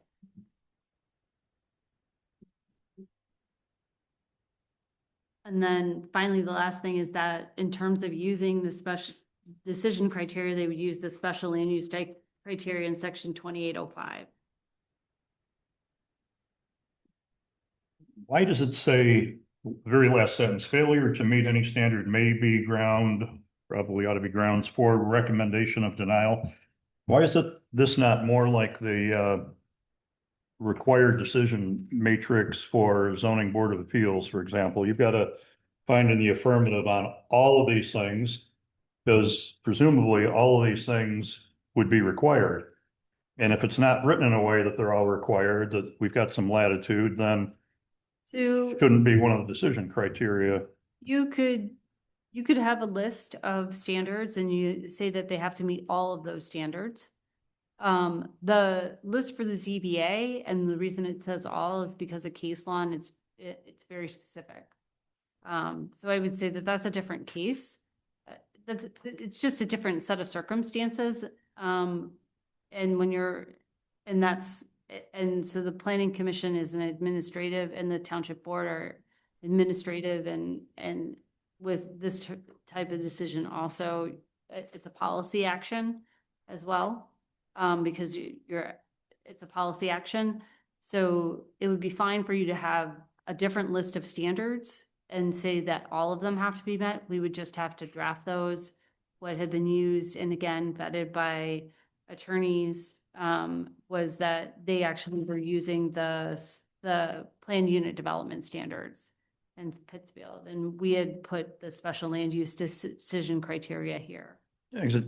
And then finally, the last thing is that in terms of using the special decision criteria, they would use the special land use criteria in section 2805. Why does it say, very last sentence, failure to meet any standard may be probably ought to be grounds for recommendation of denial? Why is this not more like the required decision matrix for zoning board of appeals, for example? You've got to find in the affirmative on all of these things, because presumably all of these things would be required. And if it's not written in a way that they're all required, that we've got some latitude, then shouldn't be one of the decision criteria. You could have a list of standards and you say that they have to meet all of those standards. The list for the ZBA, and the reason it says all is because of case law and it's very specific. So I would say that that's a different case. It's just a different set of circumstances. And so the planning commission is an administrative and the township board are administrative, and with this type of decision also, it's a policy action as well. Because it's a policy action. So it would be fine for you to have a different list of standards and say that all of them have to be met. We would just have to draft those, what had been used, and again, vetted by attorneys, was that they actually were using the planned unit development standards. and Pittsfield, and we had put the special land use decision criteria here. It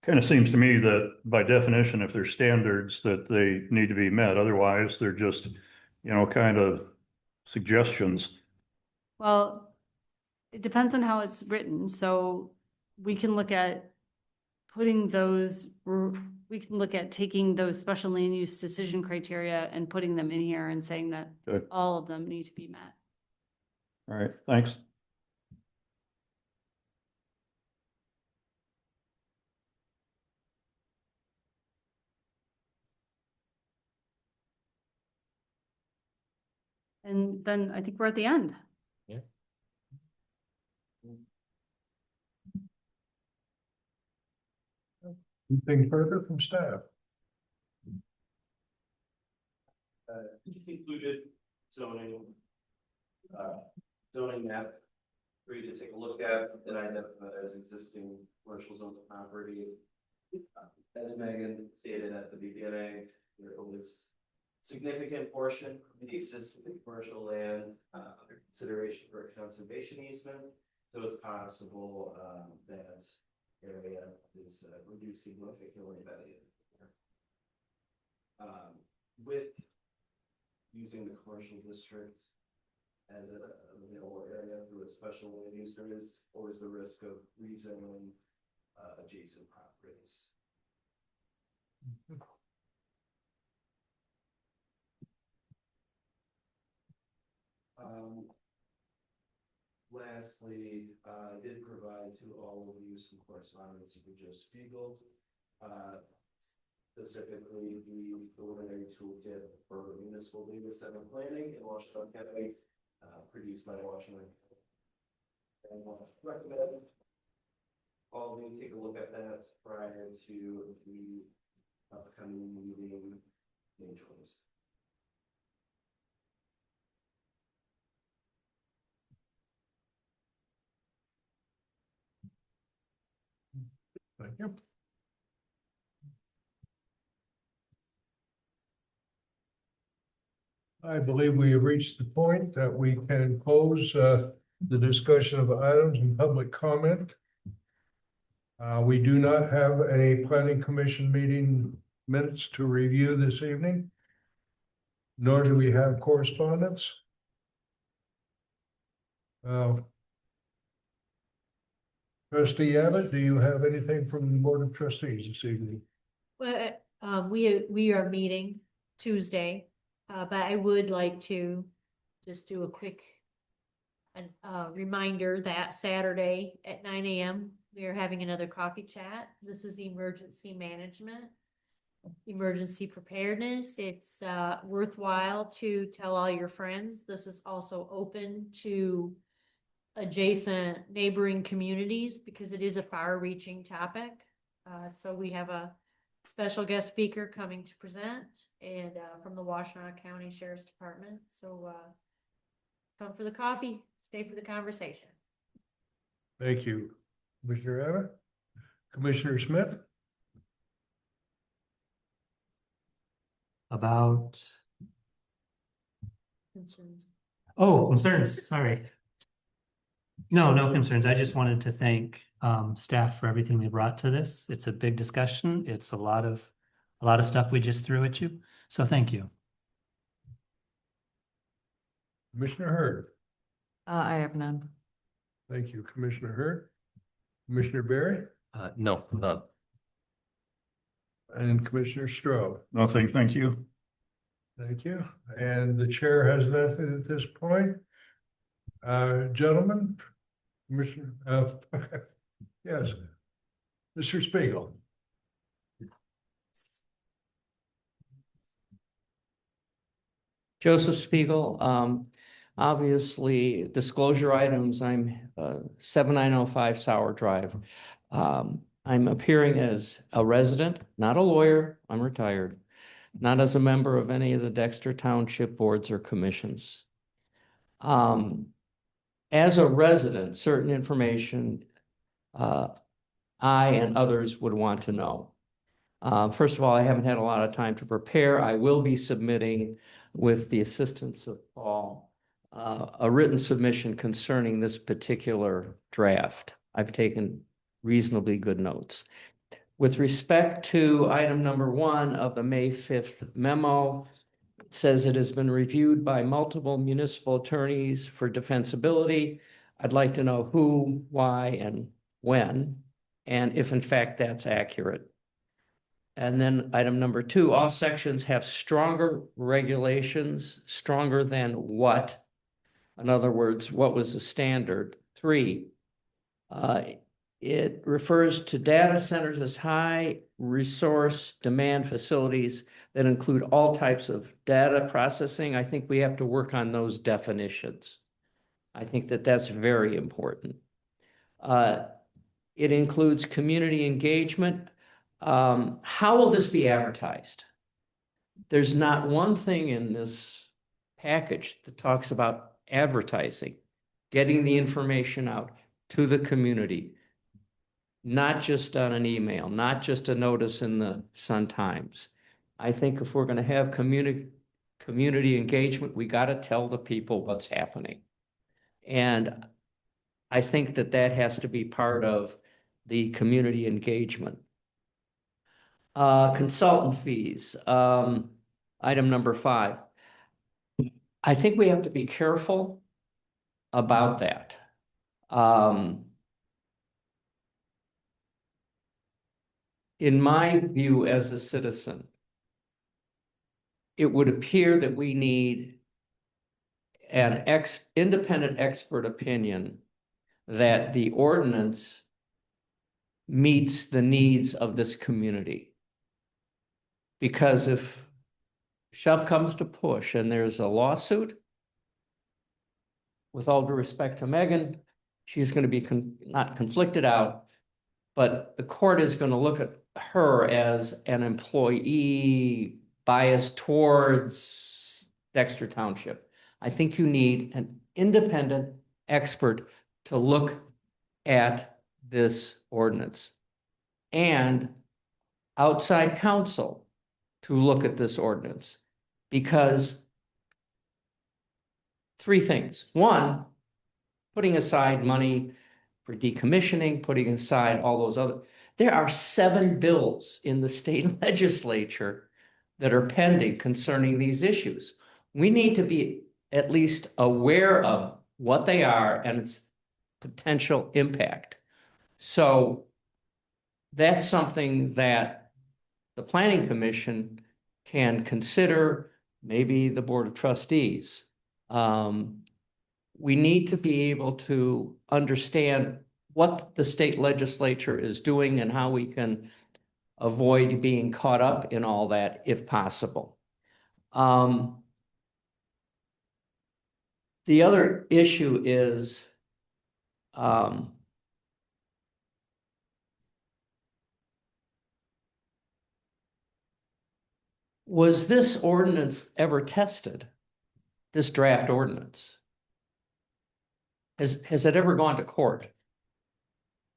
kind of seems to me that by definition, if there's standards that they need to be met, otherwise they're just, kind of suggestions. Well, it depends on how it's written, so we can look at putting those, we can look at taking those special land use decision criteria and putting them in here and saying that Good. all of them need to be met. All right, thanks. And then I think we're at the end. Anything further from staff? Just included zoning, zoning map for you to take a look at that I identified as existing commercial zone property. As Megan stated at the beginning, there was significant portion of the existing commercial land under consideration for a conservation easement. So it's possible that area is reducing significantly value. With using the commercial district as a available area through a special land use, there is always the risk of rezoning adjacent properties. Lastly, I did provide to all of you some correspondence with Joe Spiegel, specifically the preliminary toolkit for municipal data center planning in Washington County, produced by Washington. And recommend all of you take a look at that prior to the upcoming meeting May 20th. Thank you. I believe we have reached the point that we can close the discussion of items and public comment. We do not have a planning commission meeting minutes to review this evening, nor do we have correspondence. Trustee Abbott, do you have anything from the Board of Trustees this evening? Well, we are meeting Tuesday, but I would like to just do a quick reminder that Saturday at 9 a.m. we are having another coffee chat. This is emergency management, emergency preparedness. It's worthwhile to tell all your friends. This is also open to adjacent neighboring communities because it is a far-reaching topic. So we have a special guest speaker coming to present and from the Washtenaw County Sheriff's Department. So come for the coffee, stay for the conversation. Thank you, Commissioner Abbott. Commissioner Smith? About, Concerns. oh, concerns, sorry. No concerns. I just wanted to thank staff for everything they brought to this. It's a big discussion. It's a lot of stuff we just threw at you. So thank you. Commissioner Hurd? I have none. Thank you, Commissioner Hurd. Commissioner Berry? No, none. And Commissioner Stroh? Nothing, thank you. Thank you. And the chair has nothing at this point. Gentlemen, Commissioner, yes, Mr. Spiegel. Joseph Spiegel, obviously disclosure items, I'm 7905 Sour Drive. I'm appearing as a resident, not a lawyer, I'm retired, not as a member of any of the Dexter Township boards or commissions. As a resident, certain information I and others would want to know. First of all, I haven't had a lot of time to prepare. I will be submitting with the assistance of Paul a written submission concerning this particular draft. I've taken reasonably good notes. With respect to item number 1 of the May 5th memo, it says it has been reviewed by multiple municipal attorneys for defensibility. I'd like to know who, why, and when, and if in fact that's accurate. And then item number 2, all sections have stronger regulations, stronger than what? In other words, what was the standard? 3, it refers to data centers as high resource demand facilities that include all types of data processing. I think we have to work on those definitions. I think that that's very important. It includes community engagement. How will this be advertised? There's not one thing in this package that talks about advertising, getting the information out to the community, not just on an email, not just a notice in the Sun-Times. I think if we're going to have community engagement, we got to tell the people what's happening. And I think that that has to be part of the community engagement. Consultant fees, item number 5. I think we have to be careful about that. In my view as a citizen, it would appear that we need an independent expert opinion that the ordinance meets the needs of this community. Because if shove comes to push and there's a lawsuit, with all due respect to Megan, she's going to be not conflicted out, but the court is going to look at her as an employee biased towards Dexter Township. I think you need an independent expert to look at this ordinance and outside counsel to look at this ordinance, because 3 things. 1, putting aside money for decommissioning, putting aside all those other, there are 7 bills in the state legislature that are pending concerning these issues. We need to be at least aware of what they are and its potential impact. So that's something that the Planning Commission can consider, maybe the Board of Trustees. We need to be able to understand what the state legislature is doing and how we can avoid being caught up in all that if possible. The other issue is was this ordinance ever tested? This draft ordinance? Has it ever gone to court?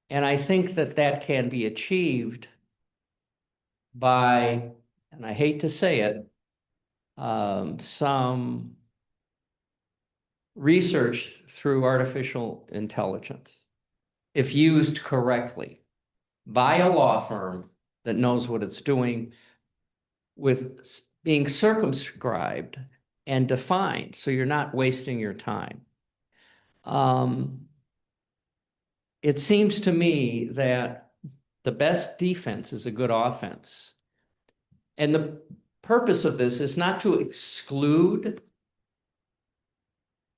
And I think that that can be achieved by, and I hate to say it, some research through artificial intelligence, if used correctly by a law firm that knows what it's doing, with being circumscribed and defined, so you're not wasting your time. It seems to me that the best defense is a good offense. And the purpose of this is not to exclude.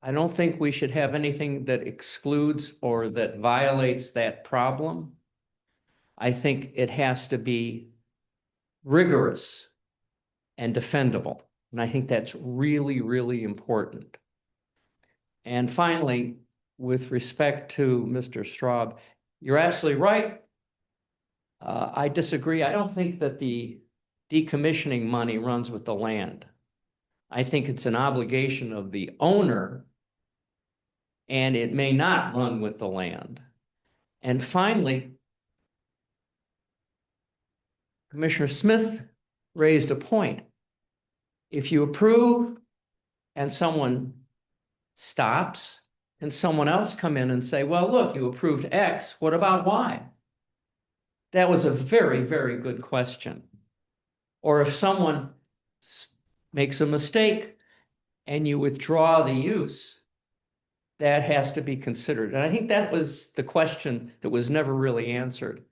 I don't think we should have anything that excludes or that violates that problem. I think it has to be rigorous and defendable. And I think that's really, really important. And finally, with respect to Mr. Straub, you're absolutely right. I disagree. I don't think that the decommissioning money runs with the land. I think it's an obligation of the owner, and it may not run with the land. And finally, Commissioner Smith raised a point. If you approve and someone stops, can someone else come in and say, well, look, you approved X, what about Y? That was a very, very good question. Or if someone makes a mistake and you withdraw the use, that has to be considered. And I think that was the question that was never really answered.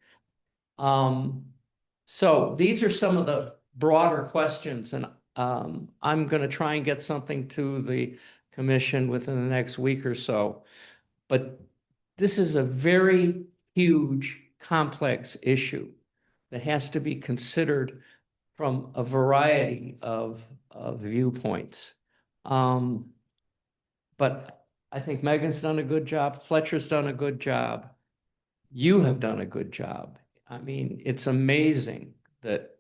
So these are some of the broader questions, and I'm going to try and get something to the commission within the next week or so. But this is a very huge, complex issue that has to be considered from a variety of viewpoints. But I think Megan's done a good job. Fletcher's done a good job. You have done a good job. I mean, it's amazing that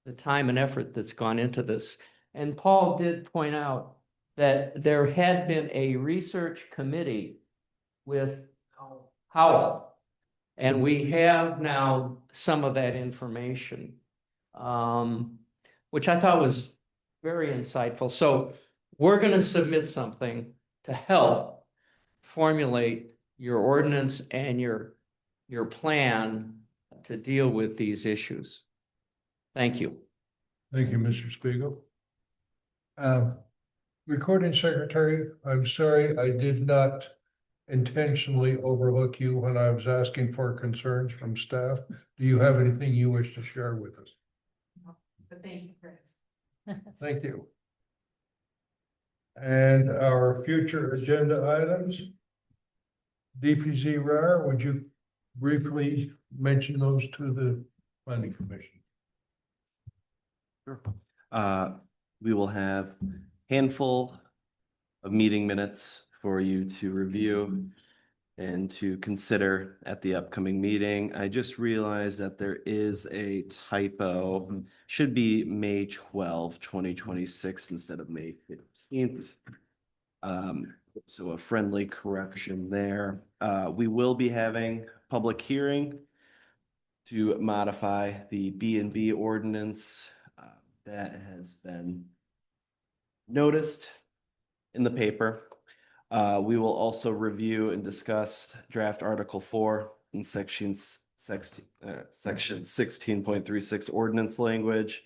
the time and effort that's gone into this. And Paul did point out that there had been a research committee with Howell. And we have now some of that information, which I thought was very insightful. So we're going to submit something to help formulate your ordinance and your plan to deal with these issues. Thank you. Thank you, Mr. Spiegel. Recording secretary, I'm sorry, I did not intentionally overlook you when I was asking for concerns from staff. Do you have anything you wish to share with us? But thank you, Chris. Thank you. And our future agenda items. DPZ RAR, would you briefly mention those to the planning commission? Sure. We will have a handful of meeting minutes for you to review and to consider at the upcoming meeting. I just realized that there is a typo. Should be May 12, 2026 instead of May 15th. So a friendly correction there. We will be having public hearing to modify the B&B ordinance that has been noticed in the paper. We will also review and discuss draft Article 4 in section 16.36 ordinance language.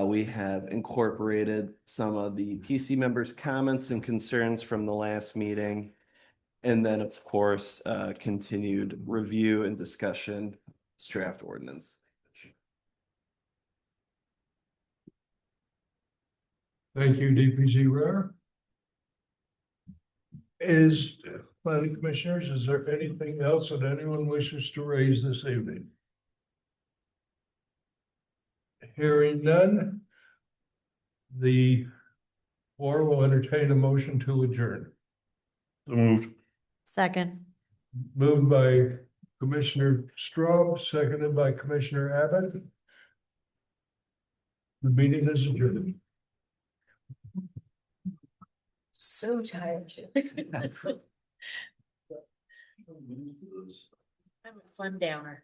We have incorporated some of the PC members' comments and concerns from the last meeting. And then, of course, continued review and discussion of this draft ordinance. Thank you, DPZ RAR. Planning commissioners, is there anything else that anyone wishes to raise this evening? Hearing none, the board will entertain a motion to adjourn. So moved. Second. Moved by Commissioner Straub, seconded by Commissioner Abbott. The meeting is adjourned. So tired. I'm a sundowner.